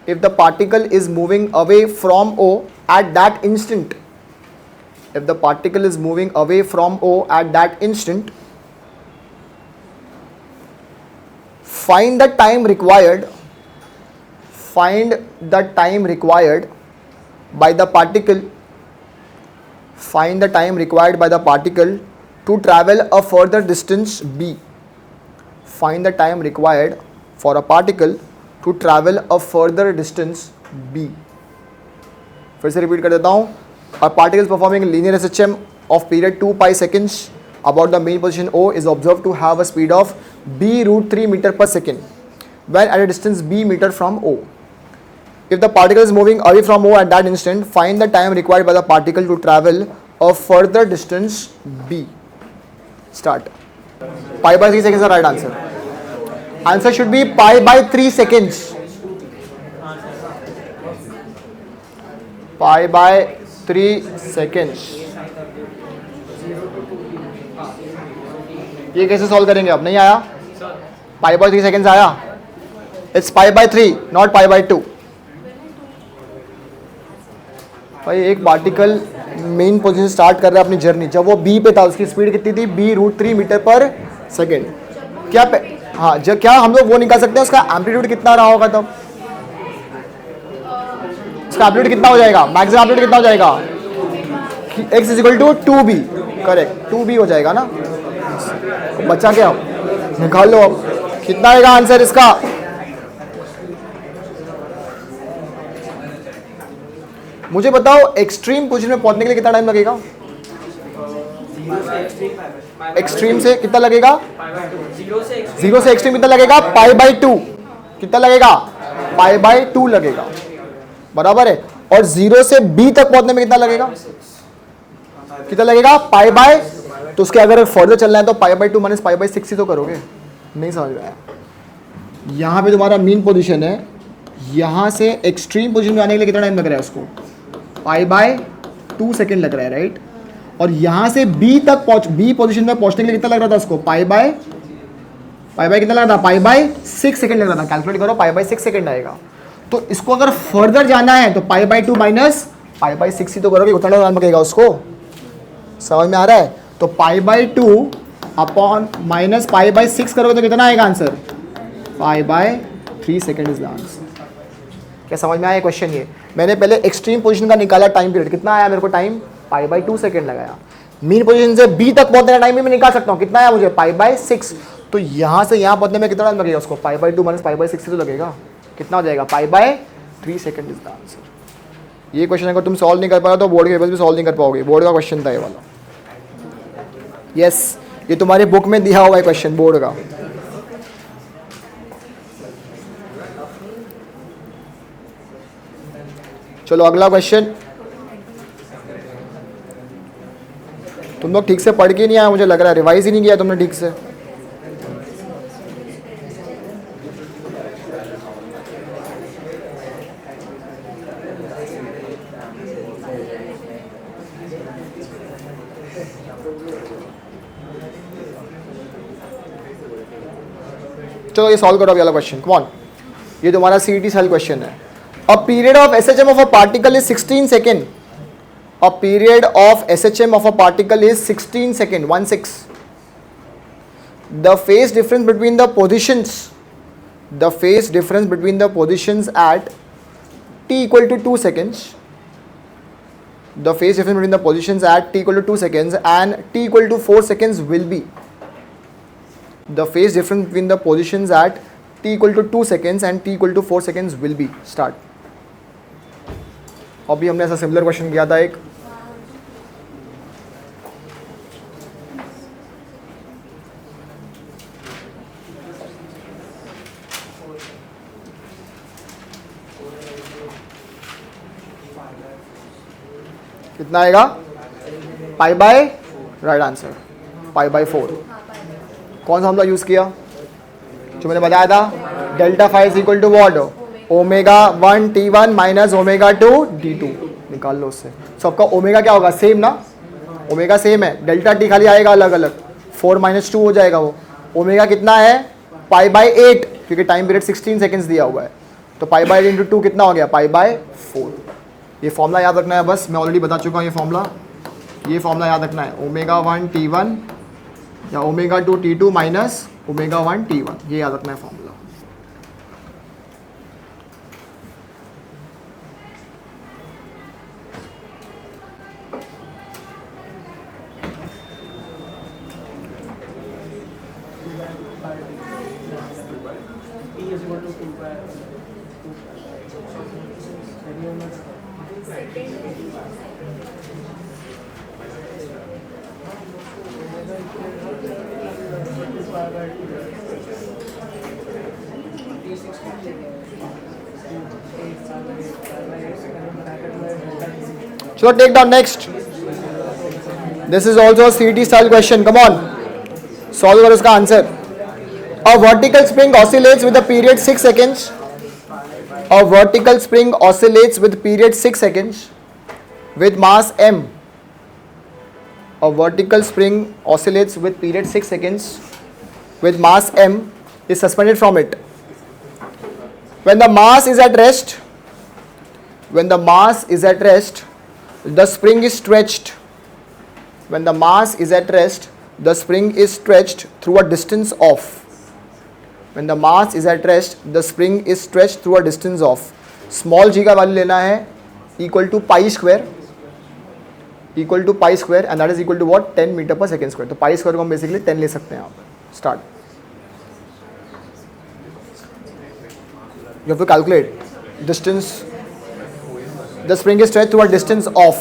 if the particle is moving away from O at that instant, if the particle is moving away from O at that instant, find the time required by the particle to travel a further distance b. Find the time required for a particle to travel a further distance b. फिर से repeat कर देता हूँ. A particle performing linear SHM of period 2 pi seconds about the main position O is observed to have a speed of b root 3 meter per second when at a distance b meter from O. If the particle is moving away from O at that instant, find the time required by the particle to travel a further distance b. Start. Pi by 3 seconds is the right answer. Answer should be pi by 3 seconds. Pi by 3 seconds. ये कैसे solve करेंगे? अब नहीं आया. Pi by 3 seconds आया. It's pi by 3 not pi by 2. भाई एक particle main position start कर रहा है अपनी जर्नी. जब वो बी पे था उसकी स्पीड कितनी थी? b root 3 metre per second. क्या हाँ जब क्या हम लोग वो निकाल सकते हैं उसका एम्पलीट्यूड कितना रहा होगा? तब उसका एम्पलीट्यूड कितना हो जाएगा? मैक्सिमम एम्पलीट्यूड कितना हो जाएगा? x is equal to 2b. Correct 2b हो जाएगा ना. बचा क्या? निकाल लो. अब कितना आएगा आंसर इसका? मुझे बताओ एक्सट्रीम पोजीशन में पहुंचने के लिए कितना टाइम लगेगा? एक्सट्रीम से कितना लगेगा? 0 से एक्सट्रीम कितना लगेगा? Pi by 2. कितना लगेगा? पाई बाय 2 लगेगा. बराबर है. और 0 से b तक पहुंचने में कितना लगेगा? कितना लगेगा? Pi by. तो उसके अगर फर्दर चलना है तो pi by 2 minus pi by 6 ही तो करोगे. नहीं समझ में आया? यहाँ पे तुम्हारा मीन पोजीशन है. यहाँ से एक्सट्रीम पोजीशन में आने के लिए कितना टाइम लग रहा है उसको? पाई बाय 2 सेकेंड लग रहा है. राइट. और यहाँ से b तक b पोजीशन में पहुंचने के लिए कितना लग रहा था उसको? पाई बाय कितना लग रहा था? पाई बाय 6 सेकेंड लग रहा था. कैलकुलेट करो. पाई बाय 6 सेकेंड आएगा. तो इसको अगर फर्दर जाना है तो pi by 2 minus pi by 6 ही तो करोगे. उतना टाइम लगेगा उसको. समझ में आ रहा है? तो pi by 2 upon minus pi by 6 करोगे तो कितना आएगा answer? Pi by 3 second is the answer. क्या समझ में आया क्वेश्चन? ये मैंने पहले एक्सट्रीम पोजीशन का निकाला टाइम पीरियड. कितना आया मेरे को टाइम? पाई बाय 2 सेकेंड लगाया. मीन पोजीशन से बी तक पहुंचने का टाइम भी मैं निकाल सकता हूँ. कितना आया मुझे? Pi by 6. तो यहाँ से यहाँ पहुंचने में कितना टाइम लगेगा उसको? Pi by 2 minus pi by 6 तो लगेगा. कितना हो जाएगा? Pi by 3 second is the answer. ये क्वेश्चन अगर तुम सॉल्व नहीं कर पाओ तो बोर्ड के पेपर भी सॉल्व नहीं कर पाओगे. बोर्ड का क्वेश्चन था ये वाला. यस ये तुम्हारी बुक में दिया हुआ है क्वेश्चन बोर्ड का. चलो अगला क्वेश्चन. तुम लोग ठीक से पढ़ के नहीं आए मुझे लग रहा है. रिवाइज ही नहीं किया तुमने ठीक से. चलो ये सॉल्व करो अभी वाला क्वेश्चन. Come on. ये तुम्हारा सीईटी सेल क्वेश्चन है. A period of SHM of a particle is 16 second. A period of SHM of a particle is 16 seconds, 16. The phase difference between the positions at t equal to 2 seconds. The phase difference between the positions at t equal to 2 seconds and t equal to 4 seconds will be. The phase difference between the positions at t equal to 2 seconds and t equal to 4 seconds will be. Start. अभी हमने ऐसा similar question किया था एक. कितना आएगा? Pi by. Right answer pi by 4. कौन सा हमला यूज किया जो मैंने बताया था? Delta phi is equal to what? Omega 1 T1 minus omega 2 D2. निकाल लो उससे. सबका ओमेगा क्या होगा? सेम ना. ओमेगा सेम है. डेल्टा टी खाली आएगा अलग अलग. 4 माइनस 2 हो जाएगा वो. ओमेगा कितना है? पाई बाय 8 क्योंकि टाइम पीरियड 16 सेकेंड्स दिया हुआ है. तो पाई बाय 8 इंटू 2 कितना हो गया? Pi by 4. ये फॉर्मूला याद रखना है बस. मैं ऑलरेडी बता चुका हूँ ये फॉर्मूला याद रखना है. ओमेगा 1 T1 या omega 2 T2 minus omega 1 T1, ये याद रखना है formula. T is equal to 2 by चलो take down next. This is also CET style question, come on solve करो इसका answer. A vertical spring oscillates with a period 6 seconds. A vertical spring oscillates with period 6 seconds with mass m. A vertical spring oscillates with period 6 seconds with mass m is suspended from it. When the mass is at rest, the spring is stretched. When the mass is at rest, the spring is stretched through a distance of. When the mass is at rest, the spring is stretched through a distance of. Small g का value लेना है equal to pi square and that is equal to what? 10 metre per second square. तो pi square को हम basically 10 ले सकते हैं यहाँ पर। Start. You have to calculate distance. The spring is stretched through a distance of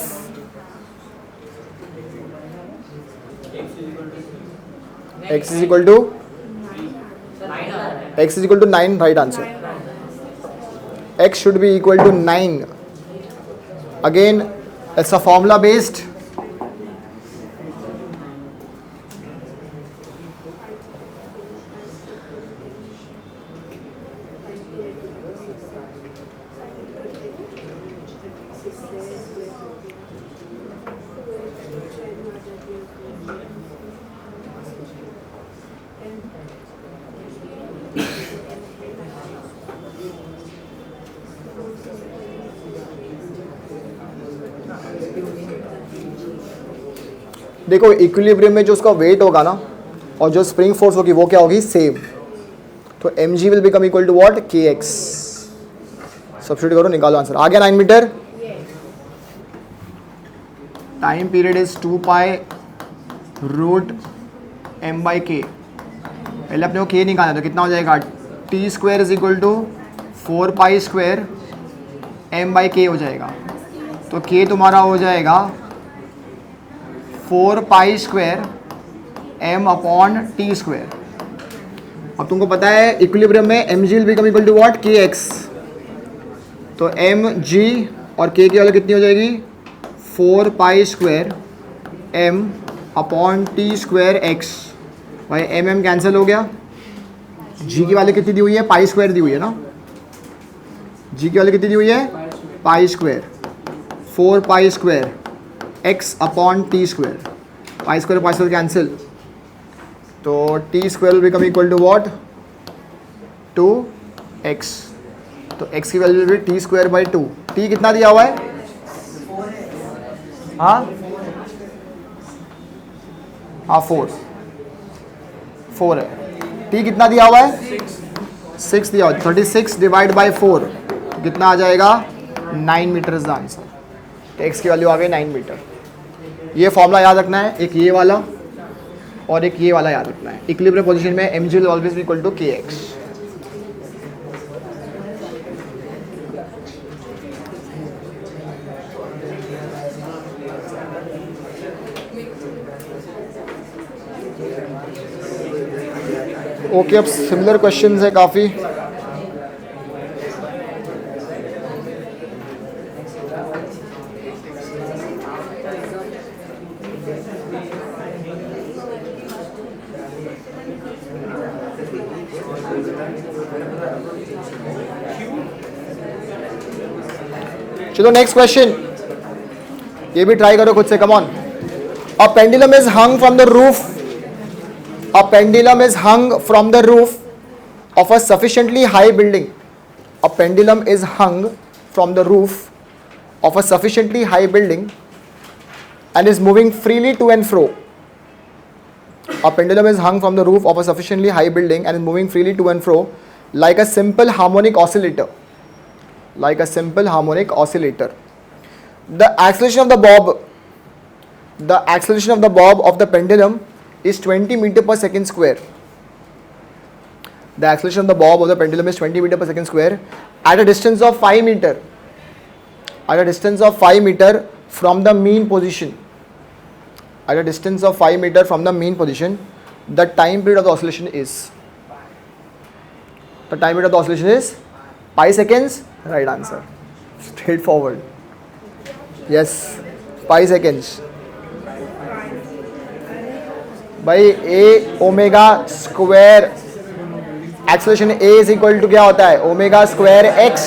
x is equal to 9, right answer. X should be equal to 9. Again, it's a formula based. देखो equilibrium में जो उसका wait होगा ना और जो spring force होगी वो क्या होगी? सेम। तो mg will become equal to what? kx। Substitute करो, निकालो आंसर। आ गया 9 metre. Time period is 2 pi root m by k। पहले अपने को k निकालना है तो कितना हो जाएगा? t square is equal to 4 pi square m by k हो जाएगा। तो k तुम्हारा हो जाएगा 4 pi square m upon T square. अब तुमको पता है इक्विलिब्रियम में mg will become equal to what? kx। तो mg और k की वैल्यू कितनी हो जाएगी? 4 pi square m upon T square x। भाई m कैंसिल हो गया। g की वैल्यू कितनी दी हुई है? पाई स्क्वायर दी हुई है ना। g की वैल्यू कितनी दी हुई है? Pi square. 4 pi square x upon T square. Pi square cancel, तो T square will become equal to what? 2x। तो x की वैल्यू भी टी स्क्वायर बाई 2। टी कितना दिया हुआ है? हाँ 4 है। टी कितना दिया हुआ है? 6 दिया हुआ है। 36 डिवाइड बाई 4 कितना आ जाएगा? 9 मीटर इज द आंसर। तो x की वैल्यू आ गई 9 मीटर। ये फॉर्मूला याद रखना है, एक ये वाला और एक ये वाला याद रखना है। इक्विलिब्रियम पोजीशन में mg will always be equal to kx। Okay, अब सिमिलर क्वेश्चंस है काफ़ी। चलो नेक्स्ट क्वेश्चन, ये भी ट्राई करो खुद से, come on. A pendulum is hung from the roof. A pendulum is hung from the roof of a sufficiently high building. A pendulum is hung from the roof of a sufficiently high building and is moving freely to and fro. A pendulum is hung from the roof of a sufficiently high building and is moving freely to and fro like a simple harmonic oscillator. Like a simple harmonic oscillator. The acceleration of the bob of the pendulum is 20 meter per second square. The acceleration of the bob of the pendulum is 20 meter per second square at a distance of 5 meter. At a distance of 5 meter from the mean position. At a distance of 5 meter from the mean position, the time period of the oscillation is. The time period of the oscillation is pi seconds. Right answer. Straightforward. Yes, pi seconds. By a omega square acceleration a is equal to क्या होता है omega square x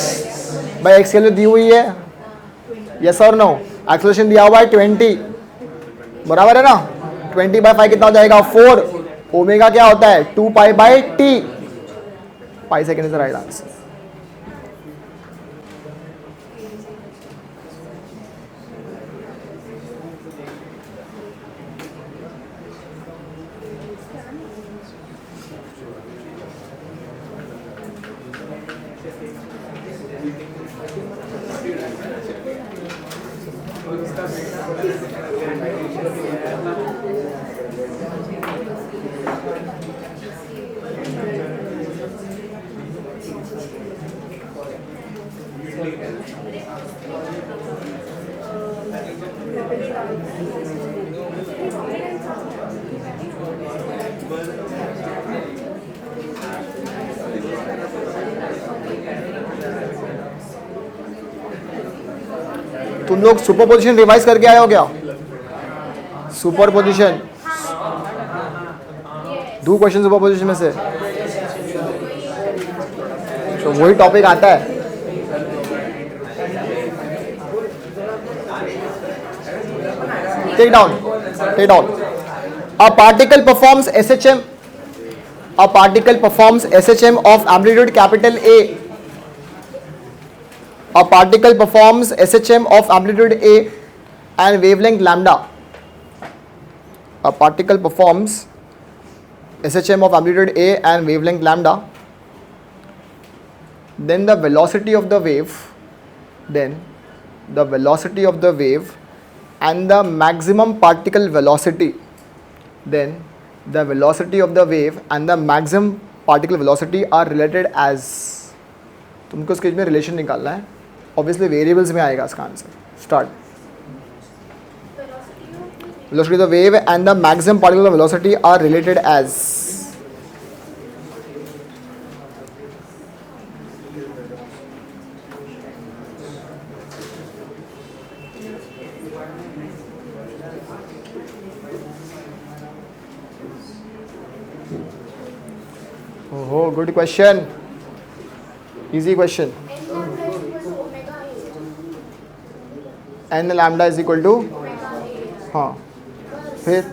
by x की value दी हुई है. Yes और no. Acceleration दिया हुआ है 20 बराबर है ना. 20 बाई 5 कितना हो जाएगा 4. ओमेगा क्या होता है 2 pi by t. Pi second is the right answer. तुम लोग सुपर पोजिशन रिवाइज करके आए हो क्या? Superposition 2 question superposition में से तो वही टॉपिक आता है. Take down. A particle performs SHM. A particle performs SHM of amplitude capital A. A particle performs SHM of amplitude A and wavelength lambda. A particle performs SHM of amplitude A and wavelength lambda. Then the velocity of the wave. Then the velocity of the wave and the maximum particle velocity. Then the velocity of the wave and the maximum particle velocity are related as. तुमको इसके में relation निकालना है. Obviously variables में आएगा इसका answer. Start. Velocity of the wave and the maximum particle velocity are related as. Oh, good question. Easy question. n lambda is equal to हाँ फिर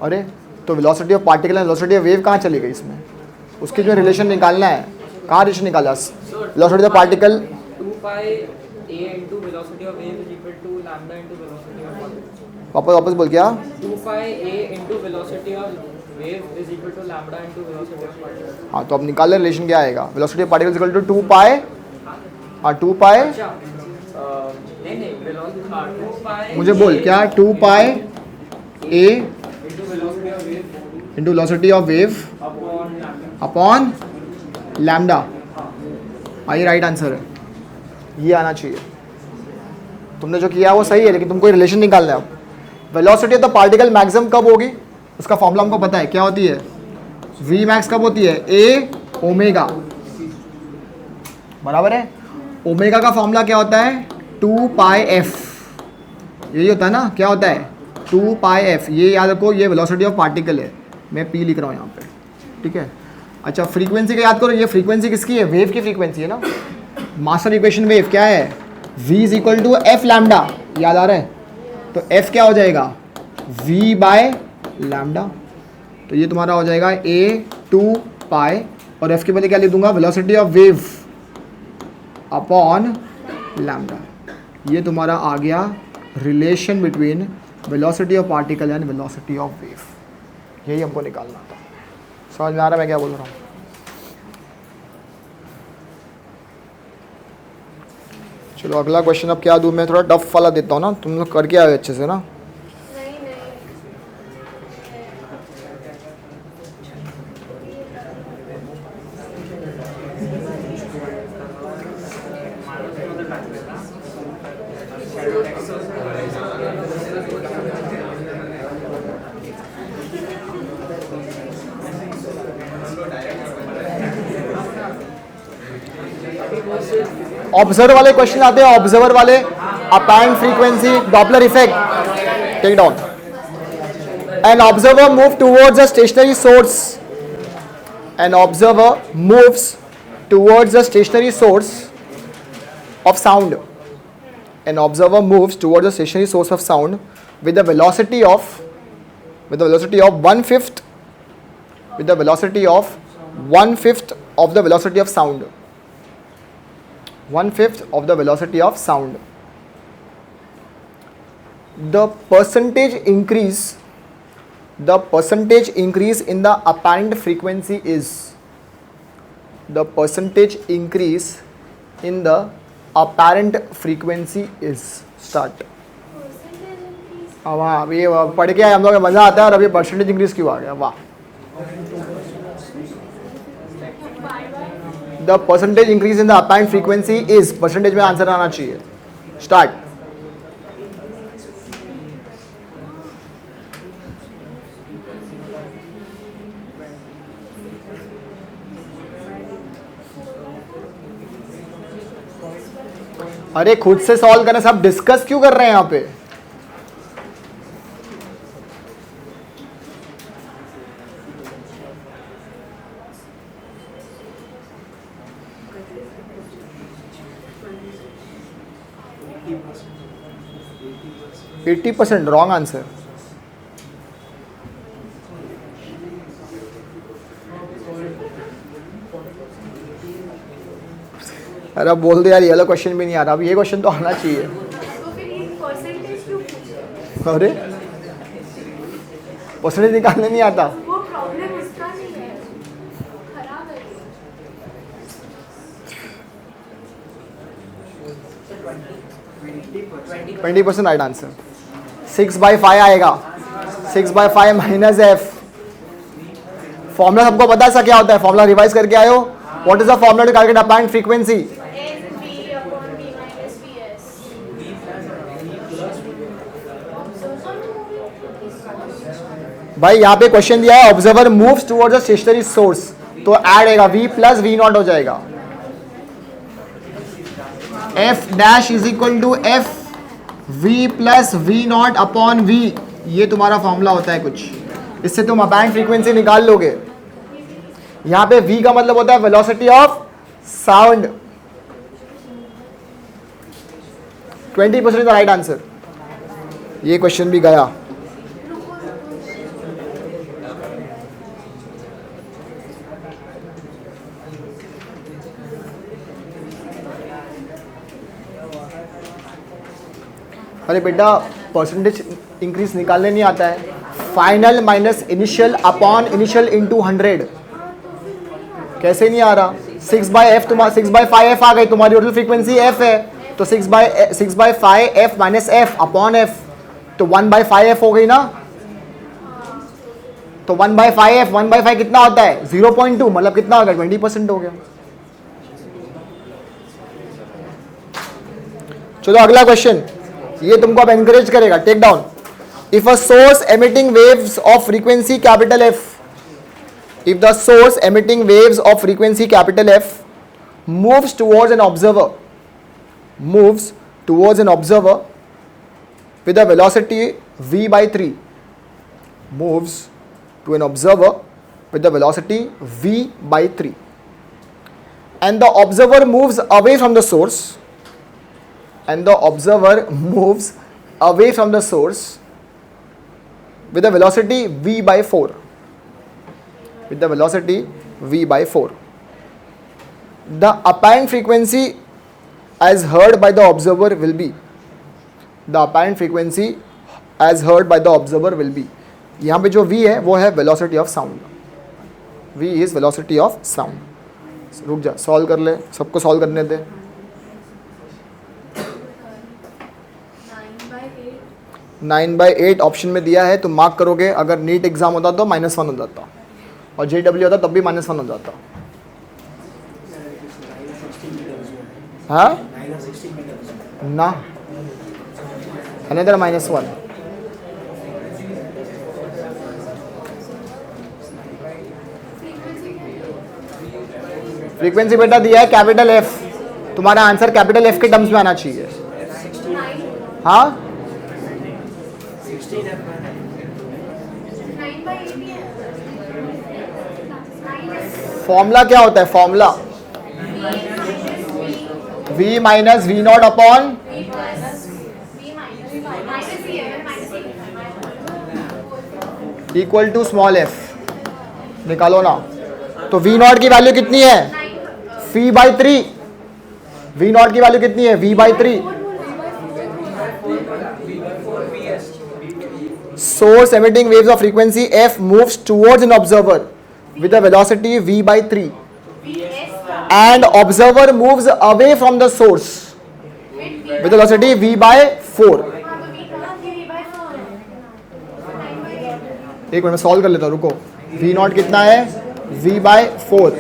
अरे तो velocity of particle and velocity of wave कहाँ चली गई इसमें? उसकी जो रिलेशन निकालना है. कहाँ रिलेशन निकाला? Velocity of particle 2 pi a into velocity of wave is equal to lambda into velocity of particle. वापस बोल क्या? 2 pi a into velocity of wave is equal to lambda into velocity of particle. हाँ तो अब निकाल relation क्या आएगा? Velocity of particle is equal to 2 pi. हाँ 2 पाई. नहीं velocity 2 pi मुझे बोल क्या 2 पाई a into velocity of wave upon lambda. ये राइट आंसर है. ये आना चाहिए. तुमने जो किया वो सही है लेकिन तुमको रिलेशन निकालना है. अब velocity of the particle maximum कब होगी उसका फॉर्मूला हमको पता है. क्या होती है? वी मैक्स कब होती है? ए ओमेगा. बराबर है. ओमेगा का फॉर्मूला क्या होता है? 2 पाई एफ. यही होता है ना. क्या होता है? 2 पाई एफ. ये याद रखो. ये वेलोसिटी ऑफ पार्टिकल है. मैं पी लिख रहा हूँ यहाँ पे. ठीक है. अच्छा फ्रीक्वेंसी का याद करो. ये फ्रीक्वेंसी किसकी है? वेव की फ्रीक्वेंसी है ना. मास्टर इक्वेशन वेव क्या है? v is equal to f lambda. याद आ रहा है? तो f क्या हो जाएगा? v by lambda. तो ये तुम्हारा हो जाएगा a 2 पाई और f के बदले क्या लिख दूंगा? Velocity of wave upon lambda. ये तुम्हारा आ गया relation between velocity of particle and velocity of wave. यही हमको निकालना था। समझ में आ रहा है मैं क्या बोल रहा हूँ? चलो अगला क्वेश्चन अब क्या दूँ, मैं थोड़ा टफ वाला देता हूँ ना, तुम लोग करके आए अच्छे से ना। नहीं नहीं ऑब्जर्वर वाले क्वेश्चन आते हैं, ऑब्जर्वर वाले। Apparent frequency, Doppler effect, take down. An observer moves towards a stationary source. An observer moves towards a stationary source of sound. An observer moves towards a stationary source of sound with the velocity of 1/5 with the velocity of 1/5 of the velocity of sound. 1/5 of the velocity of sound. The percentage increase in the apparent frequency is, the percentage increase in the apparent frequency is, start. अब हाँ, ये पढ़ के हम लोग मज़ा आता है, और अभी परसेंटेज इंक्रीज क्यों आ गया? वाह। The percentage increase in the apparent frequency is, percentage में आंसर आना चाहिए। स्टार्ट। अरे खुद से सॉल्व करना, सब डिस्कस क्यों कर रहे हैं यहाँ पे? %80 रॉन्ग आंसर। अरे अब बोल दे यार, ये वाला क्वेश्चन भी नहीं आ रहा, अब ये क्वेश्चन तो आना चाहिए। तो फिर ये परसेंटेज क्यों पूछा? अरे परसेंटेज निकालने नहीं आता। वो प्रॉब्लम उसका नहीं है, खराब है ये। 20% राइट आंसर। 6/5 आएगा, 6/5 माइनस एफ। फॉर्मूला सबको पता है क्या होता है? फॉर्मूला रिवाइज करके आयो। What is the formula to calculate apparent frequency? भाई यहाँ पे क्वेश्चन दिया है, observer moves towards a stationary source, तो ऐड आएगा v प्लस वी नॉट हो जाएगा। f dash is equal to f v plus v not upon v, ये तुम्हारा फॉर्मूला होता है कुछ, इससे तुम अपैरेंट फ्रीक्वेंसी निकाल लोगे। यहाँ पे v का मतलब होता है velocity of sound. 20% right answer. ये क्वेश्चन भी गया। अरे बेटा परसेंटेज इंक्रीज निकालने नहीं आता है। Final minus initial upon initial into 100, कैसे नहीं आ रहा? 6/f तुम्हारा 6/5f आ गई, तुम्हारी टोटल फ्रीक्वेंसी f है, तो 6/5f minus f upon f, तो 1/5f हो गई ना। तो 1/5f 1/5 कितना होता है? 0.2, मतलब कितना हो गया? 20% हो गया। चलो अगला क्वेश्चन, ये तुमको अब एनकरेज करेगा। Take down. If a source emitting waves of frequency capital f, if the source emitting waves of frequency capital F moves towards an observer with a velocity v/3, moves to an observer with the velocity v/3, and the observer moves away from the source, with the velocity v/4, with the velocity v/4. The apparent frequency as heard by the observer will be, यहाँ पे जो v है वो है velocity of sound, v is velocity of sound. रुक जा, solve कर ले, सबको सॉल्व करने दे। 9/8 ऑप्शन में दिया है, तो मार्क करोगे। अगर नीट एग्जाम होता तो -1 हो जाता, और JW होता तब भी -1 हो जाता। हाँ ना, अनदर -1। फ्रीक्वेंसी बेटा दिया है कैपिटल F, तुम्हारा आंसर कैपिटल F के टर्म्स में आना चाहिए। हाँ 9/8 है। फॉर्मूला क्या होता है? Formula v minus v not upon equal to small f। निकालो ना। तो v नॉट की वैल्यू कितनी है? v/3। v नॉट की वैल्यू कितनी है? v/3। Source emitting waves of frequency f moves towards an observer with a velocity v/3 and observer moves away from the source with a velocity v/4। एक minute में solve कर लेता हूँ, रुको। v not कितना है? v/4।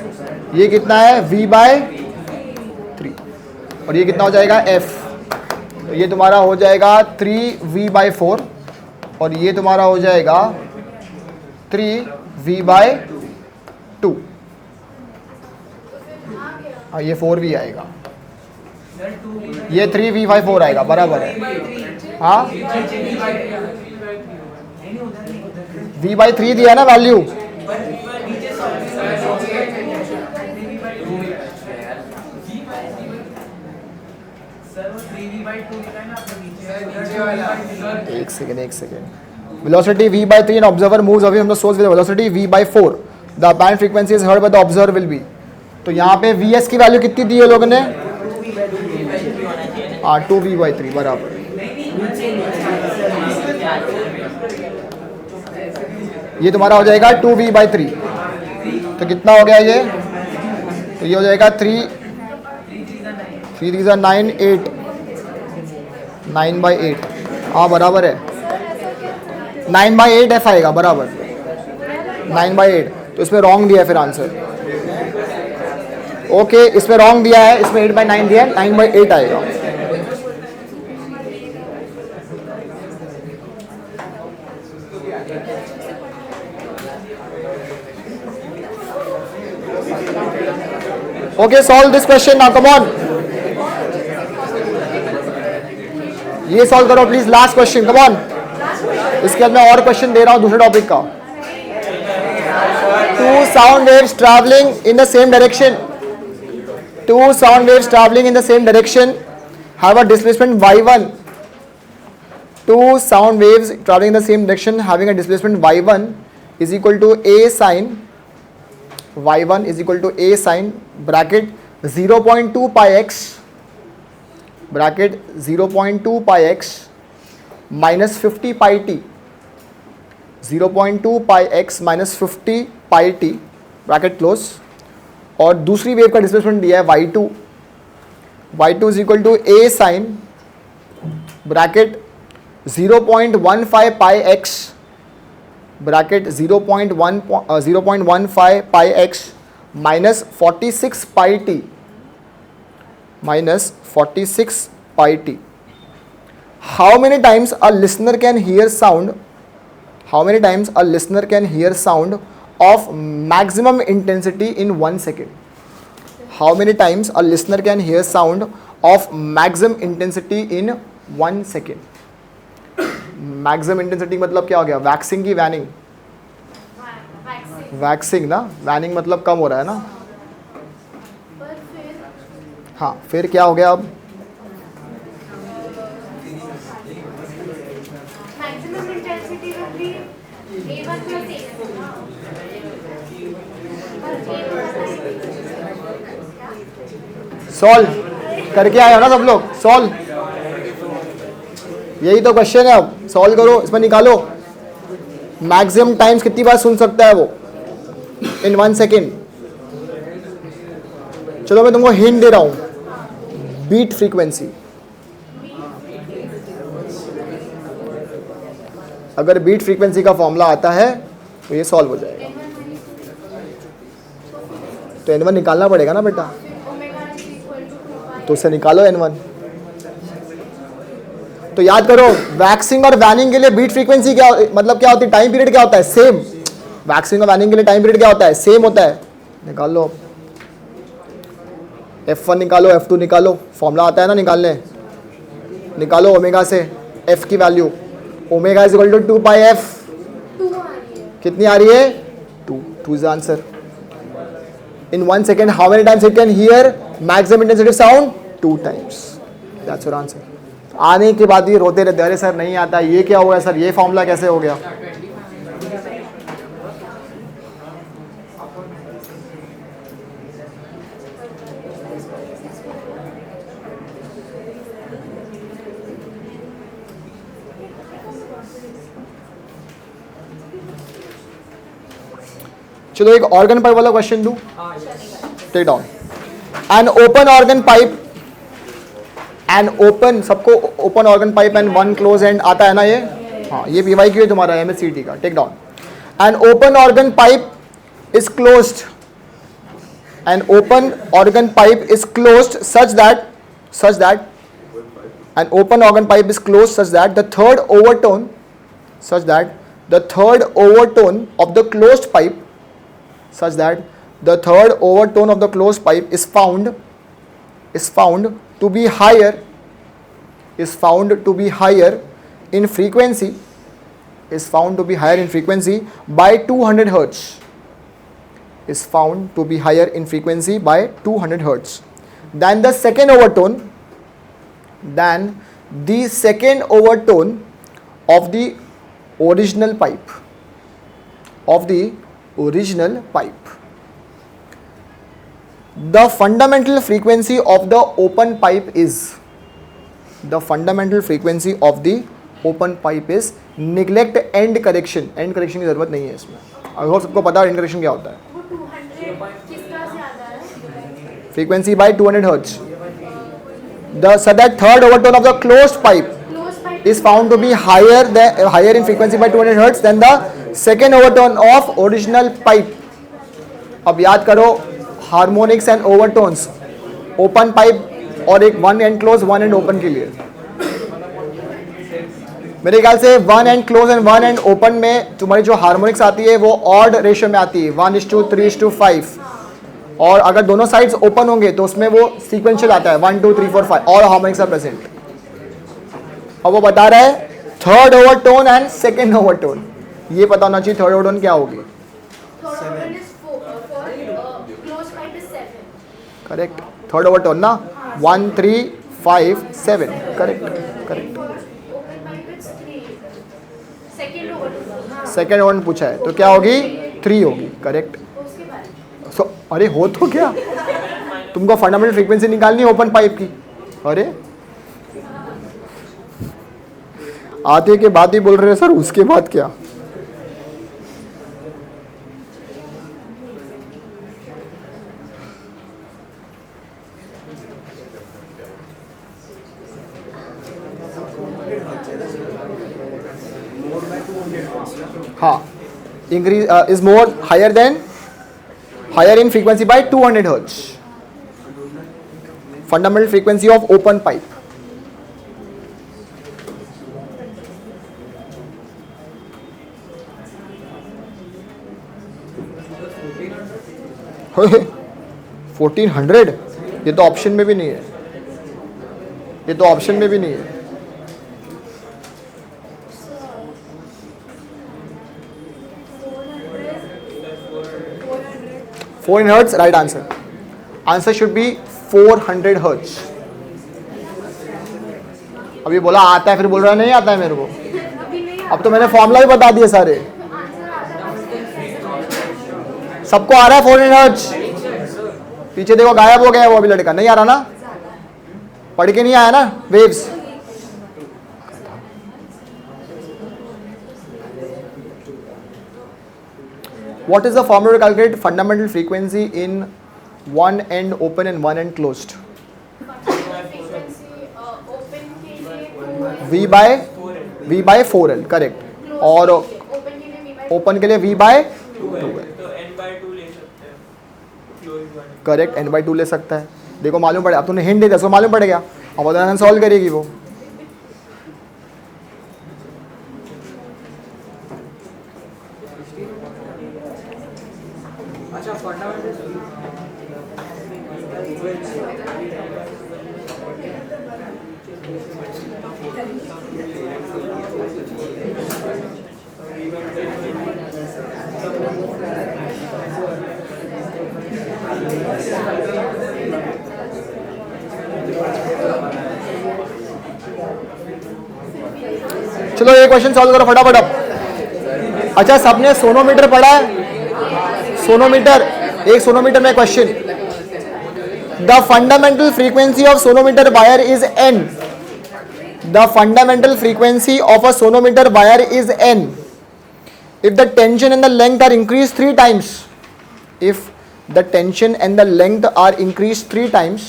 ये कितना है? v/3। और ये कितना हो जाएगा? f। तो ये तुम्हारा हो जाएगा 3v/4 और ये तुम्हारा हो जाएगा 3v/2। हाँ ये 4v आएगा, ये 3v/4 आएगा, बराबर है। हाँ v/3 दिया ना वैल्यू। एक second. Velocity v/3 and observer moves away from the source with a velocity v/4. The band frequency is heard by the observer will be। तो यहाँ पे vs की वैल्यू कितनी दी है लोगों ने? 2v/3 बराबर। ये तुम्हारा हो जाएगा 2v/3। तो कितना हो गया ये? तो ये हो जाएगा 3 3 9 8 9/8। हाँ बराबर है, 9/8 f आएगा, बराबर 9/8। तो इसमें रॉन्ग दिया है फिर आंसर। ओके इसमें रॉन्ग दिया है, इसमें 8/9 दिया है, 9/8 आएगा। Okay solve this question now, come on. ये सॉल्व करो please, last question, come on. इसके बाद मैं और क्वेश्चन दे रहा हूं दूसरे टॉपिक का। Two sound waves traveling in the same direction have a displacement y1. Two sound waves traveling in the same direction having a displacement y1 is equal to a sine y1 is equal to a sine bracket 0.2 pi x bracket 0.2 pi x minus 50 pi t 0.2 pi x minus 50 pi t bracket close. और दूसरी wave का displacement दिया है y2 is equal to a sine bracket 0.15 pi x bracket 0.15 pi x minus 46 pi t minus 46 pi t. How many times a listener can hear sound? How many times a listener can hear sound of maximum intensity in 1 second? How many times a listener can hear sound of maximum intensity in 1 second? Maximum intensity मतलब क्या हो गया? Waxing की waning? Waxing ना, waning मतलब कम हो रहा है ना। हाँ फिर क्या हो गया अब? maximum intensity will be A1 plus A2. Solve करके आए हो ना सब लोग? सॉल्व, यही तो क्वेश्चन है, अब सॉल्व करो, इसमें निकालो। मैक्सिमम टाइम्स कितनी बार सुन सकता है वो? इन 1 सेकेंड। चलो मैं तुमको हिंट दे रहा हूं, बीट फ्रीक्वेंसी। अगर बीट फ्रीक्वेंसी का फॉर्मूला आता है तो ये सॉल्व हो जाएगा। तो N1 निकालना पड़ेगा ना बेटा, तो उसे निकालो N1। तो याद करो, वैक्सिंग और वैनिंग के लिए बीट फ्रीक्वेंसी क्या मतलब क्या होती है, टाइम पीरियड क्या होता है? सेम। वैक्सिंग और वैनिंग के लिए टाइम पीरियड क्या होता है? सेम होता है। निकाल लो, F1 निकालो, F2 निकालो, फॉर्मूला आता है ना निकालने। निकालो ओमेगा से F की value, omega is equal to 2 pi F। कितनी आ रही है? 2 is the answer. In 1 second, how many times it can hear maximum intensity sound? 2 times. That's your answer. आने के बाद ये रोते रहते, अरे सर नहीं आता, ये क्या हो गया सर, ये फॉर्मूला कैसे हो गया? चलो एक ऑर्गन पाइप वाला क्वेश्चन दूं, take down. An open organ pipe, an open, सबको open organ pipe end 1 close end आता है ना ये? हाँ, ये PY की है तुम्हारा MSCT का। Take down, an open organ pipe is closed, an open organ pipe is closed such that an open organ pipe is closed such that the third overtone of the closed pipe is found to be higher in frequency by 200 hertz. Is found to be higher in frequency by 200 hertz than the second overtone of the original pipe. The fundamental frequency of the open pipe is neglect end correction की जरूरत नहीं है इसमें। अगर सबको पता है and correction क्या होता है? frequency by 200 hertz. So that third overtone of the closed pipe is found to be higher in frequency by 200 hertz than the second overtone of original pipe. अब याद करो harmonics and overtones, open pipe और एक 1 and close 1 and open के लिए। मेरे ख्याल से 1 and close and 1 and open में तुम्हारी जो हार्मोनिक्स आती है वो ऑड रेशियो में आती है, 1:3:5। और अगर दोनों साइड्स ओपन होंगे तो उसमें वो सीक्वेंशियल आता है 1 2 3 4 5, ऑल हार्मोनिक्स आर प्रेजेंट। अब वो बता रहा है third overtone and second overtone, ये पता होना चाहिए थर्ड ओवरटोन क्या होगी। करेक्ट, थर्ड ओवरटोन ना 1 3 5 7, करेक्ट। सेकंड ओवरटोन पूछा है तो क्या होगी? 3 होगी, करेक्ट। अरे हो तो क्या, तुमको फंडामेंटल फ्रीक्वेंसी निकालनी है ओपन पाइप की। अरे आते के बाद ही बोल रहे हैं सर उसके बाद क्या? हाँ, increase is more higher in frequency by 200 hertz. Fundamental frequency of open pipe. Hey, 1400? ये तो ऑप्शन में भी नहीं है, ये तो ऑप्शन में भी नहीं है। hertz, right answer. Answer should be 400 hertz. अभी बोला आता है, फिर बोल रहा नहीं आता है मेरे को। अब तो मैंने फॉर्मूला भी बता दिए सारे, सबको आ रहा है 400 hertz। पीछे देखो गायब हो गया वो अभी लड़का, नहीं आ रहा ना, पढ़ के नहीं आया ना waves. What is the formula to calculate fundamental frequency in one end open and one end closed? Frequency open के लिए V by 4L करेक्ट, और ओपन के लिए V by ओपन के लिए V by तो n/2 ले सकते हैं क्लोज्ड वन। करेक्ट, n/2 ले सकता है। देखो मालूम पड़े, अब तूने हिंट दे दिया, उसको मालूम पड़ गया, अब उदाहरण सॉल्व करेगी वो। अच्छा फंडामेंटल चलो ये क्वेश्चन सॉल्व करो फटाफट अब। अच्छा सबने सोनोमीटर पढ़ा है? सोनोमीटर, एक सोनोमीटर में question, the fundamental frequency of sonometer wire is n. The fundamental frequency of a sonometer wire is n. If the tension and the length are increased 3 times, if the tension and the length are increased 3 times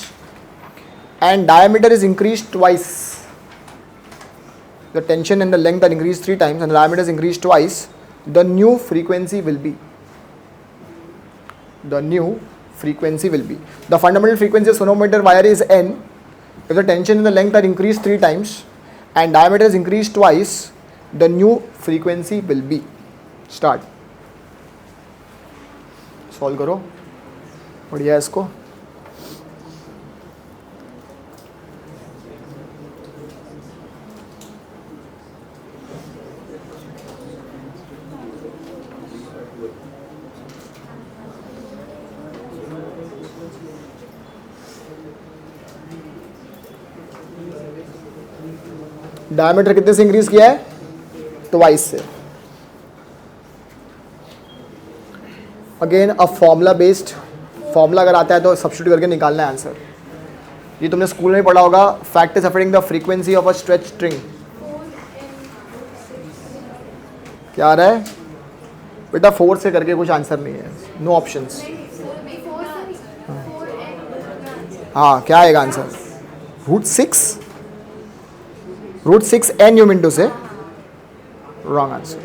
and diameter is increased twice, the tension and the length are increased 3 times and the diameter is increased twice, the new frequency will be. The new frequency will be. The fundamental frequency of sonometer wire is n. If the tension and the length are increased 3 times and diameter is increased twice, the new frequency will be. Start. Solve करो, बढ़िया इसको। Diameter कितने से increase किया है? Twice से। Again a formula based, formula अगर आता है तो सब्स्टिट्यूट करके निकालना है आंसर। ये तुमने स्कूल में पढ़ा होगा, fact is affecting the frequency of a stretch string. क्या आ रहा है बेटा? 4 से करके कुछ आंसर नहीं है, नो ऑप्शंस। हाँ क्या आएगा answer? √6 √6n you mean to say? Wrong answer.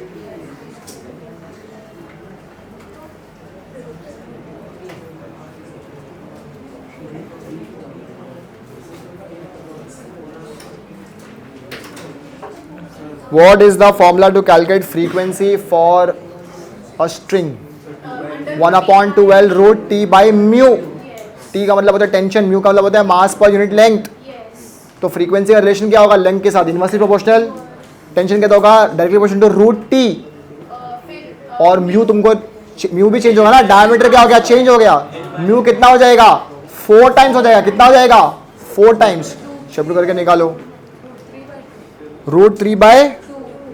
What is the formula to calculate frequency for a string? 1/2L root T by mu. T का मतलब होता है टेंशन, म्यू का मतलब होता है मास पर यूनिट लेंथ। तो फ्रीक्वेंसी का रिलेशन क्या होगा? लेंथ के साथ इनवर्सली प्रोपोर्शनल। टेंशन क्या होगा? Directly proportional to √T। और म्यू तुमको, म्यू भी चेंज होगा ना, डायमीटर क्या हो गया? चेंज हो गया। म्यू कितना हो जाएगा? 4 टाइम्स हो जाएगा। कितना हो जाएगा? 4 टाइम्स। शब्द करके निकालो। √3 बाय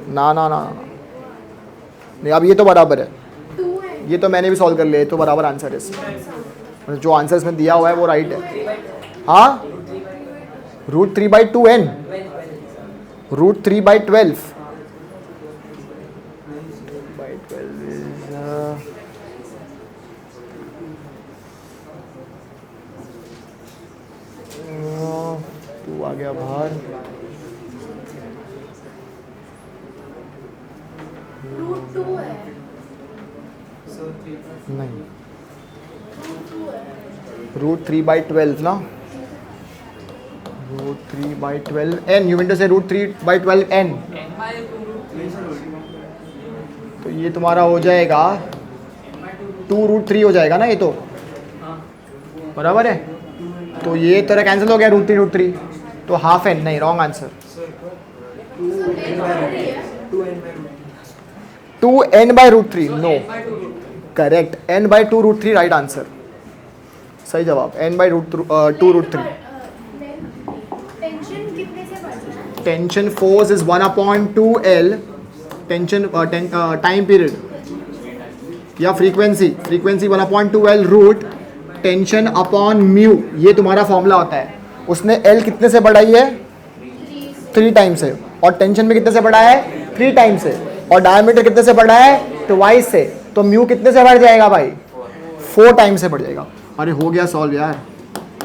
ना ना ना नहीं, अब ये तो बराबर है, ये तो मैंने भी सॉल्व कर लिया, ये तो बराबर आंसर है इसमें। जो आंसर इसमें दिया हुआ है वो राइट है। हाँ √3 by 2n, √3 by 12 is 2 आ गया बाहर। √2 है नहीं, √3 by 12 ना, √3 by 12n, you mean to say √3 by 12n। तो ये तुम्हारा हो जाएगा 2√3 हो जाएगा ना, ये तो बराबर है। तो ये तरह कैंसिल हो गया, √3 तो हाफ n, नहीं wrong answer. 2n by √3 no, correct, n by 2√3 right answer, सही जवाब, n by 2√3। टेंशन कितने से बढ़ता है? Tension force is 1/2L, tension time period या frequency, frequency 1/2L root tension upon mu, ये तुम्हारा फॉर्मूला होता है। उसने L कितने से बढ़ाई है? 3 टाइम्स है, और टेंशन में कितने से बढ़ाया है? 3 टाइम्स है, और डायमीटर कितने से बढ़ाया है? ट्वाइस से। तो म्यू कितने से बढ़ जाएगा भाई? 4 टाइम से बढ़ जाएगा। अरे हो गया सॉल्व यार।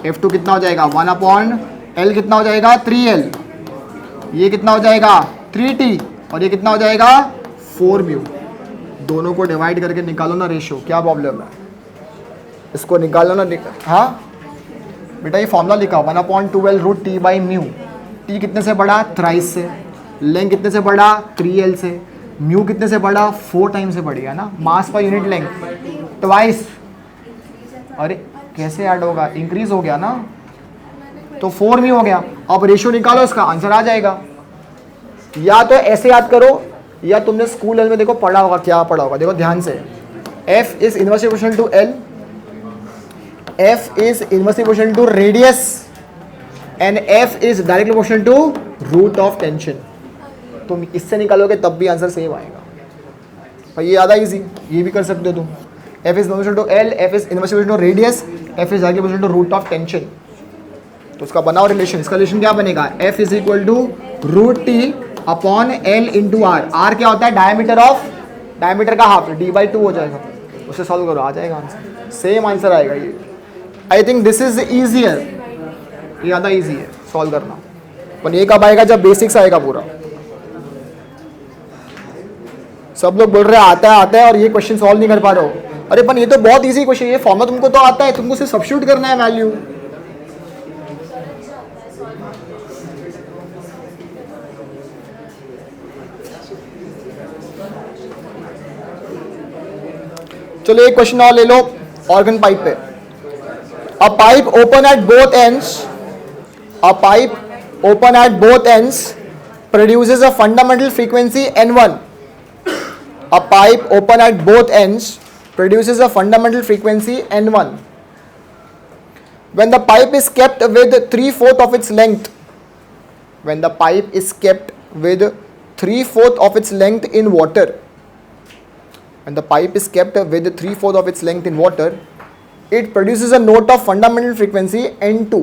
F2 कितना हो जाएगा? 1/L कितना हो जाएगा? 3L। ये कितना हो जाएगा? 3T। और ये कितना हो जाएगा? 4 म्यू। दोनों को डिवाइड करके निकालो ना रेशियो, क्या प्रॉब्लम है? इसको निकालो ना। हाँ बेटा ये फॉर्मूला लिखा 1/2L root T by mu. T कितने से बढ़ा? थ्राइस से। लेंथ कितने से बढ़ा? 3L से। म्यू कितने से बढ़ा? 4 टाइम से बढ़ गया ना। मास पर यूनिट लेंथ ट्वाइस। अरे कैसे ऐड होगा? इंक्रीज हो गया ना, तो 4 म्यू हो गया। अब रेशियो निकालो, इसका आंसर आ जाएगा। या तो ऐसे याद करो, या तुमने स्कूल लेवल में देखो पढ़ा होगा। क्या पढ़ा होगा? देखो ध्यान से। F is inversely proportional to L, F is inversely proportional to radius and F is directly proportional to root of tension. तुम इससे निकालोगे तब भी आंसर सेम आएगा भाई। ये ज़्यादा इजी, ये भी कर सकते हो तुम। F is inversely to L, F is inversely to radius, F is directly proportional to root of tension. तो उसका बनाओ रिलेशन। इसका रिलेशन क्या बनेगा? F is equal to root t upon L into r. R क्या होता है? डायमीटर ऑफ, डायमीटर का हाफ, D/2 हो जाएगा। उसे सॉल्व करो, आ जाएगा आंसर, सेम आंसर आएगा ये। I think this is easier, ये ज़्यादा ईजी है सॉल्व करना। पर ये कब आएगा? जब बेसिक्स आएगा पूरा। सब लोग बोल रहे हैं आता है और ये क्वेश्चन सॉल्व नहीं कर पा रहे हो। अरे पर ये तो बहुत ईजी क्वेश्चन, ये फॉर्मूला तुमको तो आता है, तुमको सिर्फ सब्स्टिट्यूट करना है वैल्यू। चलो एक क्वेश्चन और ले लो ऑर्गन पाइप पे। अ pipe open at both ends, a pipe open at both ends produces a fundamental frequency N1. A pipe open at both ends produces a fundamental frequency N1. When the pipe is kept with 3/4 of its length, when the pipe is kept with 3/4 of its length in water, when the pipe is kept with 3/4 of its length in water, it produces a note of fundamental frequency N2.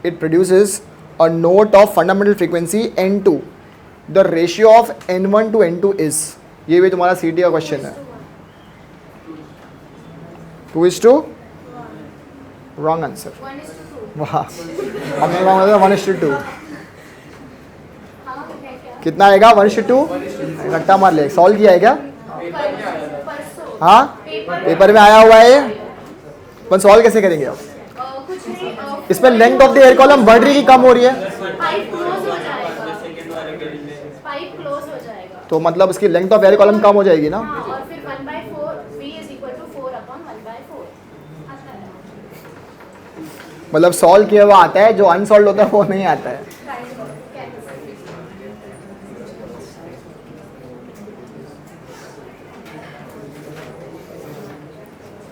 It produces a note of fundamental frequency N2. The ratio of N1 to N2 is, ये भी तुम्हारा CT का question है। 2:2 wrong answer. 1:2 वाह, हमने wrong answer 1:2। हाँ है क्या? कितना आएगा? 1:2। रट्टा मार ले। सॉल्व किया है क्या? परसों हाँ पेपर में आया हुआ है ये। अपन सॉल्व कैसे करेंगे अब? कुछ नहीं, इसमें length of the air column बढ़ रही कि कम हो रही है? पाइप क्लोज हो जाएगा, पाइप क्लोज हो जाएगा। तो मतलब इसकी लेंथ ऑफ एयर कॉलम कम हो जाएगी ना। हाँ, और फिर 1/4 V is equal to 4/1/4 आता है। मतलब सॉल्व किया हुआ आता है, जो अनसॉल्व होता है वो नहीं आता है।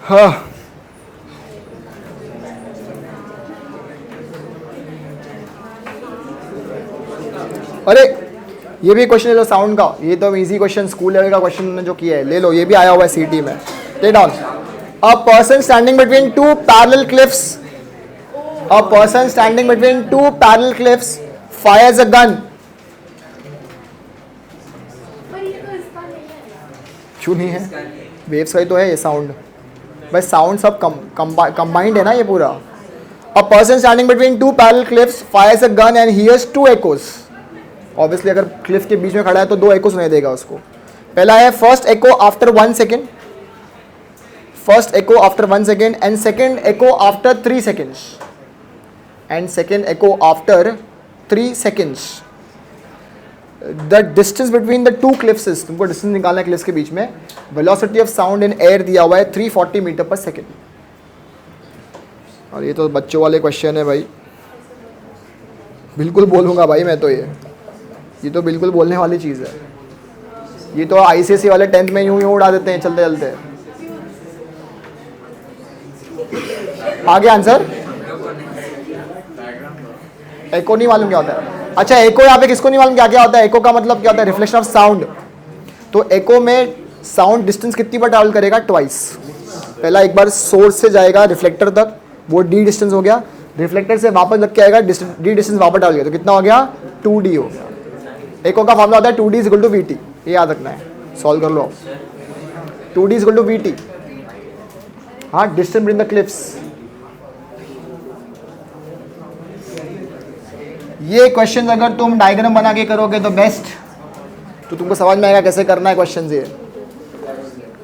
हाँ अरे ये भी क्वेश्चन ले लो साउंड का। ये तो इजी क्वेश्चन, स्कूल लेवल का क्वेश्चन ने जो किया है, ले लो। ये भी आया हुआ है सीटी में। Take down. A person standing between two parallel cliffs, a person standing between two parallel cliffs fires a gun. पर ये तो इसका नहीं है। क्यों नहीं है? वेव्स का ही तो है ये साउंड। भाई साउंड सब कंबाइंड है ना ये पूरा। A person standing between two parallel cliffs fires a gun and hears 2 echoes। Obviously अगर क्लिफ के बीच में खड़ा है तो 2 एको सुनाई देगा उसको। पहला है first echo after 1 second, first echo after 1 second and second echo after 3 seconds, and second echo after 3 seconds। The distance between the 2 cliffs is, तुमको डिस्टेंस निकालना है क्लिफ्स के बीच में। Velocity of sound in air दिया हुआ है 340 metre per second. और ये तो बच्चों वाले क्वेश्चन है भाई, बिल्कुल बोलूँगा भाई मैं तो। ये तो बिल्कुल बोलने वाली चीज़ है। ये तो ICSE वाले 10th में यूं उड़ा देते हैं चलते चलते। आगे आंसर। एको नहीं मालूम क्या होता है? अच्छा एको यहाँ पे किसको नहीं मालूम क्या क्या होता है? एको का मतलब क्या होता है? Reflection of sound. तो एको में साउंड डिस्टेंस कितनी बार ट्रैवल करेगा? ट्वाइस। पहला एक बार सोर्स से जाएगा रिफ्लेक्टर तक, वो D डिस्टेंस हो गया। रिफ्लेक्टर से वापस लग के आएगा, D डिस्टेंस वापस ट्रैवल किया तो कितना हो गया? 2D हो गया। एको का फॉर्मूला होता है 2D = VT। ये याद रखना है। सॉल्व कर लो आप। 2d is equal to vt. हाँ, डिस्टेंस बिटवीन द क्लिफ्स. ये क्वेश्चन अगर तुम डायग्राम बना के करोगे तो बेस्ट, तो तुमको समझ में आएगा कैसे करना है क्वेश्चन. ये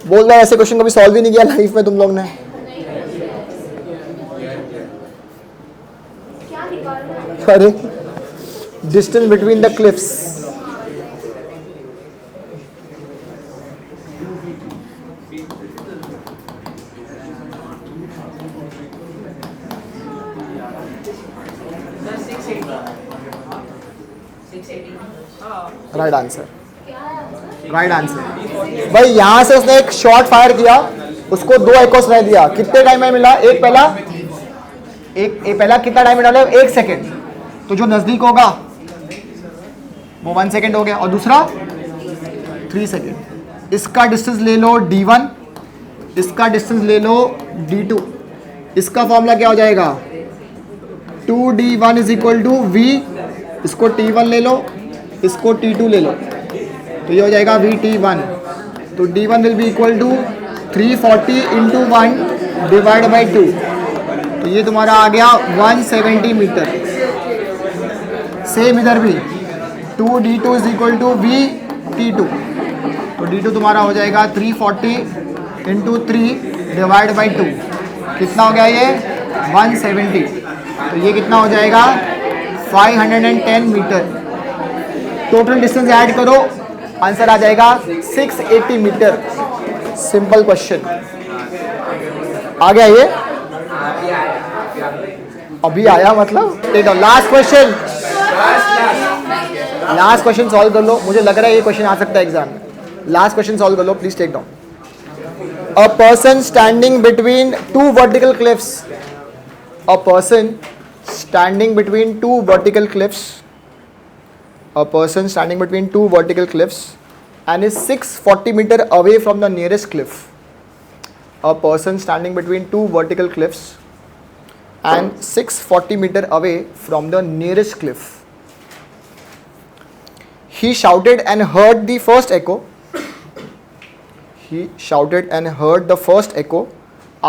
बोल रहा है ऐसे क्वेश्चन कभी सॉल्व ही नहीं किया लाइफ में तुम लोग ने. क्या निकालना है? अरे distance between the cliffs. Right answer. Right answer. भाई यहां से उसने एक शॉट फायर किया, उसको 2 एकोस रह दिया. कितने टाइम में मिला? एक पहला कितना टाइम में डाले? 1 सेकेंड. तो जो नजदीक होगा वो 1 सेकेंड हो गया, और दूसरा 3 सेकेंड. इसका डिस्टेंस ले लो d1, इसका डिस्टेंस ले लो d2. इसका फॉर्मूला क्या हो जाएगा? 2d1 is equal to v. इसको t1 ले लो, इसको t2 ले लो, तो ये हो जाएगा vt1. तो d1 will be equal to 340 into 1 divide by 2. तो ये तुम्हारा आ गया 170 मीटर. सेम इधर भी 2d2 is equal to vt2. तो d2 तुम्हारा हो जाएगा 340 इंटू 3 डिवाइड बाई 2. कितना हो गया ये? 170. तो ये कितना हो जाएगा? 510 मीटर. टोटल डिस्टेंस ऐड करो, आंसर आ जाएगा 680 मीटर. Simple question. आ गया ये? अभी आया मतलब? Take down. Last question. Last question solve कर लो. मुझे लग रहा है ये क्वेश्चन आ सकता है एग्जाम में. लास्ट क्वेश्चन सॉल्व कर लो please. Take down. A person standing between 2 vertical cliffs. A person standing between 2 vertical cliffs. A person standing between 2 vertical cliffs and is 640 meter away from the nearest cliff. A person standing between 2 vertical cliffs and 640 meter away from the nearest cliff. He shouted and heard the first echo. He shouted and heard the first echo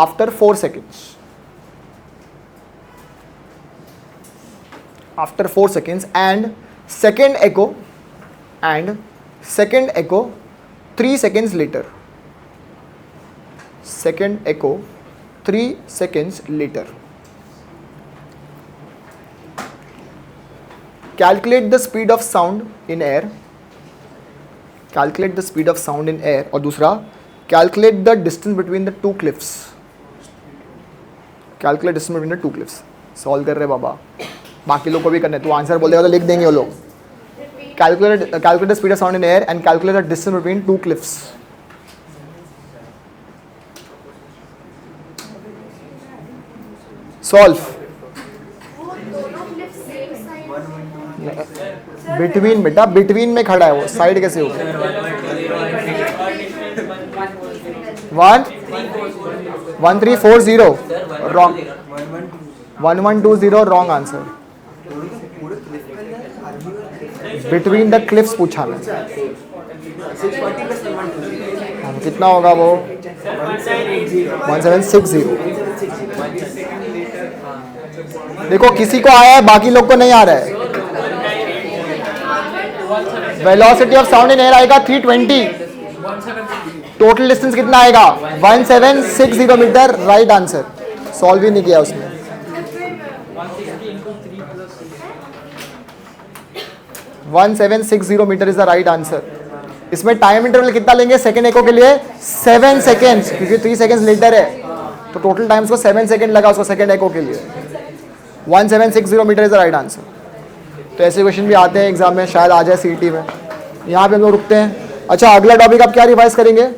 after 4 seconds. After 4 seconds, and second echo 3 seconds later. Second echo 3 seconds later. Calculate the speed of sound in air. Calculate the speed of sound in air. और दूसरा, calculate the distance between the 2 cliffs. Calculate distance between the 2 cliffs. Solve कर रहे बाबा. बाकी लोग को भी करना है. तो आंसर बोल देगा तो लिख देंगे वो लोग. Calculate the speed of sound in air and calculate the distance between 2 cliffs. Solve. Between बेटा, बिटवीन में खड़ा है वो. साइड कैसे होगा? 1340. Wrong. 1120 wrong answer. Between the cliffs पूछा मैं. कितना होगा वो? 1760. देखो किसी को आया है, बाकी लोग को नहीं आ रहा है. Velocity of sound in air आएगा 320. टोटल डिस्टेंस कितना आएगा? 1760 मीटर. Right answer. सॉल्व ही नहीं किया उसने. 1760 metre is the right answer. इसमें टाइम इंटरवल कितना लेंगे सेकेंड एको के लिए? 7 सेकेंड्स, क्योंकि 3 सेकेंड्स लेटर है. तो टोटल टाइम को 7 सेकेंड लगा उसको सेकेंड एको के लिए. 1760 metre is the right answer. तो ऐसे क्वेश्चन भी आते हैं एग्जाम में, शायद आ जाए सीईटी में. यहाँ पे हम लोग रुकते हैं. अच्छा, अगला टॉपिक आप क्या रिवाइज करेंगे?